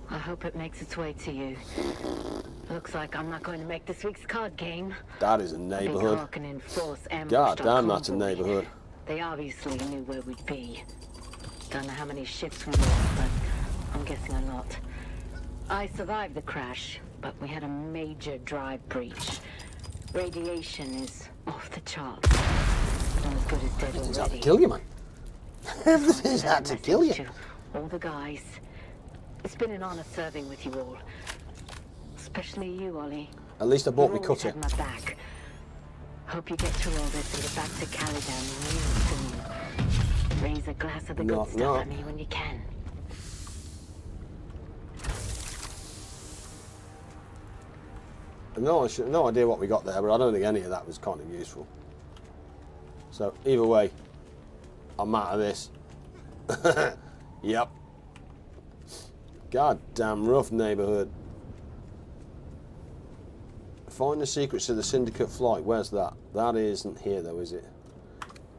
I hope it makes its way to you. Looks like I'm not going to make this week's card game. That is a Big neighborhood. Hawk and enforce ambush. God damn, that's a neighborhood. They obviously knew where we'd be. Don't know how many ships we lost, but I'm guessing a lot. I survived the crash, but we had a major drive breach. Radiation is off the charts. Not as good as dead Everything's out to already. kill you, man. Everything's out to kill you. To all the guys. It's been an honor serving with you all. Especially you, Ollie. At least I bought me You've always cutter. had my back. Hope you get through all this and get back to Caliban real soon. Raise a glass of the good Knock, stuff knock. at me when you can. No idea what we got there, but I don't think any of that was kind of useful. So either way, I'm out of this. Yep. God damn rough neighborhood. Find the secrets of the Syndicate flight. Where's that? That isn't here though, is it?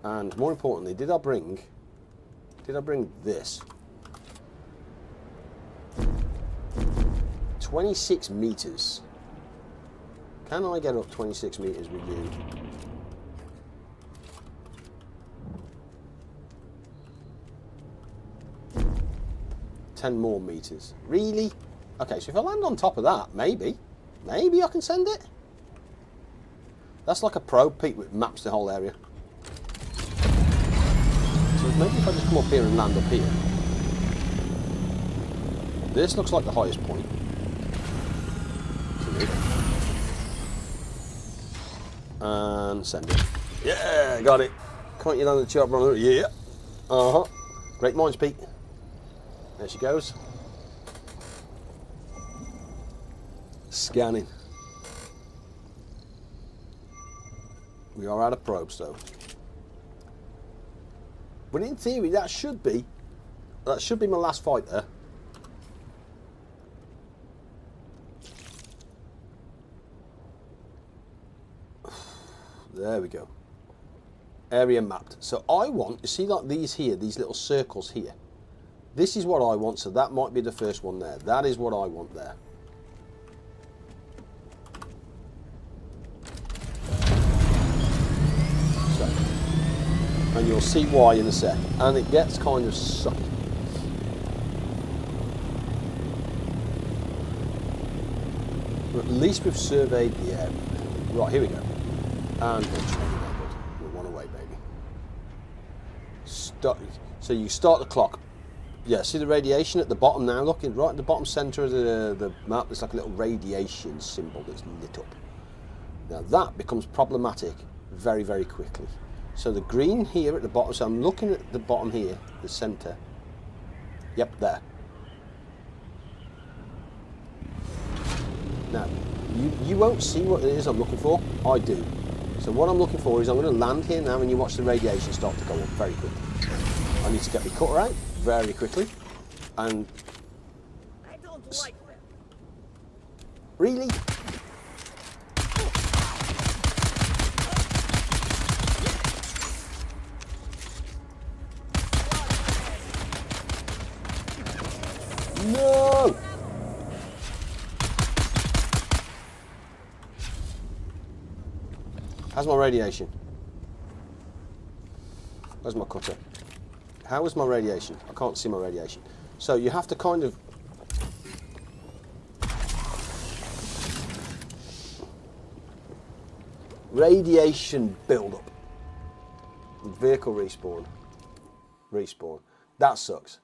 And more importantly, did I bring this? 26 meters. Can I get up 26 meters with you? Ten more meters. Really? Okay, so if I land on top of that, maybe I can send it. That's like a probe, Pete, which maps the whole area. So maybe if I just come up here and land up here. This looks like the highest point. To me. And send it. Yeah, got it. Can't you land the chopper on the... Yeah. Uh-huh. Great minds, Pete. There she goes. Scanning. We are out of probes, though. But in theory, that should be my last fight there. There we go. Area mapped. So I want, you see like these here, these little circles here. This is what I want, so that might be the first one there. That is what I want there. So, and you'll see why in a sec. And it gets kind of sucky. But at least we've surveyed the area. Right, here we go. And we're one away, baby. Start, so you start the clock. Yeah, see the radiation at the bottom now? Look, right at the bottom centre of the map, there's like a little radiation symbol that's lit up. Now that becomes problematic very, very quickly. So the green here at the bottom, so I'm looking at the bottom here, the centre. Yep, there. Now, you won't see what it is I'm looking for. I do. So what I'm looking for is I'm going to land here now and you watch the radiation start to go up very quickly. I need to get my cutter out very quickly. And... I don't like them. Really? No! How's my radiation? Where's my cutter? How is my radiation? I can't see my radiation. So you have to kind of... Radiation build-up. Vehicle respawn. Respawn. That sucks.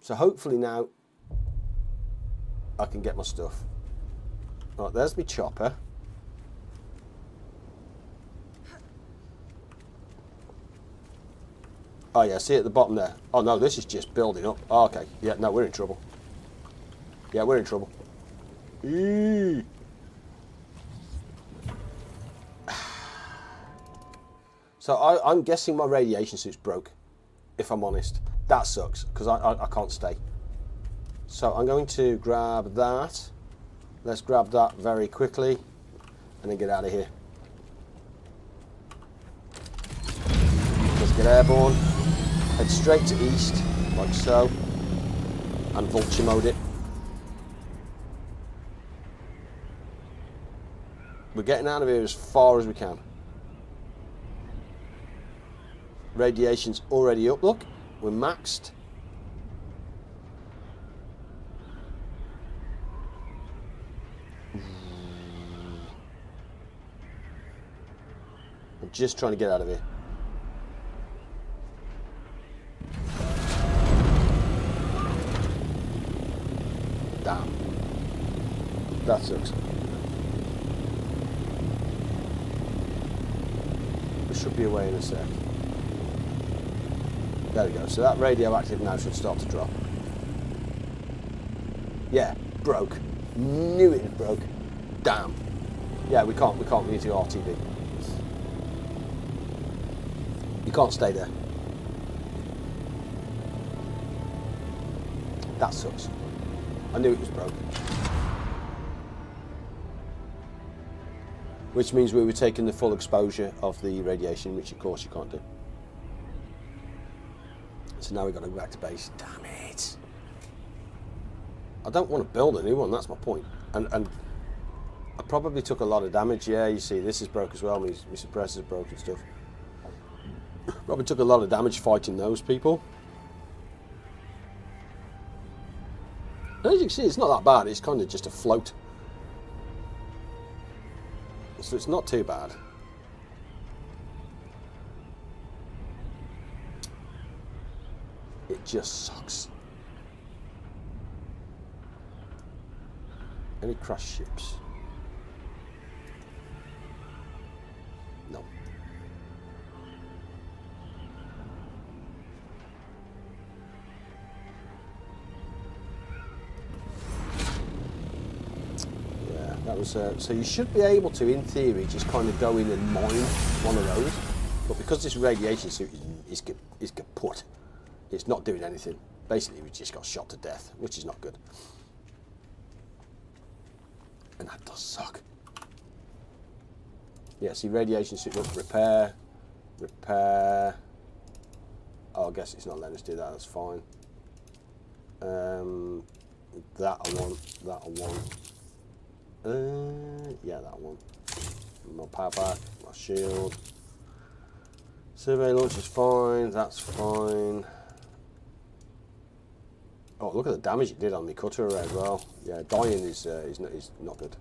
So hopefully now I can get my stuff. Right, there's my chopper. Oh yeah, see at the bottom there. Oh no, this is just building up. Oh, okay, yeah, no, we're in trouble. Yeah, we're in trouble. Eee. So I'm guessing my radiation suit's broke, if I'm honest. That sucks, because I can't stay. So I'm going to grab that. Let's grab that very quickly, and then get out of here. Let's get airborne. Head straight to east, like so, and vulture mode it. We're getting out of here as far as we can. Radiation's already up, look. We're maxed. I'm just trying to get out of here. Damn. That sucks. We should be away in a sec. There we go. So that radioactive now should start to drop. Yeah, broke. Knew it broke. Damn. Yeah, we can't. We need to go RTV. You can't stay there. That sucks. I knew it was broken. Which means we were taking the full exposure of the radiation, which of course you can't do. So now we've got to go back to base. Damn it. I don't want to build a new one, that's my point. And I probably took a lot of damage. Yeah, you see, this is broke as well. My suppressor's broke and stuff. Probably took a lot of damage fighting those people. As you can see, it's not that bad. It's kind of just a float. So it's not too bad. It just sucks. Any crashed ships? No. those. So you should be able to, in theory, just kind of go in and mine one of those. But because this radiation suit is kaput, it's not doing anything. Basically, we just got shot to death, which is not good. And that does suck. Yeah, see, radiation suit, look, repair. Oh, I guess it's not letting us do that, that's fine. That I want. Yeah, that one. My power back, my shield. Survey launch is fine, that's fine. Oh, look at the damage it did on the cutter array as well. Yeah, dying is not good.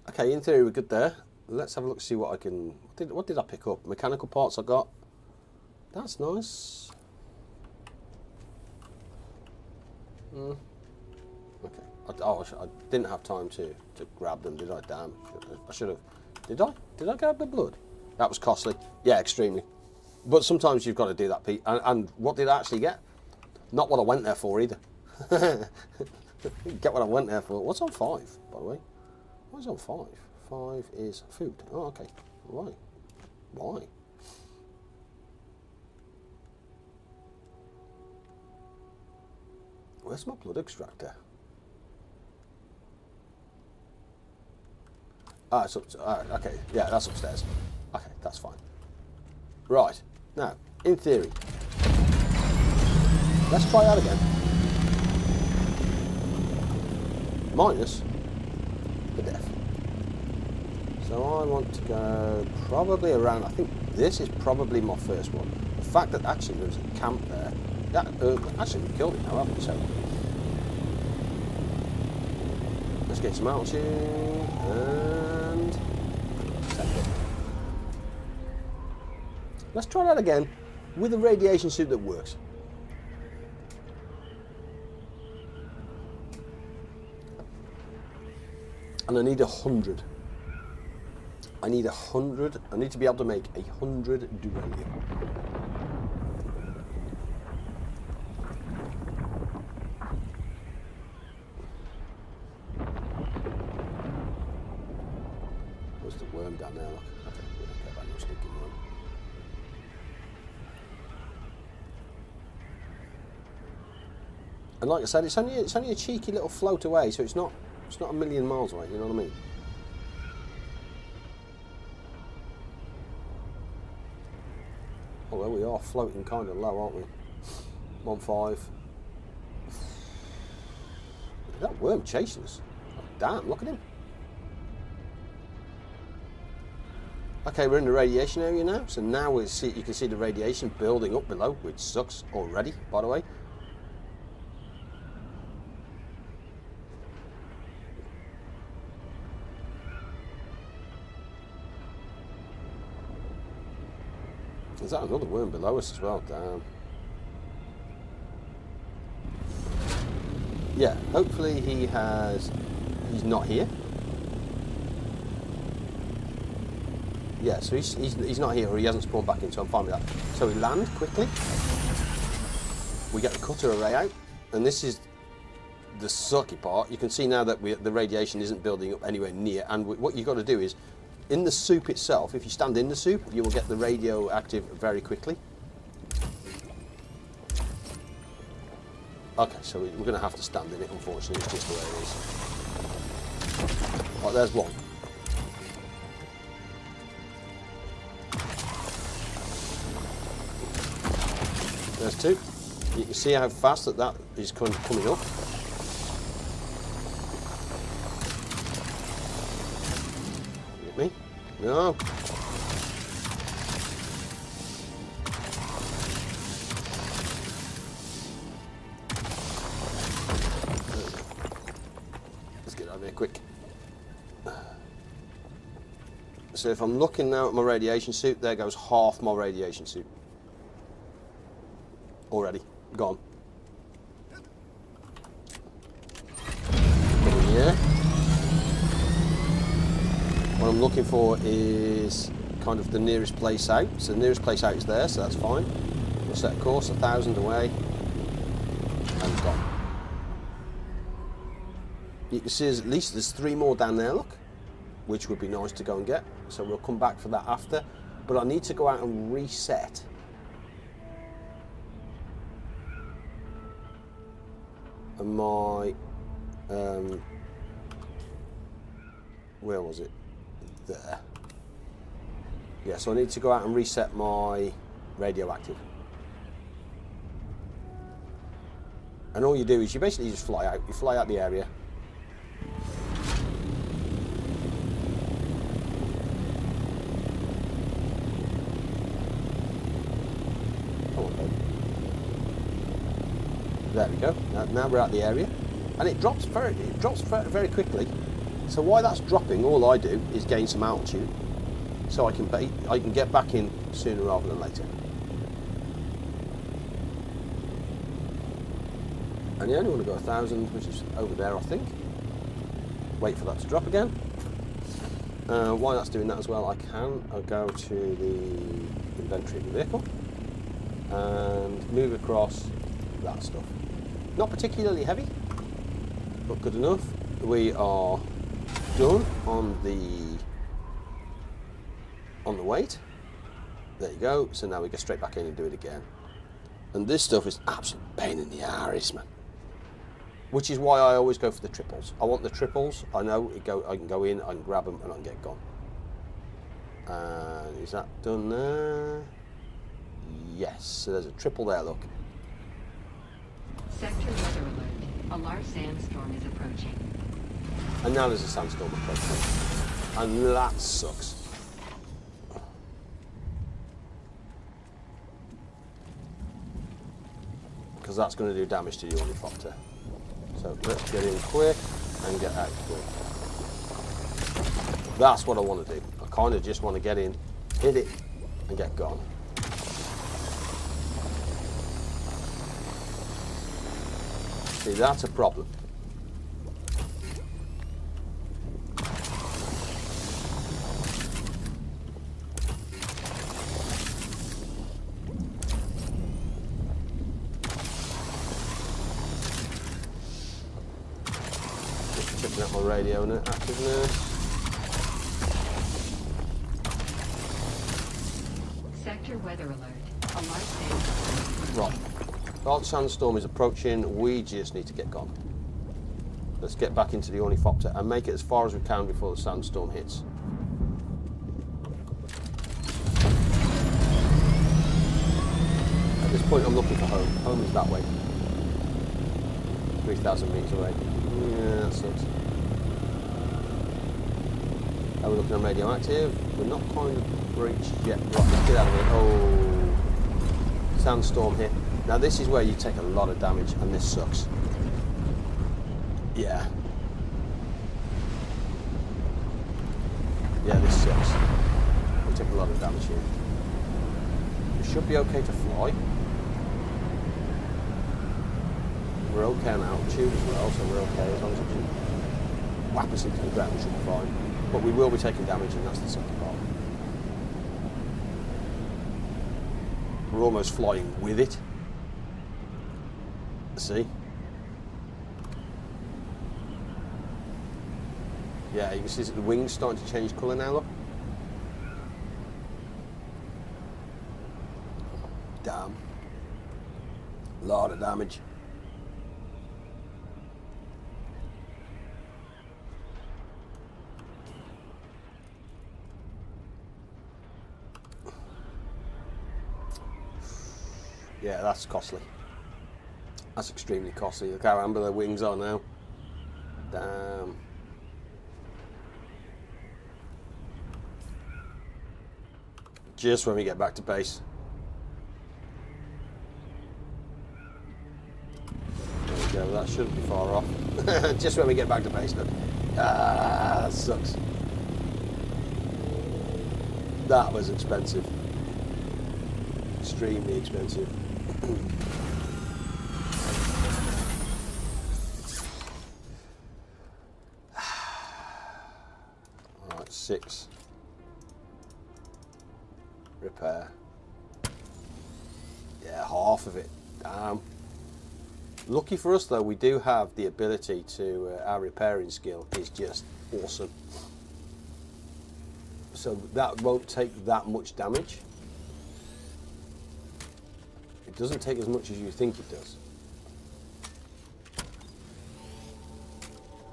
Okay, in theory we're good there. Let's have a look, see what I can... What did I pick up? Mechanical parts I got. That's nice. Okay. I didn't have time to grab them, did I? Damn. I should have. Did I? Did I grab the blood? That was costly. Yeah, extremely. But sometimes you've got to do that, Pete. And what did I actually get? Not what I went there for either. Get what I went there for. What's on 5, by the way? What is on 5? 5 is food. Oh, okay. Why? Why? Where's my blood extractor? Ah, it's up. Okay, yeah, that's upstairs. Okay, that's fine. Right, now, in theory, let's try that again. Minus the death. So I want to go probably around, I think this is probably my first one. The fact that actually there's a camp there, that, actually we killed it now, haven't we? So let's get some altitude and set it. Let's try that again with a radiation suit that works. And I need 100. I need 100. I need to be able to make 100 duranium. Where's the worm down there? Look. Okay, we don't care about no sneaking worm. And like I said, it's only a cheeky little float away, so it's not a million miles away. You know what I mean? Although we are floating kind of low, aren't we? 1.5. That worm chasing us. Oh, damn, look at him. Okay, we're in the radiation area now, so now you can see the radiation building up below, which sucks already, by the way. Is that another worm below us as well? Damn. Yeah, hopefully he's not here. Yeah, so he's not here, or he hasn't spawned back in, so I'm fine with that. So we land quickly. We get the cutter array out, and this is the sucky part. You can see now that the radiation isn't building up anywhere near, and what you've got to do is, in the soup itself, if you stand in the soup, you will get the radioactive very quickly. Okay, so we're going to have to stand in it, unfortunately. It's just the way it is. Right, there's one. There's two. You can see how fast that is coming up. Get me? No. Let's get out of here quick. So if I'm looking now at my radiation suit, there goes half my radiation suit. Already gone. Yeah. What I'm looking for is kind of the nearest place out. So the nearest place out is there, so that's fine. We'll set a course 1,000 away and gone. You can see at least there's 3 more down there, look, which would be nice to go and get. So we'll come back for that after. But I need to go out and reset my where was it? There. Yeah, so I need to go out and reset my radioactive. And all you do is you basically just fly out. You fly out the area. Come on, babe. There we go. Now we're out the area, and it drops very quickly. So while that's dropping, all I do is gain some altitude, so I can get back in sooner rather than later. And you only want to go 1,000, which is over there, I think. Wait for that to drop again. While that's doing that as well, I'll go to the inventory of the vehicle and move across that stuff. Not particularly heavy, but good enough. We are done on the weight. There you go. So now we go straight back in and do it again. And this stuff is absolute pain in the arse, man. Which is why I always go for the triples. I want the triples. I know I can go in, I can grab them, and I can get gone. And is that done there? Yes. So there's a triple there. Look. Sector weather alert. A large sandstorm is approaching. And now there's a sandstorm approaching. And that sucks. Because that's going to do damage to the ornithopter. So let's get in quick and get out quick. That's what I want to do. I kind of just want to get in, hit it, and get gone. See, that's a problem. Just checking out my radio and activeness. Sector weather alert. A large sandstorm. Right. Large sandstorm is approaching. We just need to get gone. Let's get back into the ornithopter and make it as far as we can before the sandstorm hits. At this point, I'm looking for home. Home is that way. 3,000 meters away. Yeah, that sucks. Are we looking on radioactive? We're not kind of breached yet. Right, let's get out of here. Oh, sandstorm hit. Now this is where you take a lot of damage, and this sucks. Yeah. Yeah, this sucks. We take a lot of damage here. We should be okay to fly. We're okay on altitude as well, so we're okay as long as we can whap us into the ground, we should be fine. But we will be taking damage, and that's the second part. We're almost flying with it. See? Yeah, you can see the wings starting to change colour now, look. Damn. A lot of damage. Yeah, that's costly. That's extremely costly. Look how amber the wings are now. Damn. Just when we get back to base. There we go, that shouldn't be far off. Just when we get back to base, look. Ah, that sucks. That was expensive. Extremely expensive. Alright, 6. Repair. Yeah, half of it. Damn. Lucky for us though, we do have the ability to, our repairing skill is just awesome. So that won't take that much damage. It doesn't take as much as you think it does.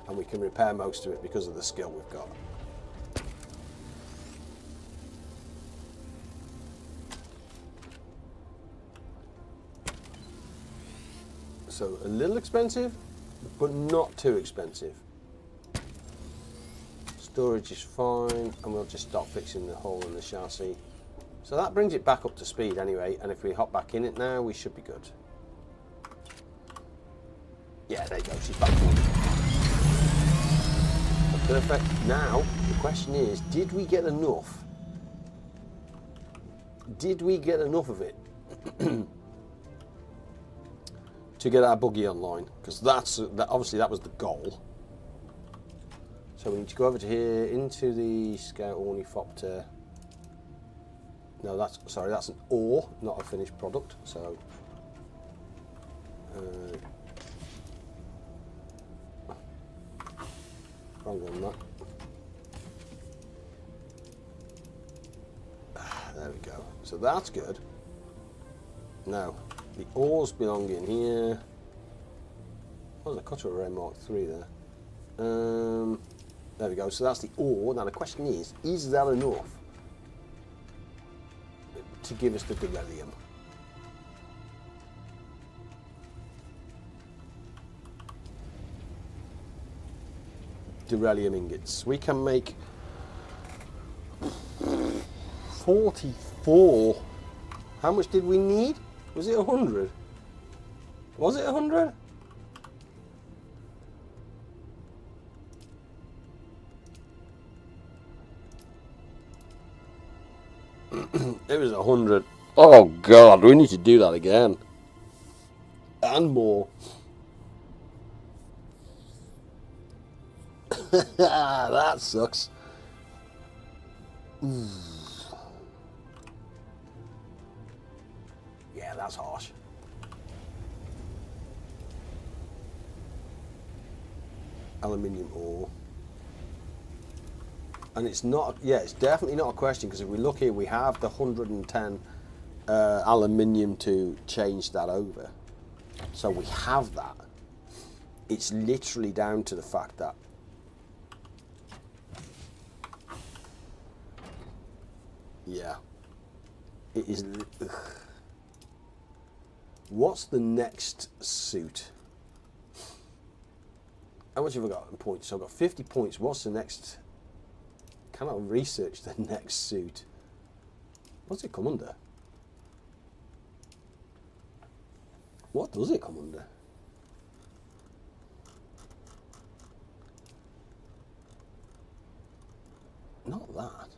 And we can repair most of it because of the skill we've got. So a little expensive, but not too expensive. Storage is fine, and we'll just start fixing the hole in the chassis. So that brings it back up to speed anyway, and if we hop back in it now, we should be good. Yeah, there you go, she's back on. Perfect. Now, the question is, did we get enough? Did we get enough of it? To get our buggy online, because obviously that was the goal. So we need to go over to here into the Scout Ornithopter. No, that's an ore, not a finished product. So wrong one, that. There we go. So that's good. Now. The ores belong in here. Oh, there's a cutter array Mark 3 there. There we go. So that's the ore. Now the question is that enough to give us the beryllium? Beryllium ingots. We can make 44. How much did we need? Was it 100? Was it 100? It was 100. Oh God, we need to do that again. And more. That sucks. Yeah, that's harsh. Aluminium ore. And it's not, yeah, it's definitely not a question, because if we look here, we have the 110 aluminium to change that over. So we have that. It's literally down to the fact that yeah, it is. Ugh. What's the next suit? How much have I got in points? So I've got 50 points. What's the next? Can I research the next suit? What's it come under? What does it come under? Not that.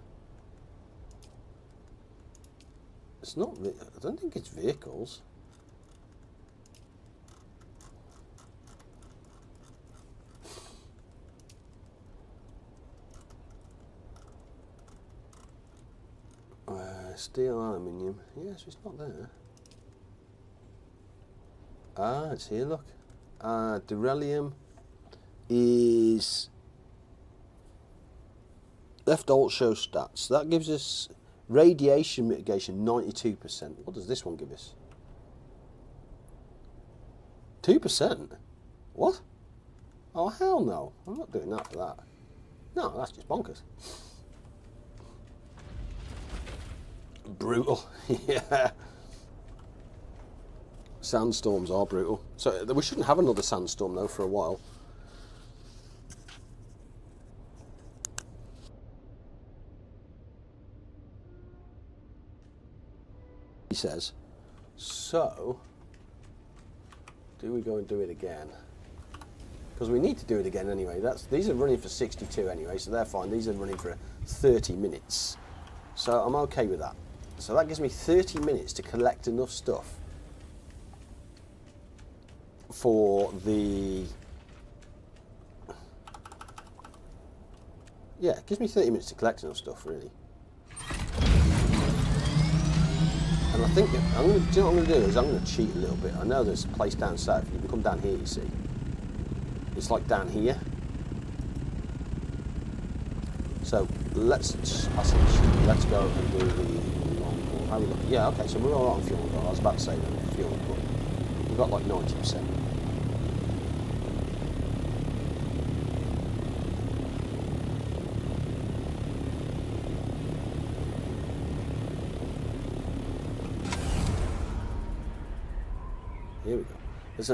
It's not. I don't think it's vehicles. Steel, aluminium. Yes, it's not there. Ah, it's here. Look. Beryllium is left alt show stats. That gives us radiation mitigation 92%. What does this one give us? 2%. What? Oh hell no! I'm not doing that for that. No, that's just bonkers. Brutal. Yeah. Sandstorms are brutal. So we shouldn't have another sandstorm though for a while. He says. So, do we go and do it again? Because we need to do it again anyway. These are running for 62 anyway, so they're fine. These are running for 30 minutes. So I'm okay with that. So that gives me 30 minutes to collect enough stuff for the... Yeah, it gives me 30 minutes to collect enough stuff, really. And I think I'm going to, do you know what I'm going to do is I'm going to cheat a little bit. I know there's a place down south. You can come down here, you see. It's like down here. So let's go and do the long haul. How are we looking? Yeah, okay, so we're all right on fuel. I was about to say that fuel, but we've got like 90%. Here we go.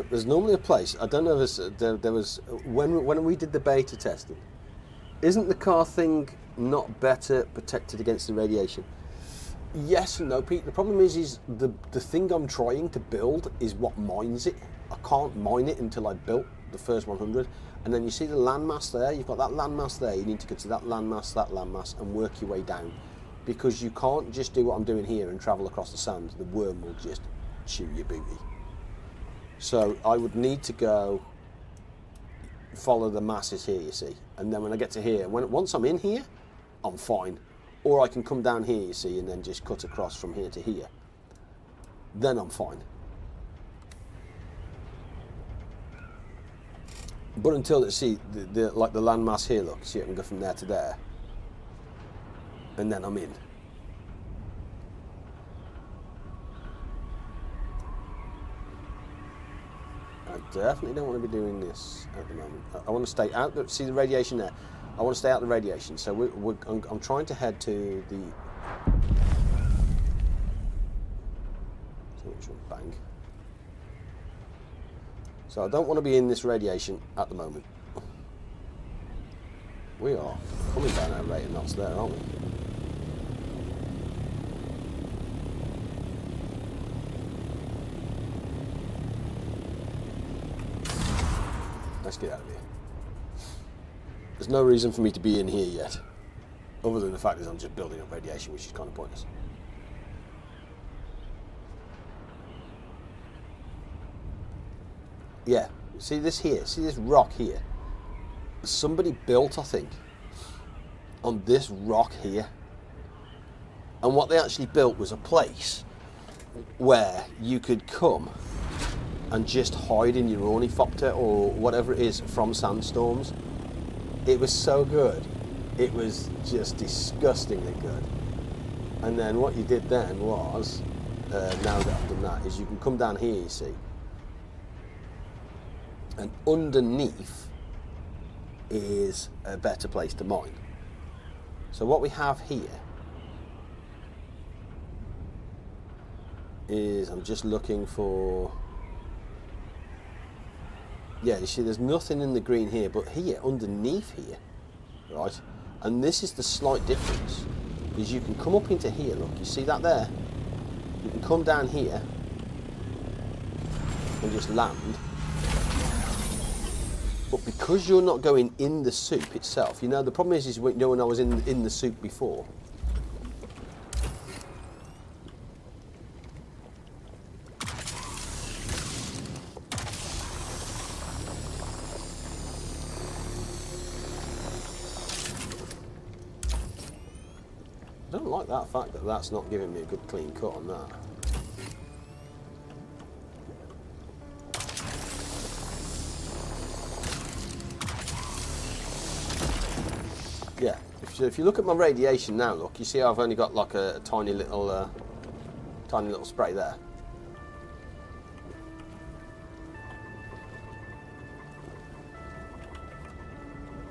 There's normally a place. I don't know if there was when we did the beta testing. Isn't the car thing not better protected against the radiation? Yes and no, Pete. The problem is the thing I'm trying to build is what mines it. I can't mine it until I built the first 100. And then you see the landmass there. You've got that landmass there. You need to get to that landmass, and work your way down, because you can't just do what I'm doing here and travel across the sand. The worm will just chew your booty. So I would need to go follow the masses here, you see, and then when I get to here, once I'm in here, I'm fine. Or I can come down here, you see, and then just cut across from here to here. Then I'm fine. But until see like the landmass here, look, see, I can go from there to there, and then I'm in. I definitely don't want to be doing this at the moment. I want to stay out. See the radiation there? I want to stay out the radiation. So I'm trying to head to the. Bang. So I don't want to be in this radiation at the moment. We are coming down at a rate of knots there, aren't we? Let's get out of here. There's no reason for me to be in here yet, other than the fact that I'm just building up radiation, which is kind of pointless. Yeah, see this here, see this rock here? Somebody built, I think, on this rock here. And what they actually built was a place where you could come and just hide in your ornithopter or whatever it is from sandstorms. It was so good. It was just disgustingly good. And then what you did then was, now that I've done that, is you can come down here, you see, and underneath is a better place to mine. So what we have here is, I'm just looking for, yeah, you see there's nothing in the green here, but here, underneath here, right, and this is the slight difference, is you can come up into here, look, you see that there? You can come down here and just land, but because you're not going in the soup itself, you know, the problem is when I was in the soup before, I don't like that fact that that's not giving me a good clean cut on that. Yeah, if you look at my radiation now, look, you see I've only got like a tiny little spray there.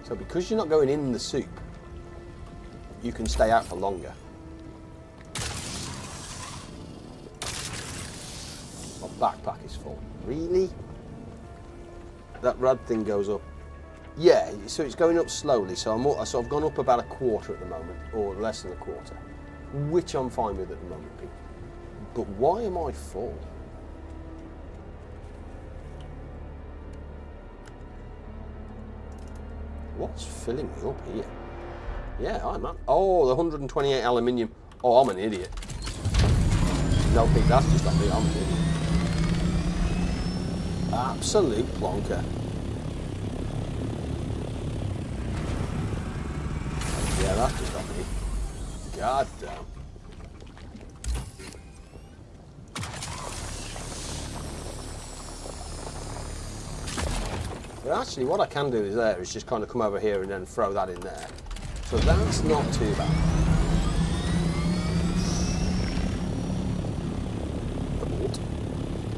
So because you're not going in the soup, you can stay out for longer. My backpack is full. Really? That rad thing goes up. Yeah, so it's going up slowly. So I've gone up about a quarter at the moment, or less than a quarter, which I'm fine with at the moment, Pete. But why am I full? What's filling me up here? Yeah, I'm at. Oh, the 128 aluminium. Oh, I'm an idiot. No, Pete, that's just not me. I'm an idiot. Absolute plonker. Yeah, that's just not me. God damn. But actually, what I can do is just kind of come over here and then throw that in there. So that's not too bad.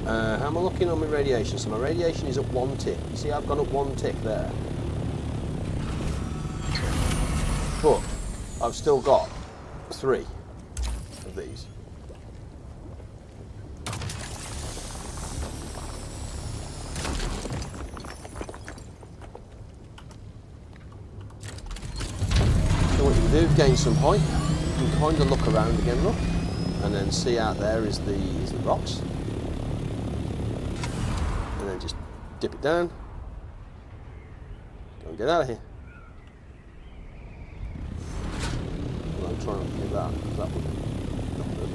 How am I looking on my radiation? So my radiation is up 1 tick. You see I've gone up 1 tick there. But I've still got 3 of these. So what you do, gain some height. You can kind of look around again, look. And then see out there is the rocks. And then just dip it down. Go and get out of here. Well, I'm trying to do that, because that would be not good.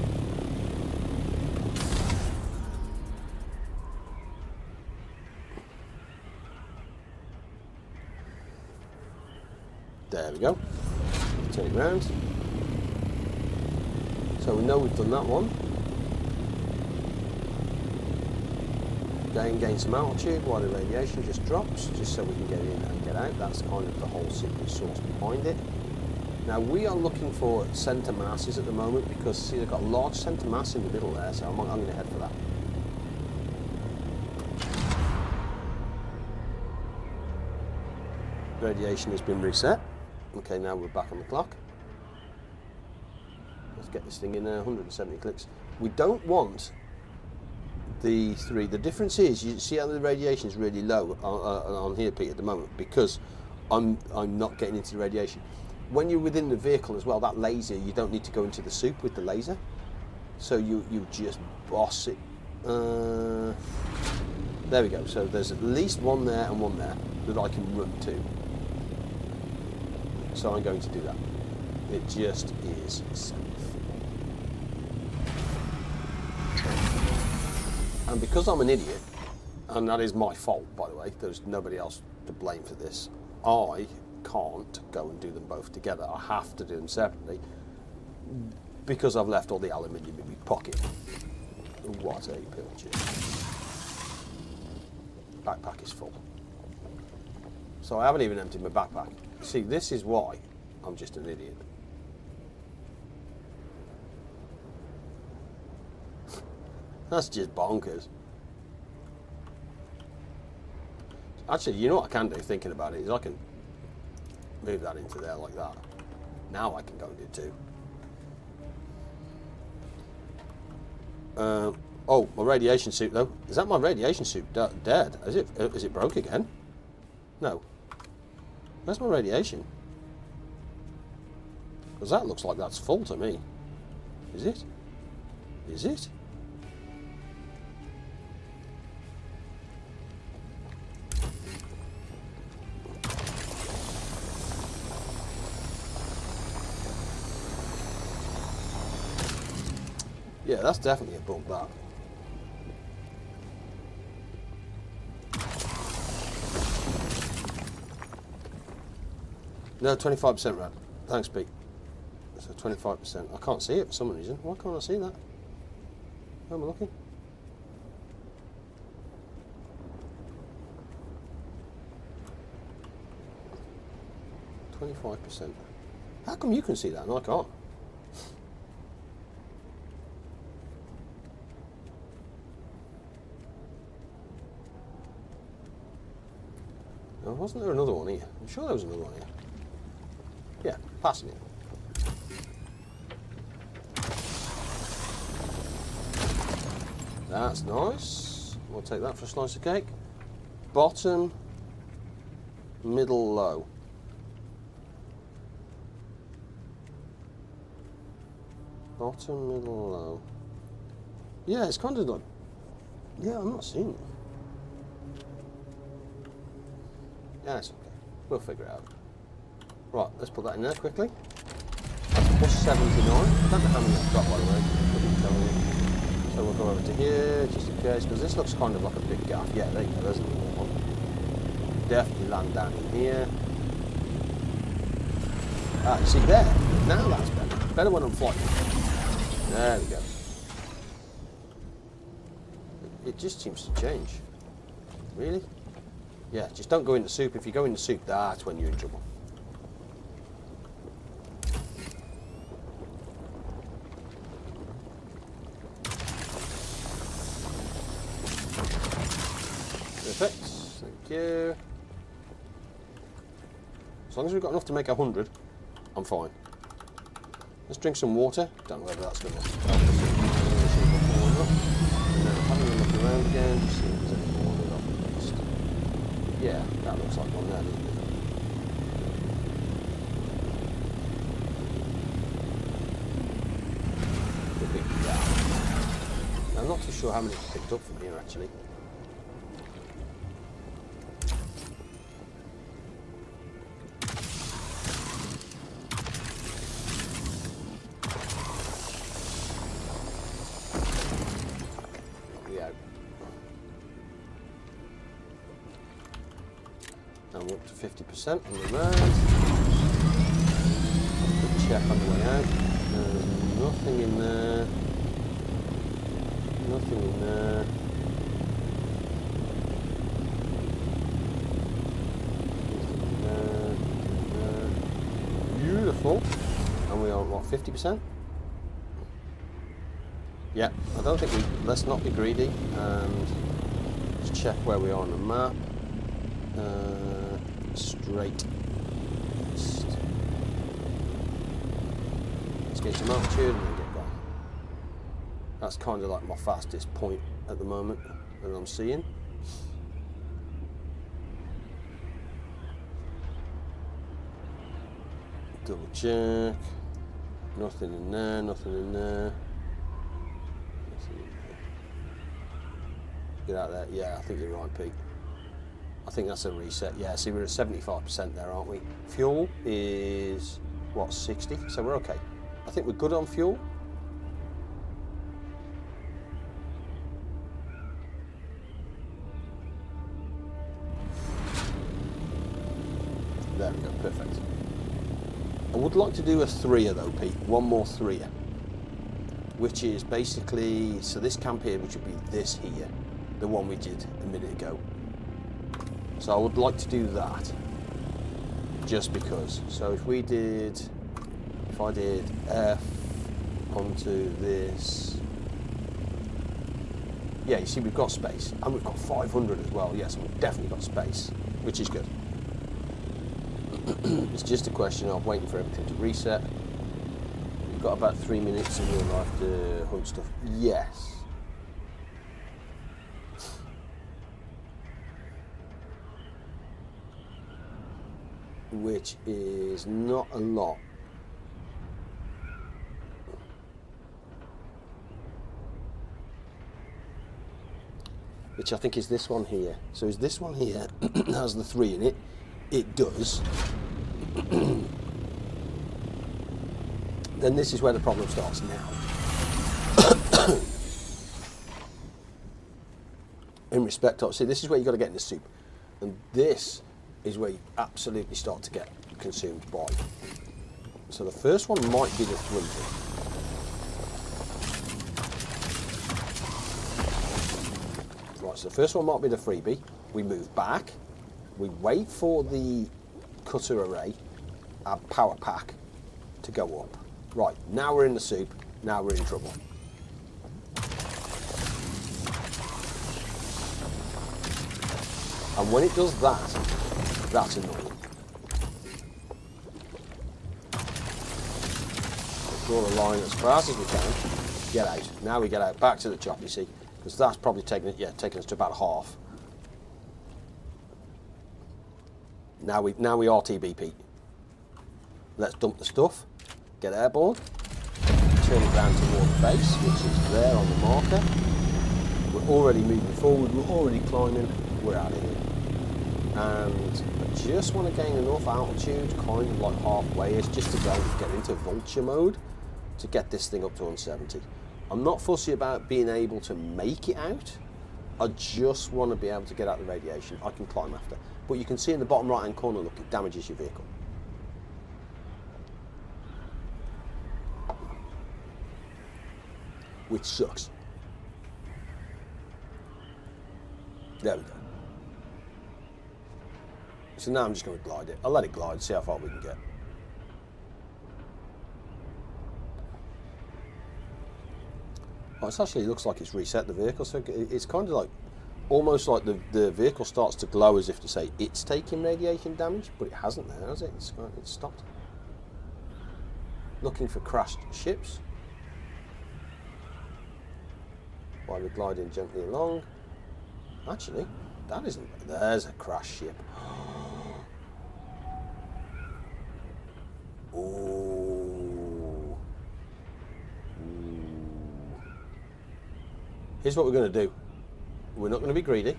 There we go. Turn it round. So we know we've done that one. Gain some altitude while the radiation just drops, just so we can get in and get out. That's kind of the whole secret sauce behind it. Now we are looking for centre masses at the moment because see they've got a large centre mass in the middle there, so I'm going to head for that. Radiation has been reset. Okay, now we're back on the clock. Let's get this thing in there, 170 clicks. We don't want the 3. The difference is, you see how the radiation is really low on here, Pete, at the moment, because I'm not getting into the radiation. When you're within the vehicle as well, that laser, you don't need to go into the soup with the laser. So you just boss it. There we go. So there's at least 1 there and 1 there that I can run to. So I'm going to do that. It just is safe. And because I'm an idiot, and that is my fault, by the way, there's nobody else to blame for this, I can't go and do them both together. I have to do them separately because I've left all the aluminium in my pocket. What a picture. Backpack is full. So I haven't even emptied my backpack. See, this is why I'm just an idiot. That's just bonkers. Actually, you know what I can do, thinking about it, is I can move that into there like that. Now I can go and do 2. Oh, my radiation suit though. Is that my radiation suit dead? Is it broke again? No. Where's my radiation? Because that looks like that's full to me. Is it? Is it? Yeah, that's definitely a bug, that. No, 25% red. Thanks, Pete. So 25%. I can't see it for some reason. Why can't I see that? Where am I looking? %. How come you can see that and I can't? Oh, wasn't there another one here? I'm sure there was another one here. Yeah, passing it. That's nice. We'll take that for a slice of cake. Bottom, middle, low. Bottom, middle, low. Yeah, it's kind of like... Yeah, I'm not seeing it. Yeah, it's okay. We'll figure it out. Right, let's put that in there quickly. That's plus 79. I don't know how many I've got, by the way. Couldn't tell you. So we'll go over to here, just in case, because this looks kind of like a big gap. Yeah, there you go, there's another one. Definitely land down in here. Ah, you see there? Now that's better. Better when I'm flying. There we go. It just seems to change. Really? Yeah, just don't go in the soup. If you go in the soup, that's when you're in trouble. Perfect. Thank you. As long as we've got enough to make 100, I'm fine. Let's drink some water. Don't know whether that's going to help us. And then having a look around again, just see if there's any more that I've missed. Yeah, that looks like one there, doesn't it? Could be that. I'm not too sure how many I picked up from here actually. And we're up to 50% on the round. Quick check on the way out. There's nothing in there. Nothing in there. Nothing in there. Nothing in there. Beautiful. And we are what, 50%? Yeah, I don't think let's not be greedy and just check where we are on the map. Straight east. Let's get some altitude and then get gone. That's kind of like my fastest point at the moment that I'm seeing. Double check. Nothing in there, nothing in there. Nothing in there. Get out there. Yeah, I think you're right, Pete. I think that's a reset. Yeah, see, we're at 75% there, aren't we? Fuel is, what, 60? So we're okay. I think we're good on fuel. There we go, perfect. I would like to do a 3er though, Pete. One more 3er. Which is basically, so this camp here, which would be this here. The one we did a minute ago. So I would like to do that, just because. So if I did F onto this, yeah, you see we've got space, and we've got 500 as well. Yes, we've definitely got space, which is good. It's just a question of waiting for everything to reset. We've got about 3 minutes in real life to hunt stuff. Yes. Which is not a lot. Which I think is this one here. So is this one here has the 3 in it? It does. Then this is where the problem starts now. In respect of, see, this is where you've got to get in the soup. And this is where you absolutely start to get consumed by. So the first one might be the 3. Right, so the first one might be the freebie. We move back. We wait for the cutter array, our power pack, to go up. Right, now we're in the soup. Now we're in trouble. And when it does that, that's annoying. Draw a line as fast as we can. Get out. Now we get out back to the chop, you see, because that's probably taking us to about half. Now we RTB, Pete. Let's dump the stuff. Get airborne. Turn it round toward the base, which is there on the marker. We're already moving forward. We're already climbing. We're out of here. And I just want to gain enough altitude, kind of like halfway, is just to get into vulture mode to get this thing up to 170. I'm not fussy about being able to make it out. I just want to be able to get out the radiation. I can climb after. But you can see in the bottom right hand corner, look, it damages your vehicle. Which sucks. There we go. So now I'm just going to glide it. I'll let it glide, see how far we can get. Oh, it actually looks like it's reset the vehicle, so it's kind of like, almost like the vehicle starts to glow as if to say it's taking radiation damage, but it hasn't there, has it? It's stopped. Looking for crashed ships. While we're gliding gently along. Actually, that isn't. There's a crashed ship. Ooh. Here's what we're going to do. We're not going to be greedy.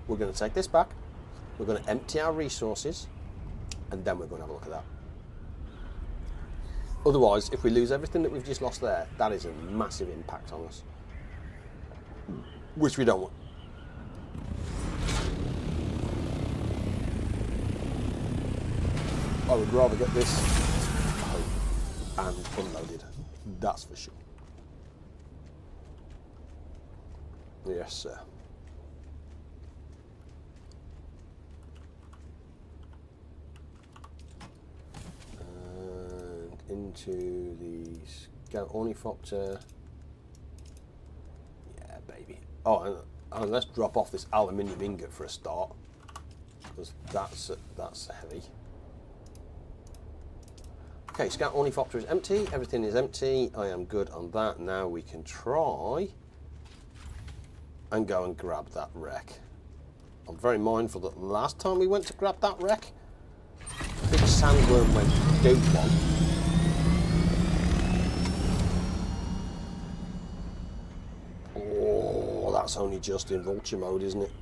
We're going to take this back. We're going to empty our resources, and then we're going to have a look at that. Otherwise, if we lose everything that we've just lost there, that is a massive impact on us, which we don't want. I would rather get this home and unloaded. That's for sure. Yes, sir. And into the scout ornithopter. Yeah, baby. Oh, and let's drop off this aluminium ingot for a start, because that's heavy. Okay, scout ornithopter is empty. Everything is empty. I am good on that. Now we can try and go and grab that wreck. I'm very mindful that last time we went to grab that wreck, big sandworm went goop on. Oh, that's only just in vulture mode, isn't it?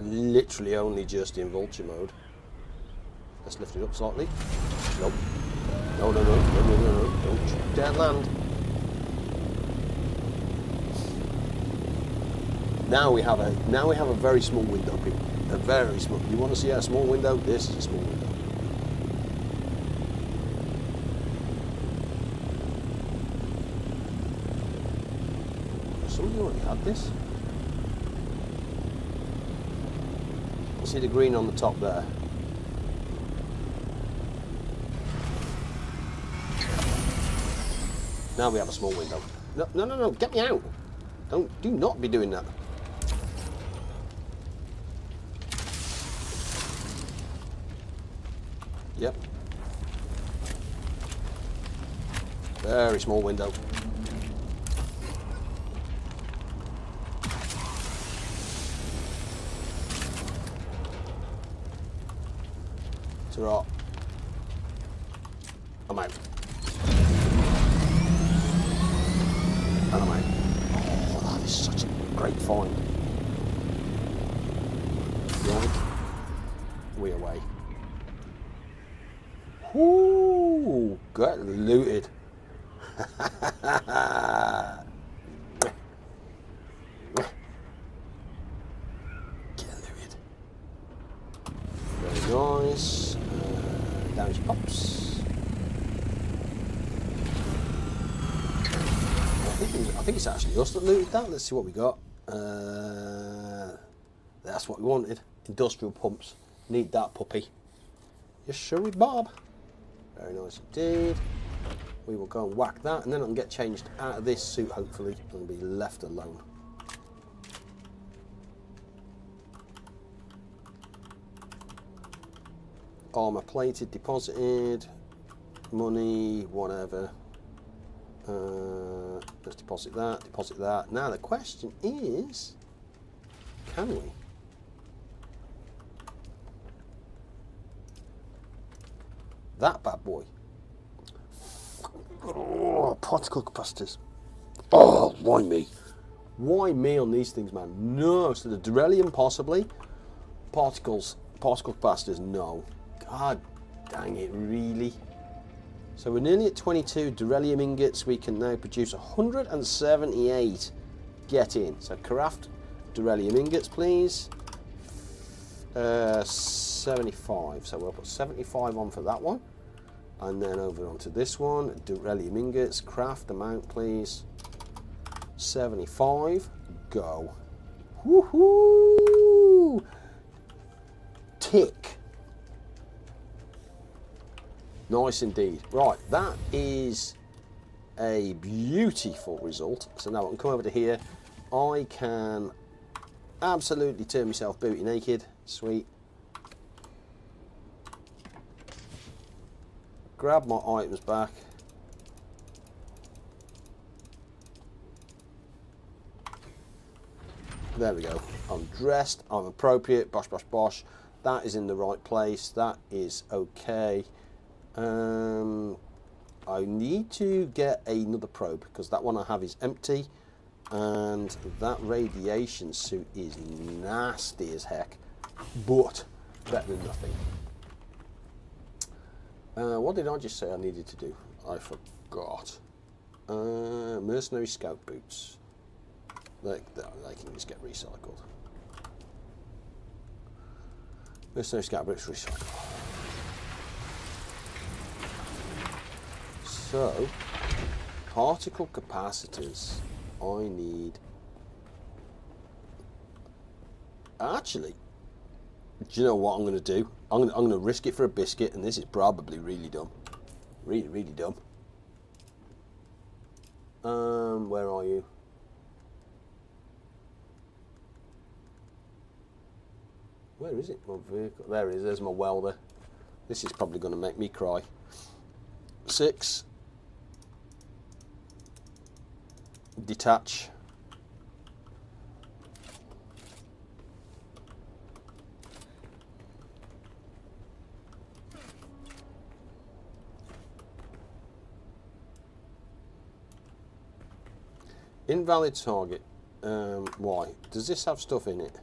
Literally only just in vulture mode. Let's lift it up slightly. Nope. No. Don't you dare land. Now we have a very small window, people. A very small. You want to see a small window? This is a small window. Somebody already had this. You see the green on the top there? Now we have a small window. No, get me out. Do not be doing that. Yep. Very small window. Ta-ra. I'm out. And I'm out. Oh, that is such a great find. Right. We're away. Whoo! Got looted. Get looted. Very nice. Down she pops. I think it's actually us that looted that. Let's see what we got. That's what we wanted. Industrial pumps. Need that puppy. Yes, sure we Bob. Very nice indeed. We will go and whack that, and then I can get changed out of this suit, hopefully, and be left alone. Armour plated, deposited, money, whatever. Let's deposit that. Now the question is, can we? That bad boy. Oh, particle capacitors. Oh, why me? Why me on these things, man? No. So the beryllium possibly. Particle capacitors, no. God dang it, really? So we're nearly at 22 beryllium ingots. We can now produce 178. Get in. So craft beryllium ingots, please. 75. So we'll put 75 on for that one. And then over onto this one, beryllium ingots, craft amount, please. 75, go. Woohoo! kick. Nice indeed. Right, that is a beautiful result. So now I can come over to here. I can absolutely turn myself booty naked. Sweet. Grab my items back. There we go. I'm dressed, I'm appropriate, bosh, bosh, bosh. That is in the right place. That is okay. I need to get another probe because that one I have is empty. And that radiation suit is nasty as heck. But better than nothing. What did I just say I needed to do? I forgot. Mercenary scout boots. They can just get recycled. Mercenary scout boots recycled. So, particle capacitors. I need. Actually, do you know what I'm going to do? I'm going to risk it for a biscuit, and this is probably really dumb. Really, really dumb. Where are you? Where is it? My vehicle. There it is. There's my welder. This is probably going to make me cry. 6. Detach. Invalid target. Why? Does this have stuff in it?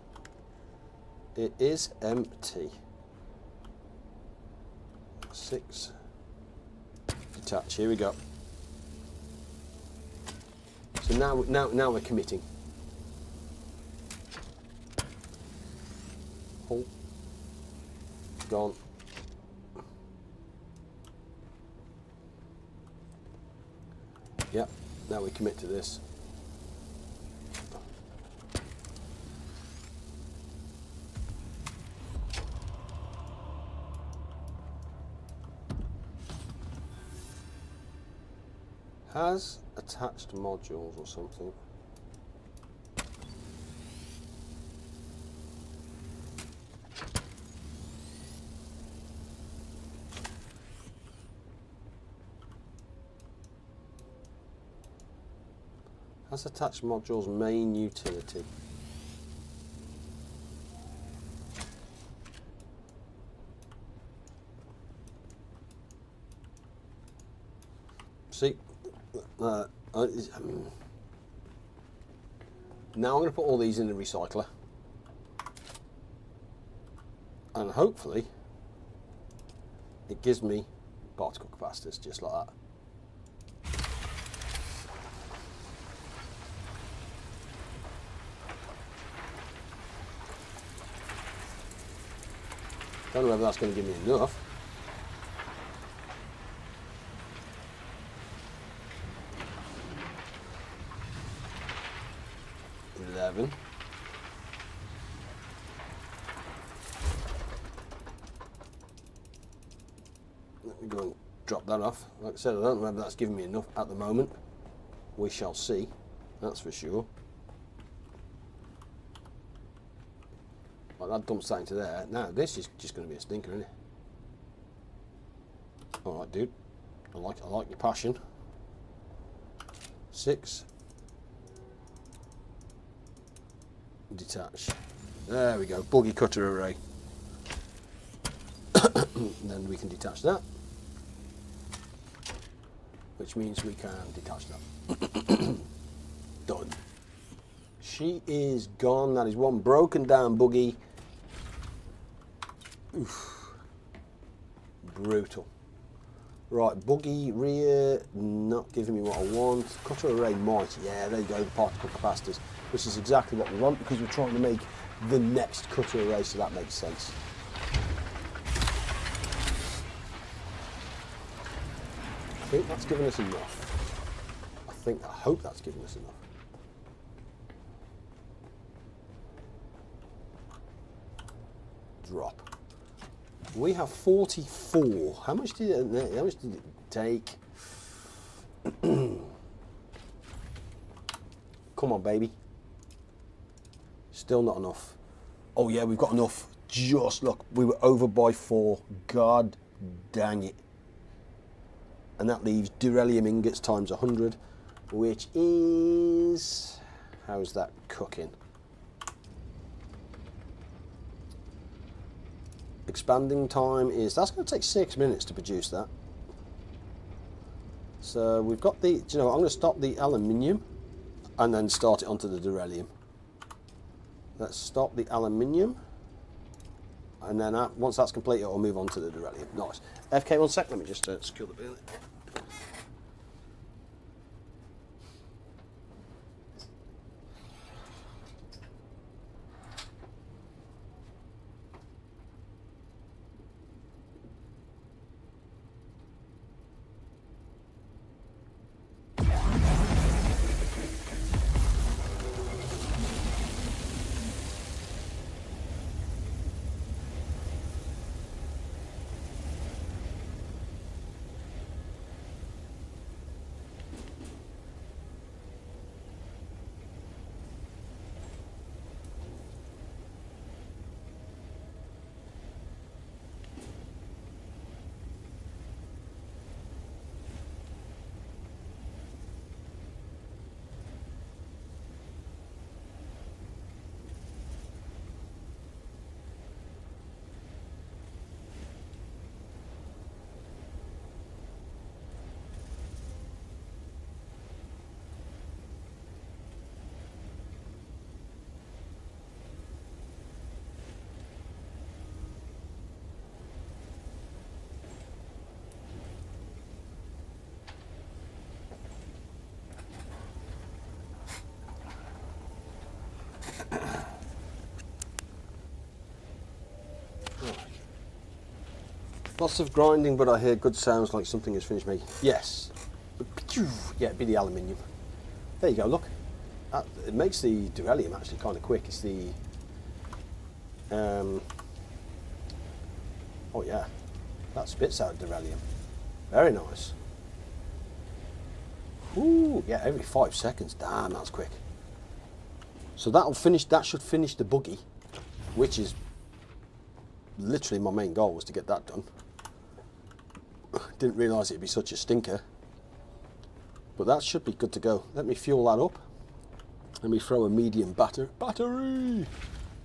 It is empty. 6. Detach. Here we go. So now we're committing. Halt. Gone. Yep. Now we commit to this. Has attached modules or something. Has attached modules main utility. See, now I'm going to put all these in the recycler, and hopefully it gives me particle capacitors just like that. Don't know whether that's going to give me enough. Let me go and drop that off. Like I said, I don't know whether that's giving me enough at the moment. We shall see, that's for sure. Like that dumps that into there. Now this is just going to be a stinker, isn't it? All right, dude. I like your passion. 6. Detach. There we go. Buggy cutter array. Then we can detach that, which means we can detach that. Done. She is gone. That is one broken down buggy. Oof. Brutal. Right, buggy rear, not giving me what I want. Cutter array might. Yeah, there you go, the particle capacitors, which is exactly what we want because we're trying to make the next cutter array, so that makes sense. I think that's given us enough. I hope that's given us enough. Drop. We have 44. How much did it take? Come on, baby. Still not enough. Oh yeah, we've got enough. Just look, we were over by 4. God dang it. And that leaves beryllium ingots times 100, which is... how's that cooking? Expanding time is... that's going to take 6 minutes to produce that. So we've got the... do you know what? I'm going to stop the aluminium and then start it onto the beryllium. Let's stop the aluminium. And then once that's complete, it'll move on to the beryllium. Nice. FK, 1 sec. Let me just secure the beryllium. Lots of grinding, but I hear good sounds like something is finished making. Yes. Yeah, it'd be the aluminium. There you go, look. It makes the beryllium actually kind of quick. It's the... oh yeah, that spits out beryllium. Very nice. Ooh, yeah, every 5 seconds. Damn, that's quick. So that'll finish. That should finish the buggy, which is literally my main goal, was to get that done. Didn't realise it'd be such a stinker, but that should be good to go. Let me fuel that up. Let me throw a medium battery. Let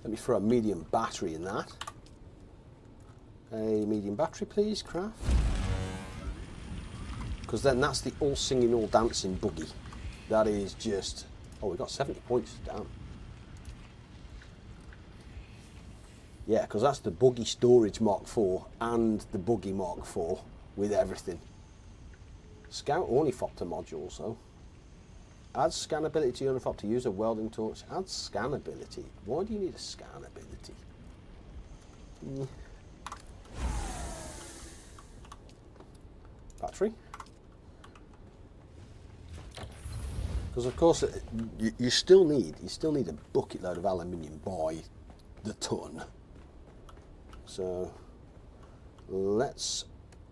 me throw a medium battery in that. A medium battery, please, craft. Because then that's the all singing, all dancing buggy. That is just... oh, we got 70 points. Damn. Yeah, because that's the buggy storage Mark IV and the buggy Mark IV with everything. Scout ornithopter module, so. Add scan ability to ornithopter. Use a welding torch. Add scan ability. Why do you need a scan ability? Battery. Because of course you still need a bucket load of aluminium by the ton. So let's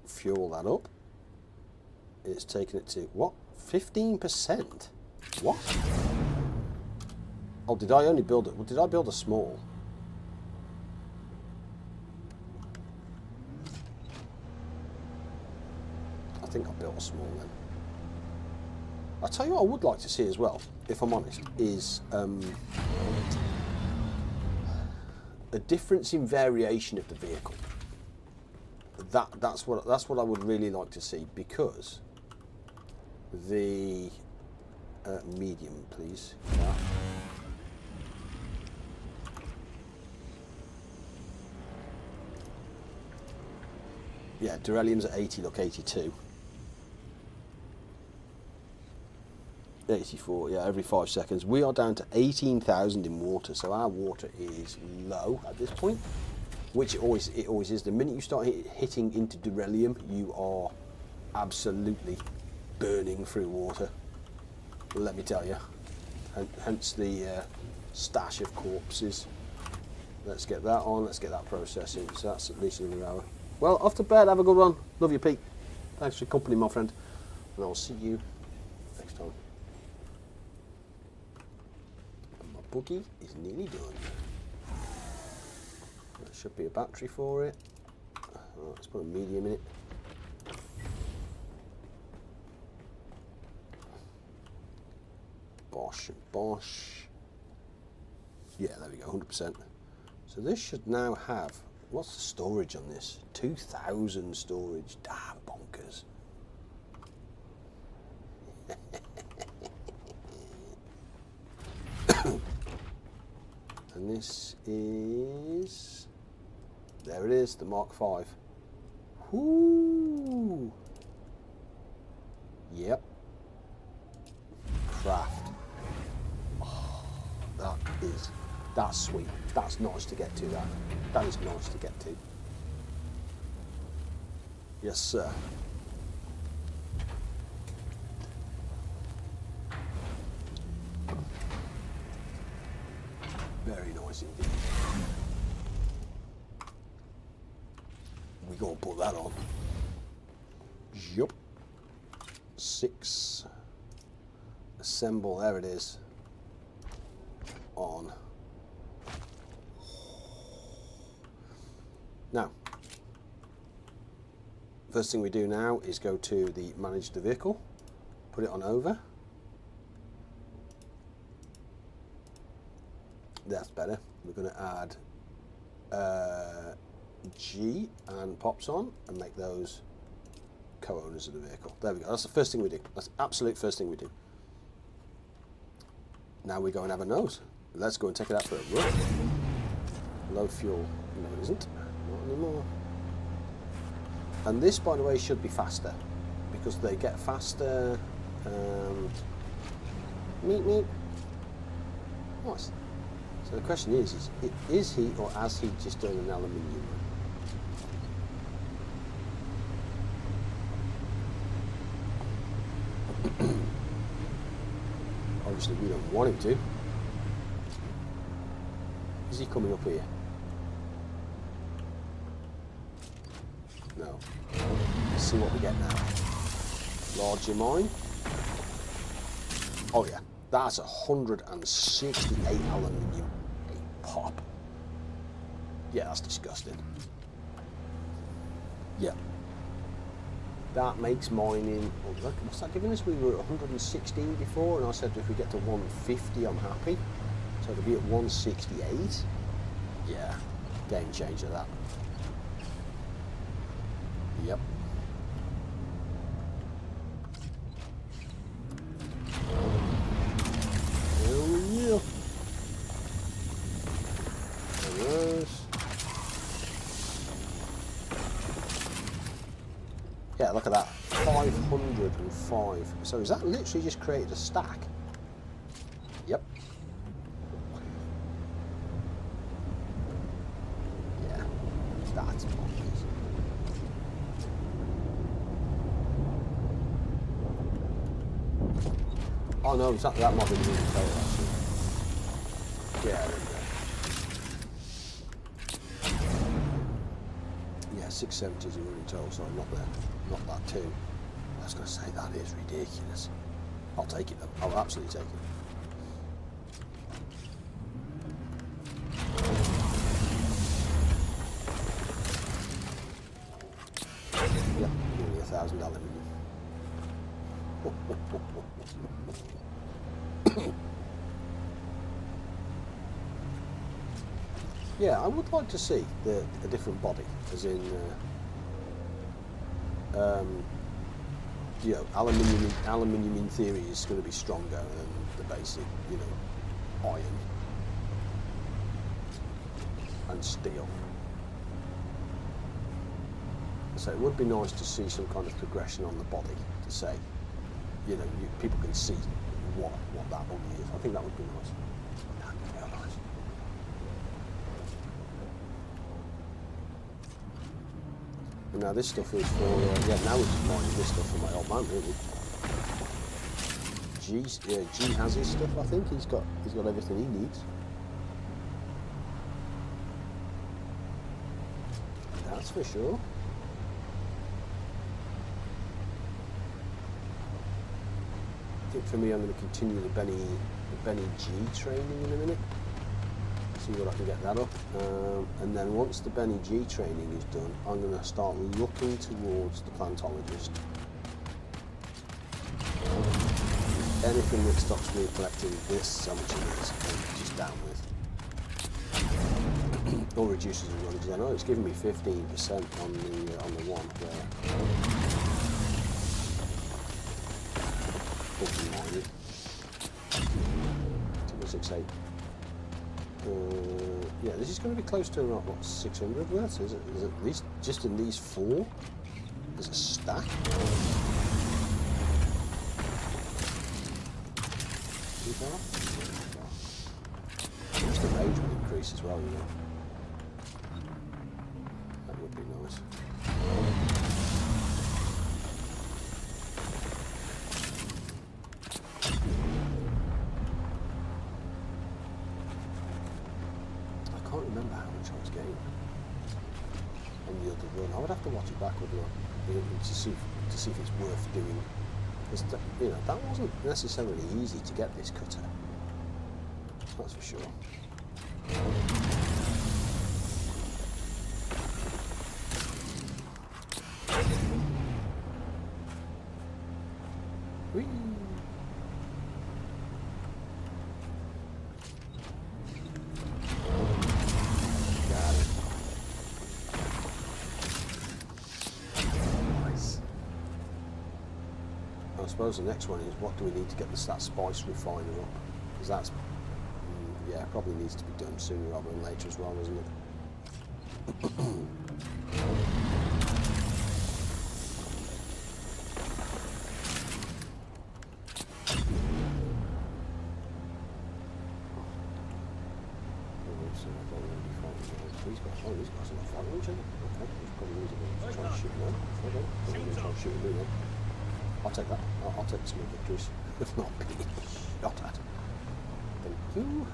fuel that up. It's taken it to what? 15%. What? Oh, did I only build it? Well, did I build a small? I think I built a small then. I'll tell you what I would like to see as well, if I'm honest, is a difference in variation of the vehicle. That's what I would really like to see, because the medium, please. Yeah, beryllium's at 80, look, 82. 84, yeah, every 5 seconds. We are down to 18,000 in water, so our water is low at this point, which it always is. The minute you start hitting into beryllium, you are absolutely burning through water, let me tell you. Hence the stash of corpses. let's get that on. Let's get that processing. So that's at least another hour. Well, off to bed. Have a good one. Love you, Pete. Thanks for your company, my friend. And I'll see you next time. And my buggy is nearly done. There should be a battery for it. Oh, let's put a medium in it. Bosh and bosh. Yeah, there we go, 100%. So this should now have, what's the storage on this? 2,000 storage. Damn bonkers. And this is, there it is, the Mark V. Whoo! Yep. Craft. Oh, that's sweet. That's nice to get to, that. That is nice to get to. Yes, sir. Very nice indeed. We gonna put that on. Yup. 6. Assemble. There it is. On. Now, first thing we do now is go to the manage the vehicle, put it on over. That's better. We're going to add G and pops on and make those co-owners of the vehicle. There we go. That's the first thing we do. That's the absolute first thing we do. Now we go and have a nose. Let's go and take it out for a run. Low fuel. No, it isn't. Not anymore. And this, by the way, should be faster because they get faster. Meep. Nice. So the question is he or has he just done an aluminium? Obviously we don't want him to. Is he coming up here? No. Let's see what we get now. Larger mine. Oh yeah, that's 168 aluminium a pop. Yeah, that's disgusting. Yeah. That makes mining, oh, look, what's that giving us? We were at 116 before, and I said if we get to 150, I'm happy. So to be at 168, yeah, game changer that. Yep. Oh yeah. There it is. Yeah, look at that. 505. So is that literally just created a stack? Yep. Yeah, that's bonkers. Oh no, that might be the movie total actually. Yeah, there we go. Yeah, 670 is a running total, sorry, not there. Not that too. I was going to say that is ridiculous. I'll take it though. I'll absolutely take it. Yeah, give me $1,000 aluminium. Yeah, I would like to see a different body, as in, you know, aluminium in theory is going to be stronger than the basic, you know, iron and steel. So it would be nice to see some kind of progression on the body to say, you know, people can see what that body is. I think that would be nice. That would be nice. And now this stuff is for, yeah, now we're just mining this stuff for my old man, really. G has his stuff, I think. He's got everything he needs. for sure. I think for me, I'm going to continue the Benny G training in a minute. See what I can get that up, and then once the Benny G training is done, I'm going to start looking towards the plantologist. Anything that stops me collecting this summations, I'm just down with. Or reduces the run, because I know it's giving me 15% on the one where. 268. Yeah, this is going to be close to about what 600 worth. Is it at least just in these 4? There's a stack. Too far? Just the rage would increase as well, you know. That would be nice. I can't remember how much I was getting on the other run. I would have to watch it back, wouldn't I? To see if it's worth doing. You know, that wasn't necessarily easy to get this cutter. That's for sure. Whee! Got it. Nice. I suppose the next one is what do we need to get that spice refiner up? Because that's, yeah, probably needs to be done sooner rather than later as well, doesn't it? He's got some fire, isn't he? Okay, he's probably going to try and shoot now. Okay, he's going to try and shoot me then. I'll take that. I'll take some victories. If not being shot at. Thank you.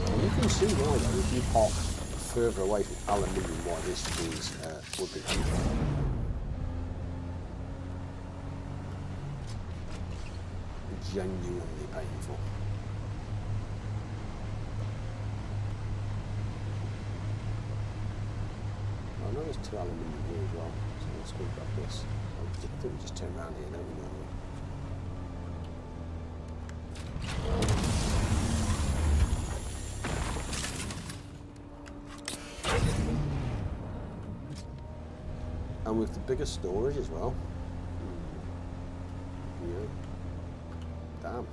And you can see why though, if you park further away from aluminium, why this is would be genuinely painful. I know there's 2 aluminium here as well, so let's go grab this. I think we just turn around here, don't we, normally? And with the bigger storage as well. Yeah. Damn.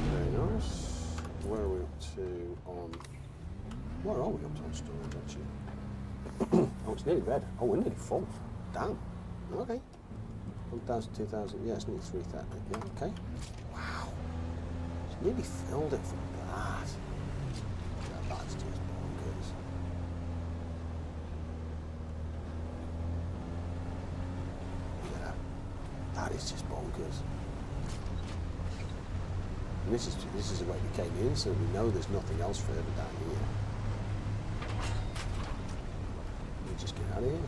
Very nice. Where are we up to on... Where are we up to on storage, actually? Oh, it's nearly red. Oh, we're nearly full. Damn. Okay. 1,000, 2,000. Yeah, it's nearly 3,000. Yeah, okay. Wow. It's nearly filled it from that. Yeah, that's just bonkers. Yeah. That is just bonkers. And this is the way we came in, so we know there's nothing else further down here. We'll just get out of here.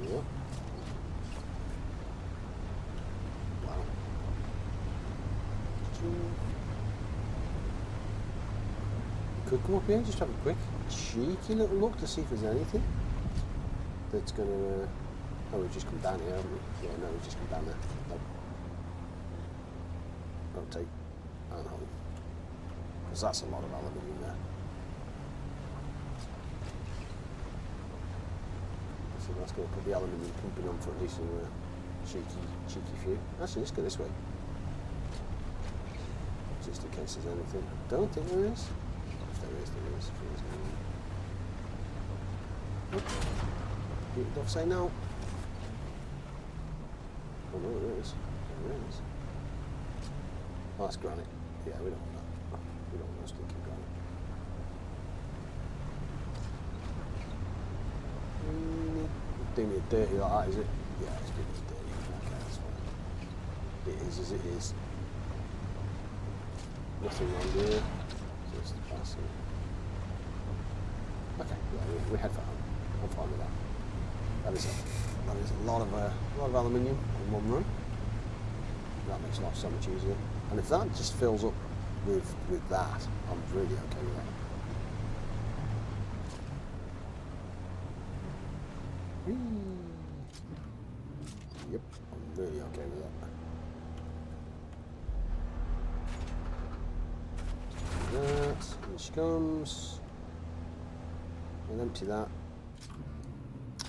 Yep. Wow. Could come up here, just have a quick cheeky little look to see if there's anything that's gonna. Oh, we've just come down here, haven't we? Yeah, no, we've just come down there. Nope. Rotate and hold. Because that's a lot of aluminium there. So that's going to put the aluminium pumping on for at least a cheeky few. Actually, let's go this way. Just in case there's anything. Don't think there is. If there is, there is. If there is, no. Don't say no. Oh no, there is. There is. Oh, that's granite. Yeah, we don't want that. We don't want no stinking granite. do me a dirty like that, is it? Yeah, it's doing me dirty. Okay, that's fine. It is as it is. Nothing wrong here. Just passing. Okay, yeah, we head for home. I'm fine with that. That is a lot of aluminium in one run. That makes life so much easier. And if that just fills up with that, I'm really okay with that. Yep, I'm really okay with that. That, in she comes. We'll empty that.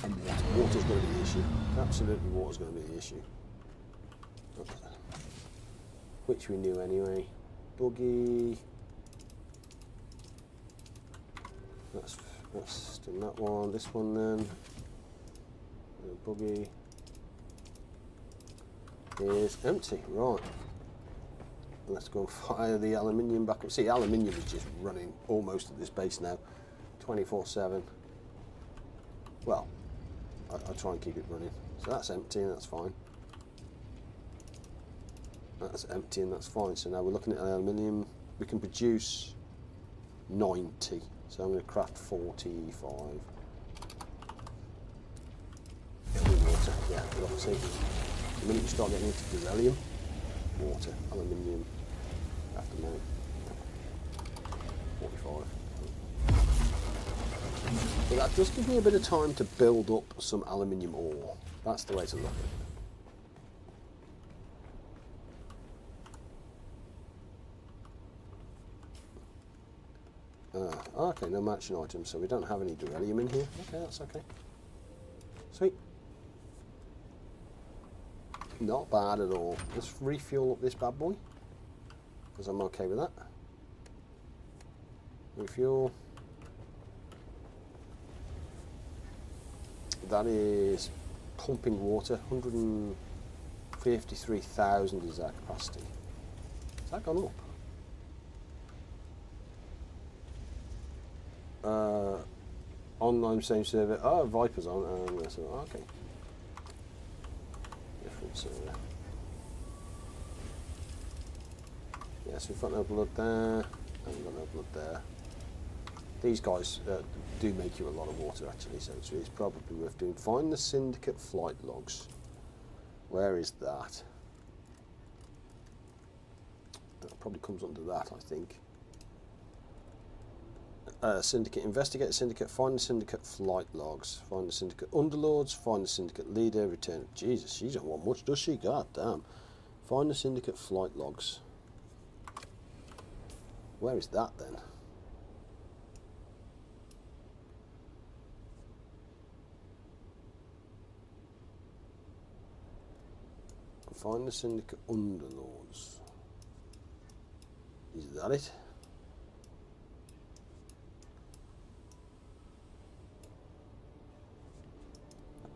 And water's going to be the issue. Absolutely, water's going to be the issue. Okay. Which we knew anyway. Buggy. That's in that one. This one then. Buggy is empty. Right. Let's go and fire the aluminium back up. See, aluminium is just running almost at this base now, 24/7. Well, I try and keep it running. So that's empty and that's fine. That's empty and that's fine. So now we're looking at aluminium. We can produce 90. So I'm going to craft 45. It'll be water. Yeah, but obviously, the minute you start getting into beryllium, water, aluminium, after now. 45. But that does give me a bit of time to build up some aluminium ore. That's the way to look at it. Okay, no matching items, so we don't have any beryllium in here. Okay, that's okay. Sweet. Not bad at all. Let's refuel up this bad boy, because I'm okay with that. Refuel. That is pumping water. 153,000 is that capacity. Has that gone up? Online same server. Oh, Viper's on. So, okay. Different server. Yes, we've got no blood there. Haven't got no blood there. These guys do make you a lot of water actually, so it's probably worth doing. Find the Syndicate flight logs. Where is that? That probably comes under that, I think. Syndicate, investigate Syndicate, find the Syndicate flight logs, find the Syndicate underlords, find the Syndicate leader, return. Jesus, she don't want much, does she? God damn. Find the Syndicate flight logs. Where is that then? Find the Syndicate underlords. Is that it?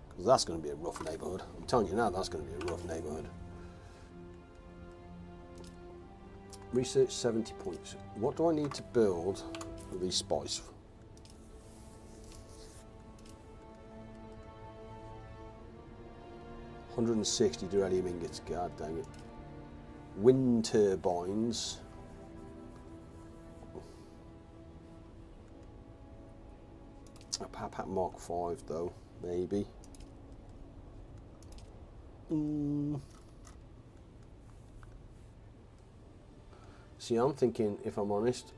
Because that's going to be a rough neighbourhood. I'm telling you now, that's going to be a rough neighbourhood. Research 70 points. What do I need to build for these spice? $160 beryllium ingots, god dang it. Wind turbines. A Papat Mark 5 though, maybe. See, I'm thinking, if I'm honest,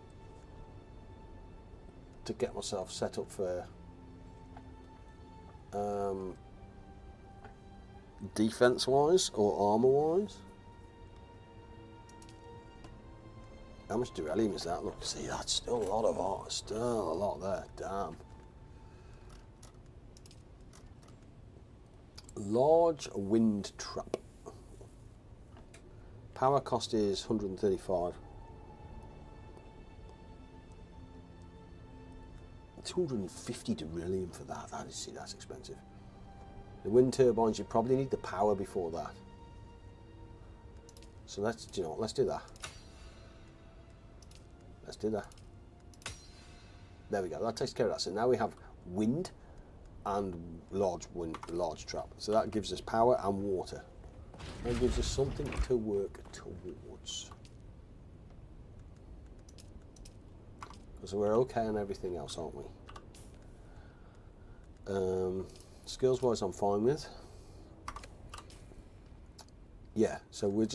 to get myself set up for defense wise or armor wise. How much beryllium is that? Look, see, that's still a lot of art, still a lot there, damn. Large wind trap. Power cost is 135. 250 beryllium for that. See, that's expensive. The wind turbines, you probably need the power before that. So let's, you know what, let's do that. Let's do that. There we go. That takes care of that. So now we have wind and large trap. So that gives us power and water. That gives us something to work towards. So we're okay on everything else, aren't we? Skills wise I'm fine with. Yeah, so we're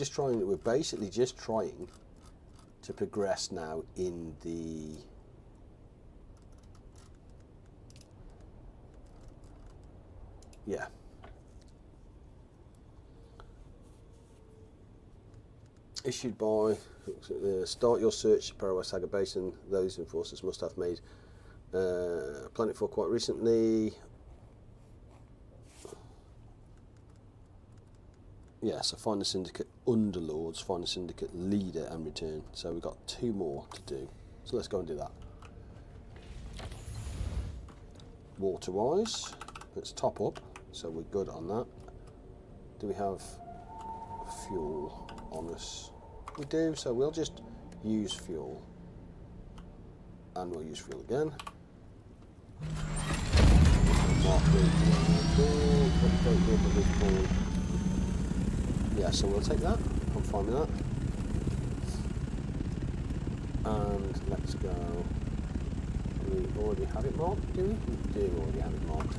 basically just trying to progress now in the issued by start your search Parawa Saga Basin. Those enforcers must have made plentiful quite recently. Yeah, so find the syndicate underlords, find the syndicate leader and return. So we've got 2 more to do. So let's go and do that. Water wise, let's top up. So we're good on that. Do we have fuel on us? We do, so we'll just use fuel. And we'll use fuel again. Yeah, so we'll take that. I'm fine with that. And let's go. We already have it marked, do we? We do already have it marked.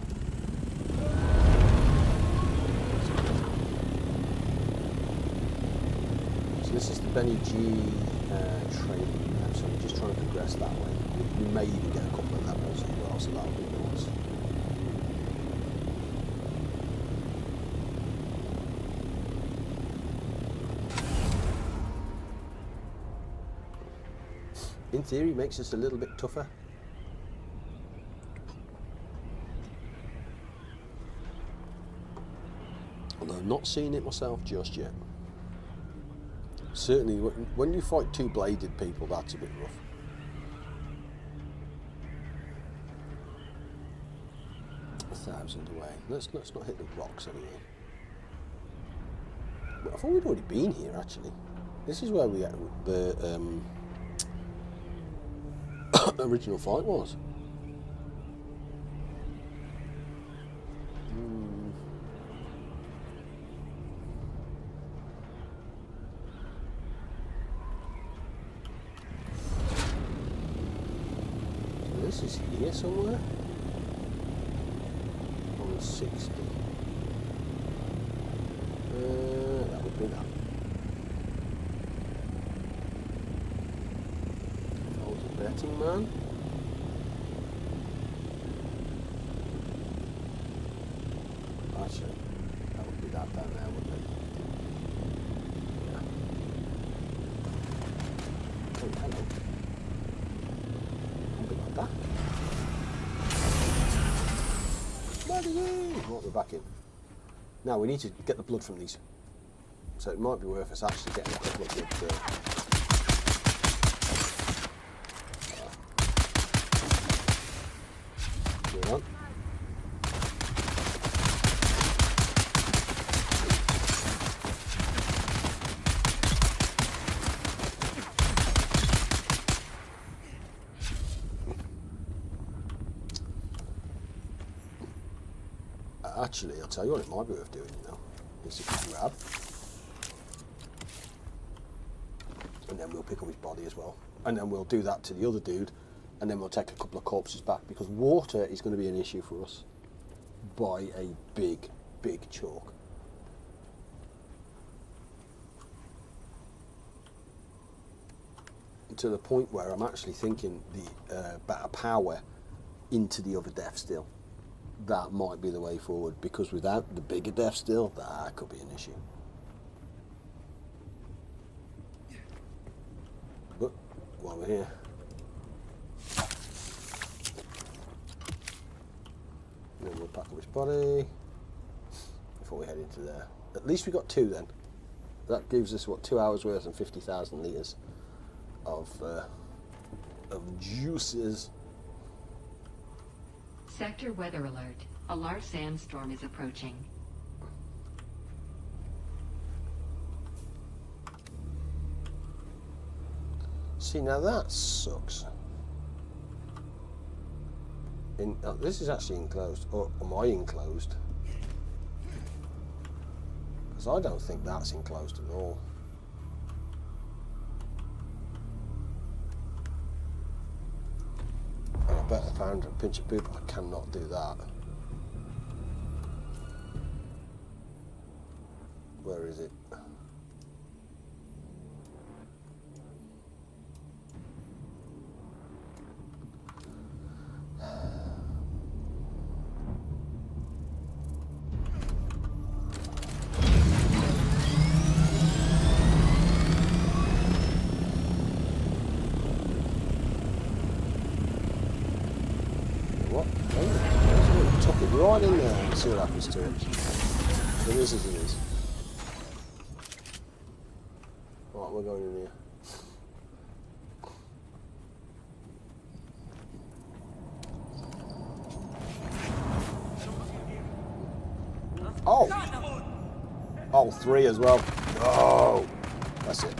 So this is the Benny G training now, so we're just trying to progress that way. We may even get a couple of levels as well, so that'll be nice. In theory, makes us a little bit tougher. Although I'm not seeing it myself just yet. Certainly, when you fight 2-bladed people, that's a bit rough. A 1,000 away. Let's not hit the rocks anyway. But I thought we'd already been here, actually. This is where we get the original fight was. So this is here somewhere. On 60. That would be that. Betting man. Actually, that would be that down there, wouldn't it? Yeah. Oh, hello. Something like that. Bloody right, we're back in. Now we need to get the blood from these. So it might be worth us actually getting a couple of good on. Actually, I'll tell you what it might be worth doing, you know, is if we grab, and then we'll pick up his body as well, and then we'll do that to the other dude, and then we'll take a couple of corpses back, because water is going to be an issue for us by a big chalk. To the point where I'm actually thinking the better power into the other death still. That might be the way forward, because without the bigger death still, that could be an issue. But while we're here, then we'll pack up his body before we head into there. At least we got 2 then. That gives us what, 2 hours worth and 50,000 litres of juices. Sector weather alert. A large sandstorm is approaching. See, now that sucks. This is actually enclosed. Or am I enclosed? Because I don't think that's enclosed at all. And I bet I found a pinch of poop. I cannot do that. Where is it? What? Oh, tuck it right in there and see what happens to it. It is as it is. Right, we're going in here. Oh! Oh, 3 as well. No! That's it.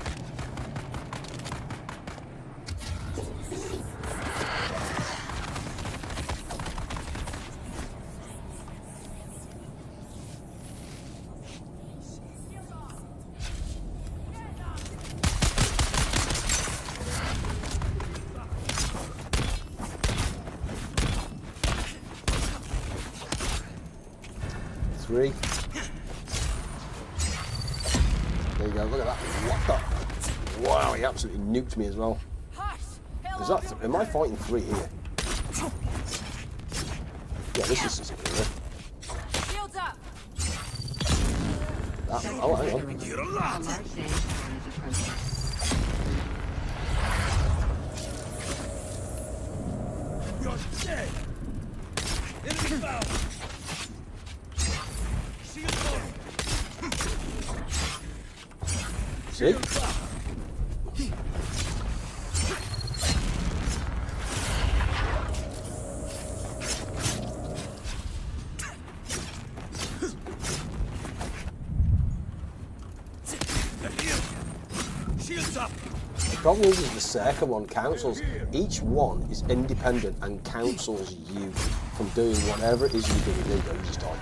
Three. There you go, look at that. What the? Wow, he absolutely nuked me as well. Is that am I fighting 3 here? Yeah, this is just here. Shields up. Oh, hang on. A large sandstorm is approaching. You're dead! Enemy found! Shield on! See? Shields up! The problem is the second one counsels. Each one is independent and counsels you from doing whatever it is you're going to do. You just die.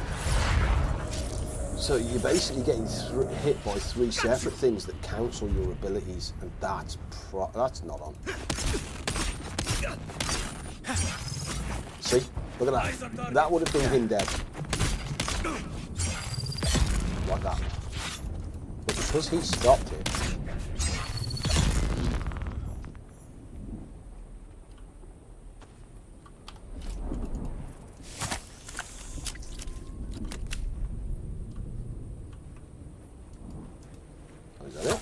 So you're basically getting hit by 3 separate things that counsel your abilities, and that's not on. See? Look at that. That would have been him dead. Like that. But because he stopped it, is that it?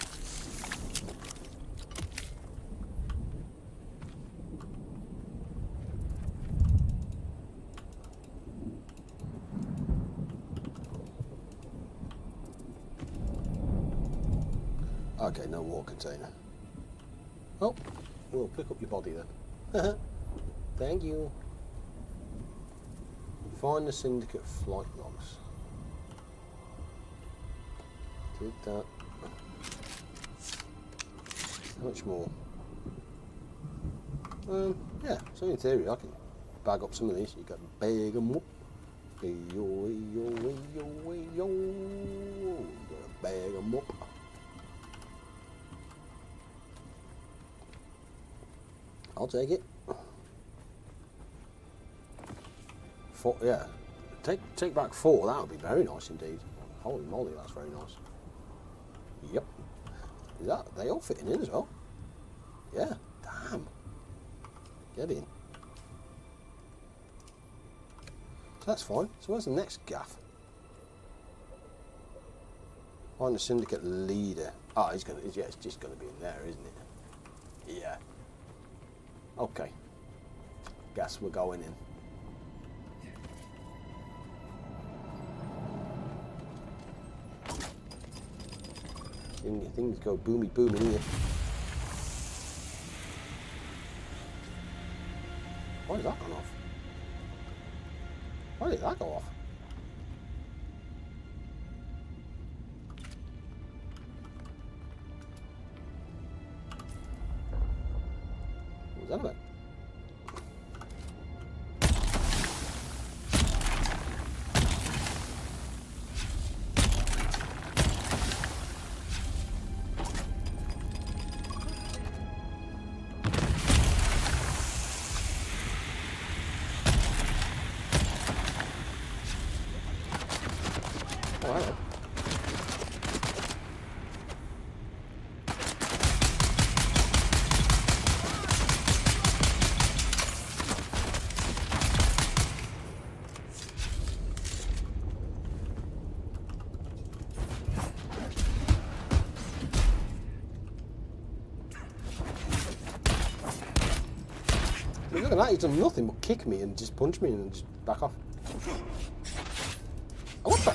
Okay, no water container. Oh, we'll pick up your body then. Thank you. Find the syndicate flight logs. Did that. How much more? Yeah, so in theory I can bag up some of these. You can bag them up. Hey yo, hey yo, hey yo, hey yo. You gotta bag them up. I'll take it. 4, yeah. Take back 4. That would be very nice indeed. Holy moly, that's very nice. Yep. Is that they all fitting in as well? Yeah. Damn. Get in. So that's fine. So where's the next gaff? Find the syndicate leader. Oh, it's just gonna be in there, isn't it? Yeah. Okay. Guess we're going in. Things go boomy boom in here. Why did that go off? Why did that go off? What was that about? Look at that, he's done nothing but kick me and just punch me and just back off. Oh, what the?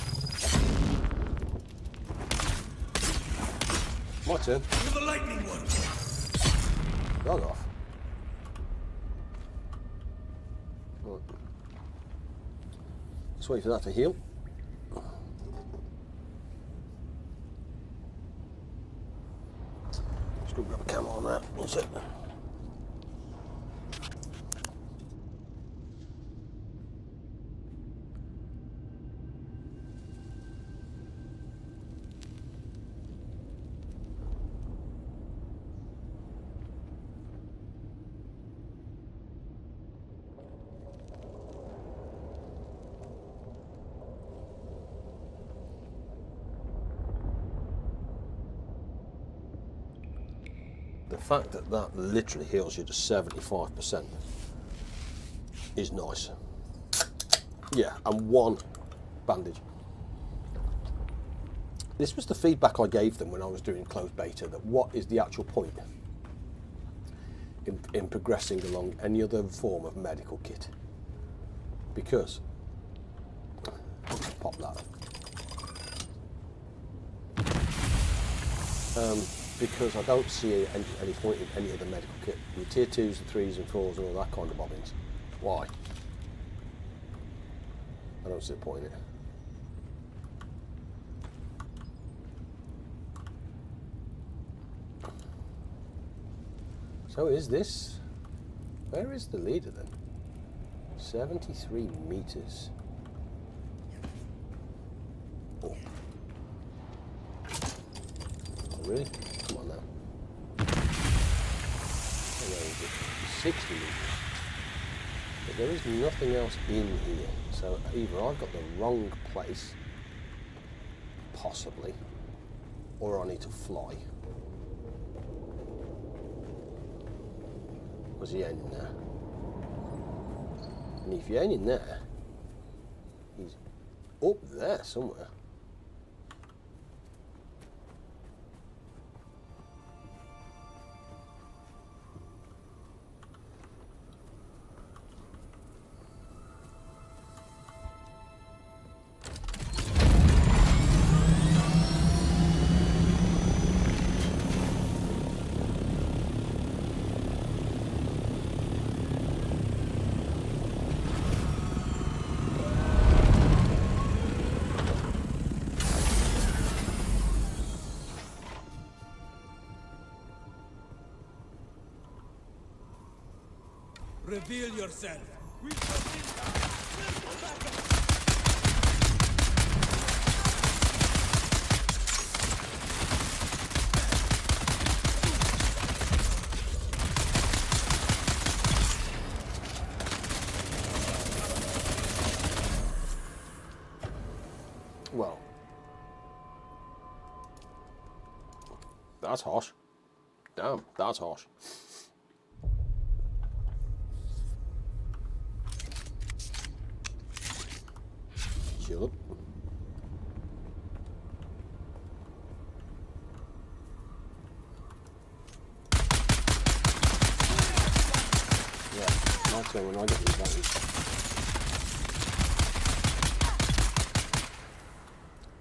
My turn. You're the lightning one. Log off. Right. Just wait for that to heal. Just go grab a camera on that. That's it. The fact that that literally heals you to 75% is nice. Yeah, and one bandage. This was the feedback I gave them when I was doing closed beta, that what is the actual point in progressing along any other form of medical kit? Because, pop that. Because I don't see any point in any other medical kit. Your tier 2s and 3s and 4s and all that kind of bobbins. Why? I don't see a point in it. So is this... Where is the leader then? 73 meters. Up. Oh, really? Come on now. Oh, where is it? 60 meters. But there is nothing else in here. So either I've got the wrong place, possibly, or I need to fly. Was he ain't in there? And if he ain't in there, he's up there somewhere. Reveal yourself. Well, that's harsh. Damn, that's harsh. Shield up. Yeah, my turn when I get the advantage.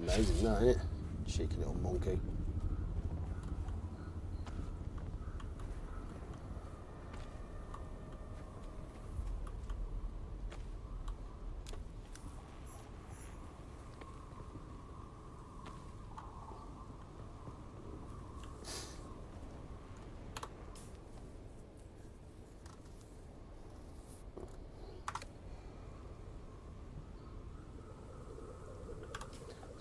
Amazing that, isn't it? Cheeky little monkey.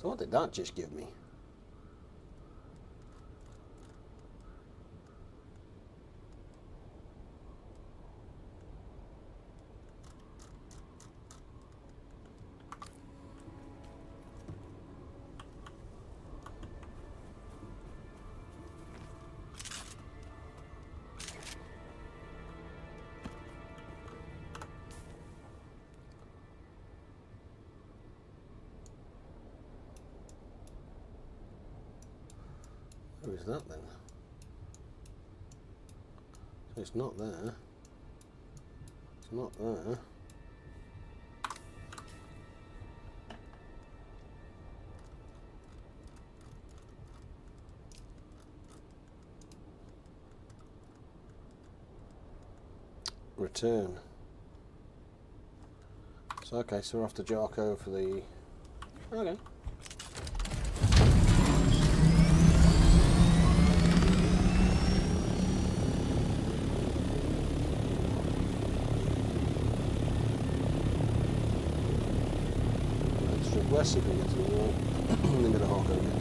So what did that just give me? Where is that then? So it's not there. It's not there. Return. So okay, so we're off to Jarko for the... Okay. Let's drive west if we get to the wall. And then go to Harko again.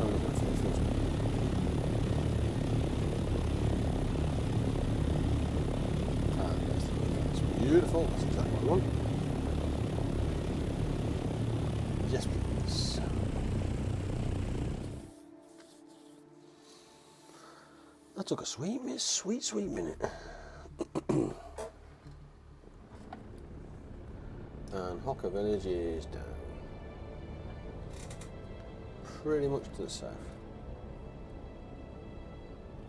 Oh, no, that's the first one. Beautiful, that's exactly what I want. Yes, please. That took a sweet minute. And Hocker Village is down. Pretty much to the south.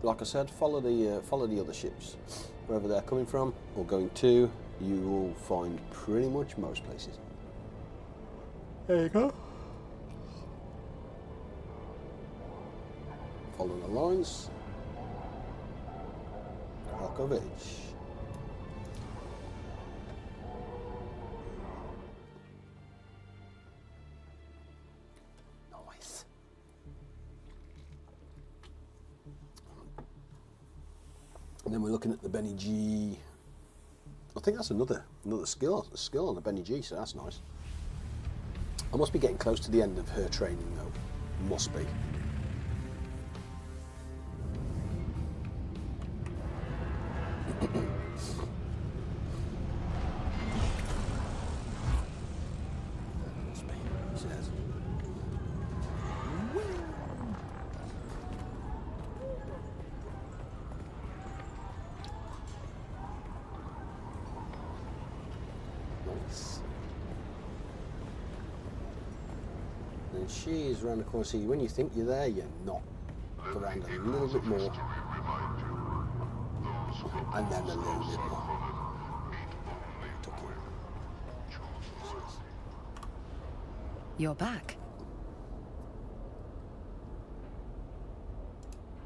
Like I said, follow the other ships. Wherever they're coming from or going to, you will find pretty much most places. There you go. Follow the lines. Hocker Village. Nice. And then we're looking at the Benny G. I think that's another skill on the Benny G, so that's nice. I must be getting close to the end of her training though. Must be. Must be, he says. Nice. And she's around the corner. See, when you think you're there, you're not. Go around a little bit more. And then a little bit more. Tuck in. You're back.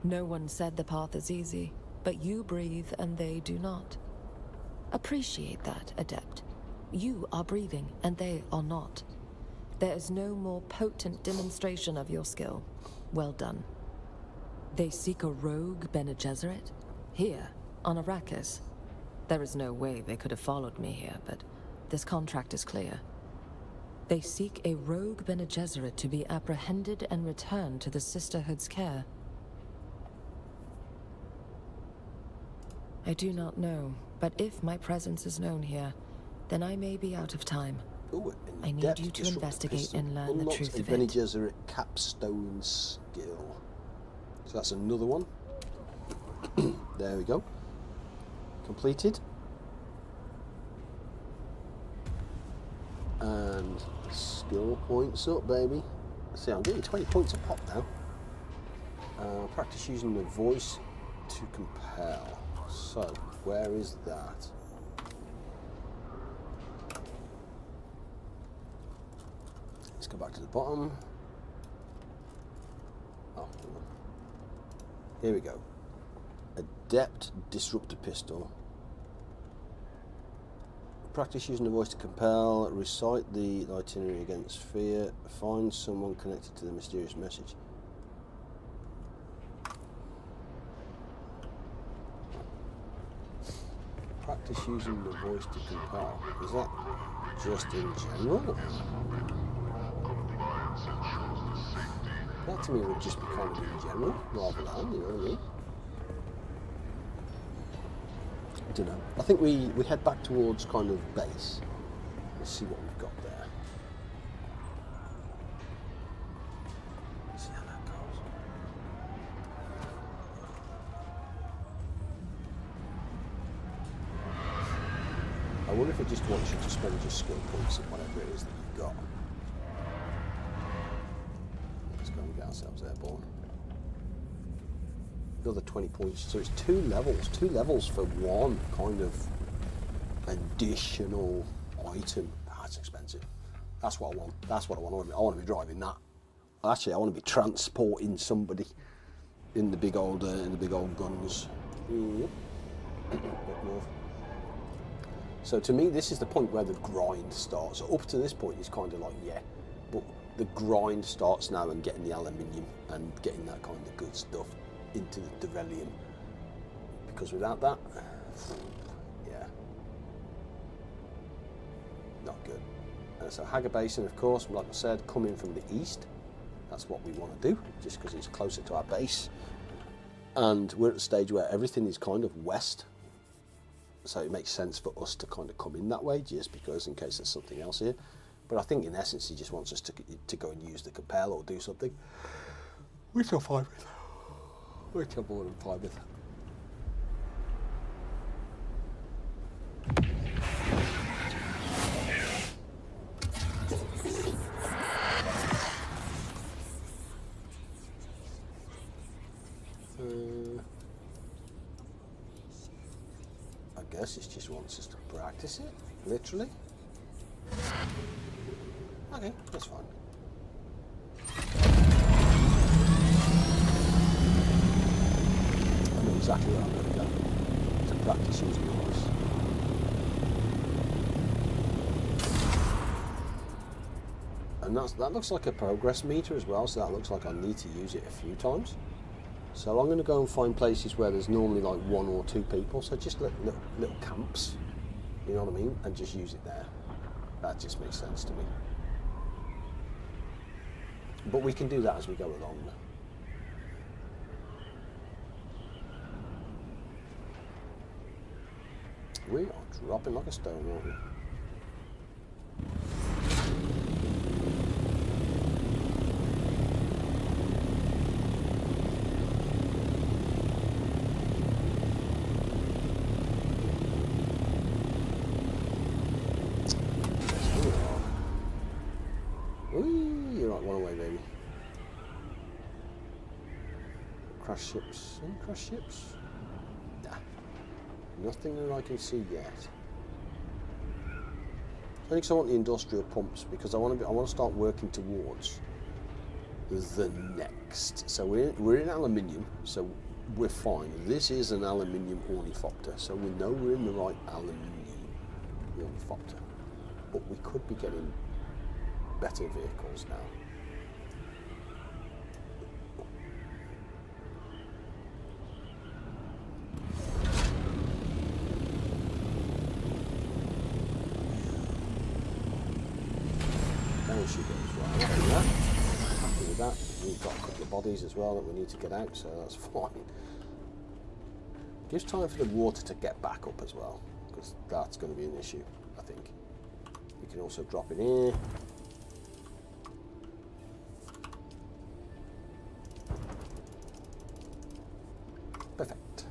No one said the path is easy, but you breathe and they do not. Appreciate that, Adept. You are breathing and they are not. There is no more potent demonstration of your skill. Well done. They seek a rogue Bene Gesserit? Here, on Arrakis. There is no way they could have followed me here, but this contract is clear. They seek a rogue Bene Gesserit to be apprehended and returned to the Sisterhood's care. I do not know, but if my presence is known here, then I may be out of time. Ooh, I need you to investigate and learn the truth a of Bene it. Gesserit capstone skill. So that's another one. There we go. Completed. And skill points up, baby. See, I'm getting 20 points a pop now. Practice using the voice to compel. So, where is that? Let's go back to the bottom. Oh, hang on. Here we go. Adept Disruptor Pistol. Practice using the voice to compel. Recite the itinerary against fear. Find someone connected to the mysterious message. Practice using the voice to compel. Is that just in general? That to me would just be kind of in general, rather than, you know what I mean? I don't know. I think we head back towards kind of base. Let's see what we've got there. See how that goes. I wonder if it just wants you to spend your skill points and whatever it is that you've got. Let's go and get ourselves airborne. another 20 points. So it's 2 levels for one kind of additional item. That's expensive. That's what I want. That's what I want. I want to be driving that. Actually, I want to be transporting somebody in the big old guns. Yep. Bit more. So to me, this is the point where the grind starts. So up to this point, it's kind of like, yeah, but the grind starts now and getting the aluminium and getting that kind of good stuff into the Durellium. Because without that, yeah, not good. So Hager Basin, of course, like I said, coming from the east. That's what we want to do, just because it's closer to our base. And we're at the stage where everything is kind of west. So it makes sense for us to kind of come in that way, just because in case there's something else here. But I think in essence he just wants us to go and use the compel or do something, which I'm fine with. Which I'm more than fine with. I guess it just wants us to practice it, literally. Okay, that's fine. I know exactly where I'm going to go to practice using the voice. And that looks like a progress meter as well, so that looks like I need to use it a few times. So I'm going to go and find places where there's normally like 1 or 2 people, so just little camps, you know what I mean, and just use it there. That just makes sense to me. But we can do that as we go along. We are dropping like a stone, aren't we? You're right, one away, baby. Crash ships. Any crash ships? Nah. Nothing that I can see yet. I think I want the industrial pumps because I want to start working towards the next. So we're in aluminium, so we're fine. This is an aluminium ornithopter, so we know we're in the right aluminium ornithopter. But we could be getting better vehicles now. Down she goes. Right, happy with that. Happy with that. We've got a couple of bodies as well that we need to get out, so that's fine. Gives time for the water to get back up as well, because that's going to be an issue, I think. We can also drop it here. Perfect.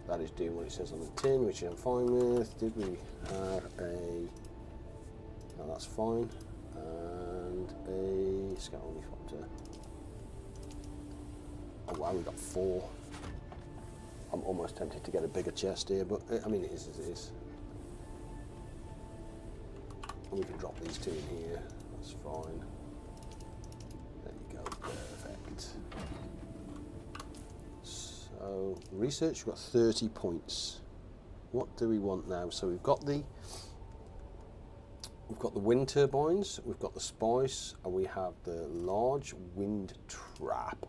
That is doing what it says on the tin, which I'm fine with. Did we have a... No, that's fine. And a scout ornithopter. Oh wow, we got 4. I'm almost tempted to get a bigger chest here, but I mean it is as it is. And we can drop these 2 in here. That's fine. There you go. Perfect. So research, we've got 30 points. What do we want now? So we've got the wind turbines, we've got the spice, and we have the large wind trap.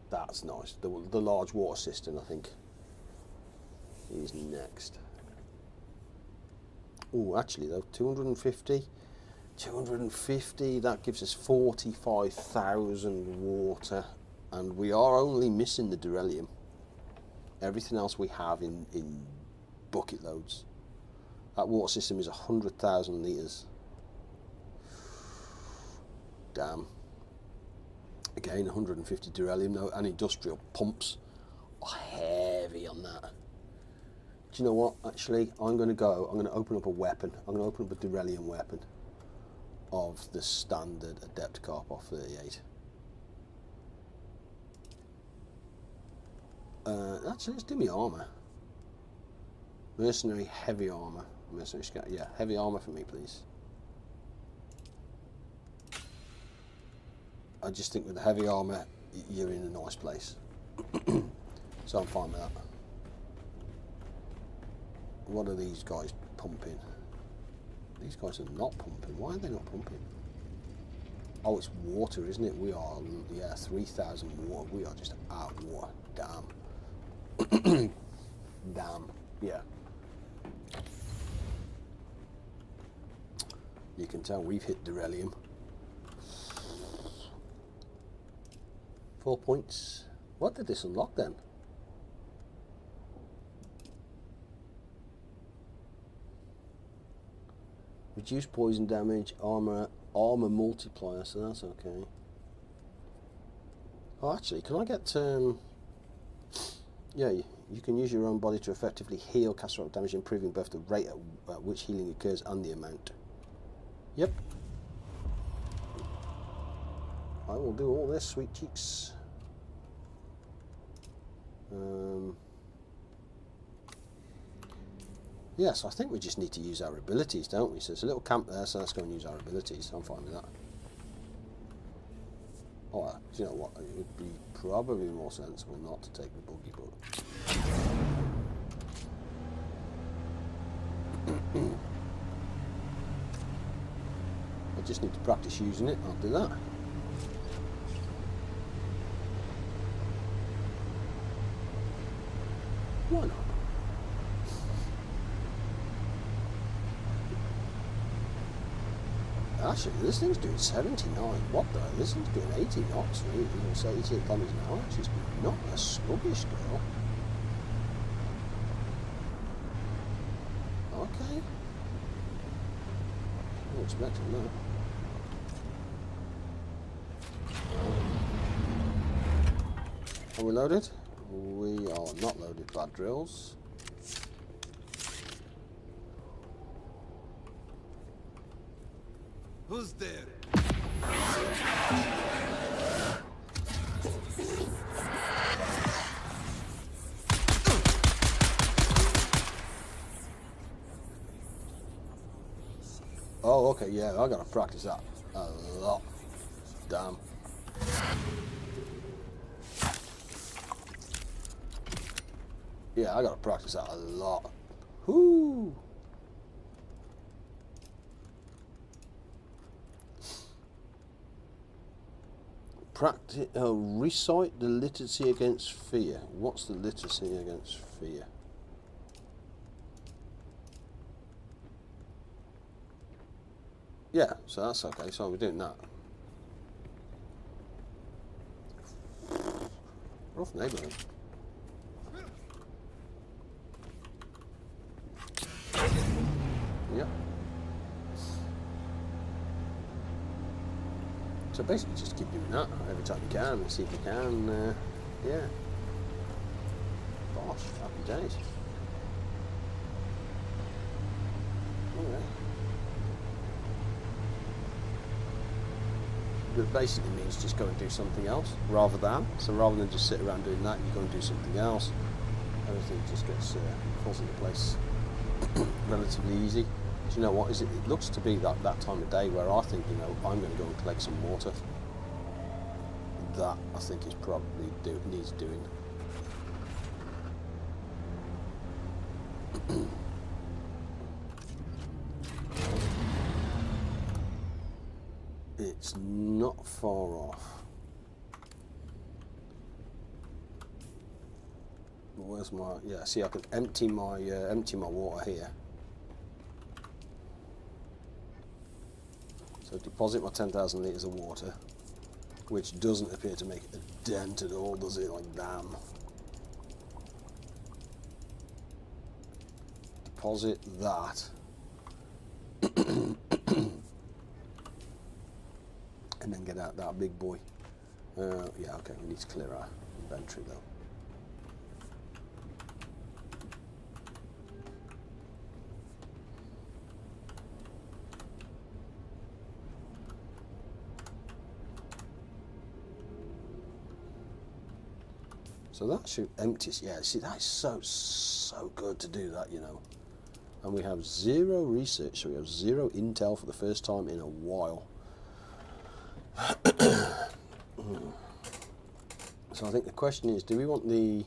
That's nice. The large water cistern, I think, is next. Oh, actually though, 250. 250, that gives us 45,000 water, and we are only missing the Durellium. Everything else we have in bucket loads. That water system is 100,000 litres. Damn. Again, 150 Durellium now, and industrial pumps are heavy on that. Do you know what? Actually, I'm going to open up a weapon. I'm going to open up a Durellium weapon of the standard Adept Carpov 38. Actually, let's do me armor. Mercenary heavy armor. Mercenary scout. Yeah, heavy armor for me, please. I just think with the heavy armor, you're in a nice place. So I'm fine with that. What are these guys pumping? These guys are not pumping. Why are they not pumping? Oh, it's water, isn't it? We are, yeah, 3,000 water. We are just out of water. Damn. Damn. Yeah. You can tell we've hit Derelium. 4 points. What did this unlock then? Reduce poison damage, armor multiplier, so that's okay. Oh, actually, can I get, yeah, you can use your own body to effectively heal catastrophic damage, improving both the rate at which healing occurs and the amount. Yep. I will do all this, sweet cheeks. Yeah, so I think we just need to use our abilities, don't we? So there's a little camp there, so let's go and use our abilities. I'm fine with that. Oh, do you know what? It would be probably more sensible not to take the buggy, but... I just need to practice using it. I'll do that. Why not? Actually, this thing's doing 79. What the? This thing's doing 80 knots, really. Or 78 kilometers an hour. She's not a sluggish girl. Okay. I wasn't expecting that. Are we loaded? We are not loaded, bad drills. Who's there? Oh, okay, yeah, I gotta practice that a lot. Damn. Yeah, I gotta practice that a lot. Whoo! Practice, recite the literacy against fear. What's the literacy against fear? Yeah, so that's okay. So we're doing that. Rough neighborhood. Yep. So basically just keep doing that every time you can and see if you can, yeah. Gosh, happy days. Alright. But it basically means just go and do something else rather than. So rather than just sit around doing that, you go and do something else. Everything just gets falls into place relatively easy. Do you know what? It looks to be that time of day where I think, you know, I'm going to go and collect some water. That I think is probably needs doing. It's not far off. Where's my? Yeah, see, I can empty my water here. So deposit my 10,000 litres of water, which doesn't appear to make a dent at all, does it? Like, damn. Deposit that. And then get out that big boy. Yeah, okay, we need to clear our inventory though. So that should empty. Yeah, see, that's so good to do that, you know. And we have 0 research, so we have 0 intel for the first time in a while. So I think the question is, do we want the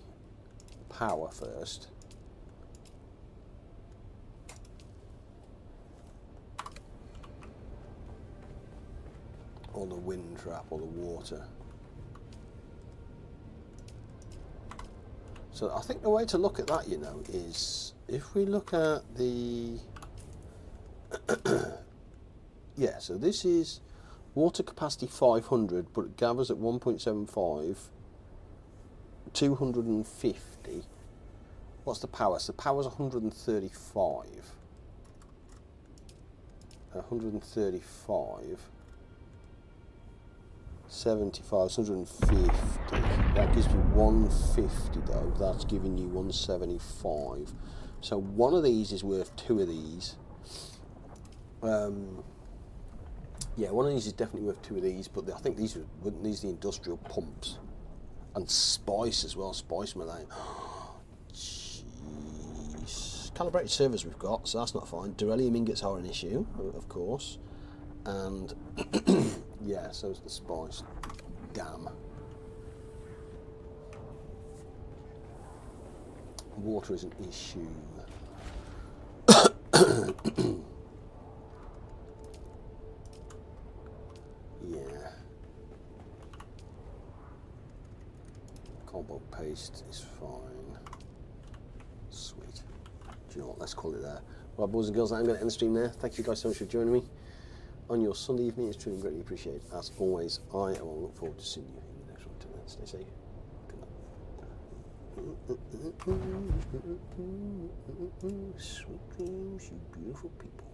power first? Or the wind trap, or the water? So I think the way to look at that, you know, is if we look at the yeah, so this is water capacity 500, but it gathers at 1.75, 250. What's the power? So the power's 135. 135. 75, 150. That gives me 150 though. That's giving you 175. So one of these is worth 2 of these. Yeah, one of these is definitely worth 2 of these, but I think these are the industrial pumps. And spice as well, spice maline. Jeez. Calibrated servers we've got, so that's not fine. Beryllium ingots are an issue, of course. And yeah, so is the spice. Damn. Water is an issue. Yeah. Cobalt paste is fine. Sweet. Do you know what? Let's call it there. Right, boys and girls, I'm going to end the stream there. Thank you guys so much for joining me on your Sunday evening. It's truly greatly appreciated. As always, I will look forward to seeing you in the next one. Till then, stay safe. Good night. Sweet dreams, you beautiful people.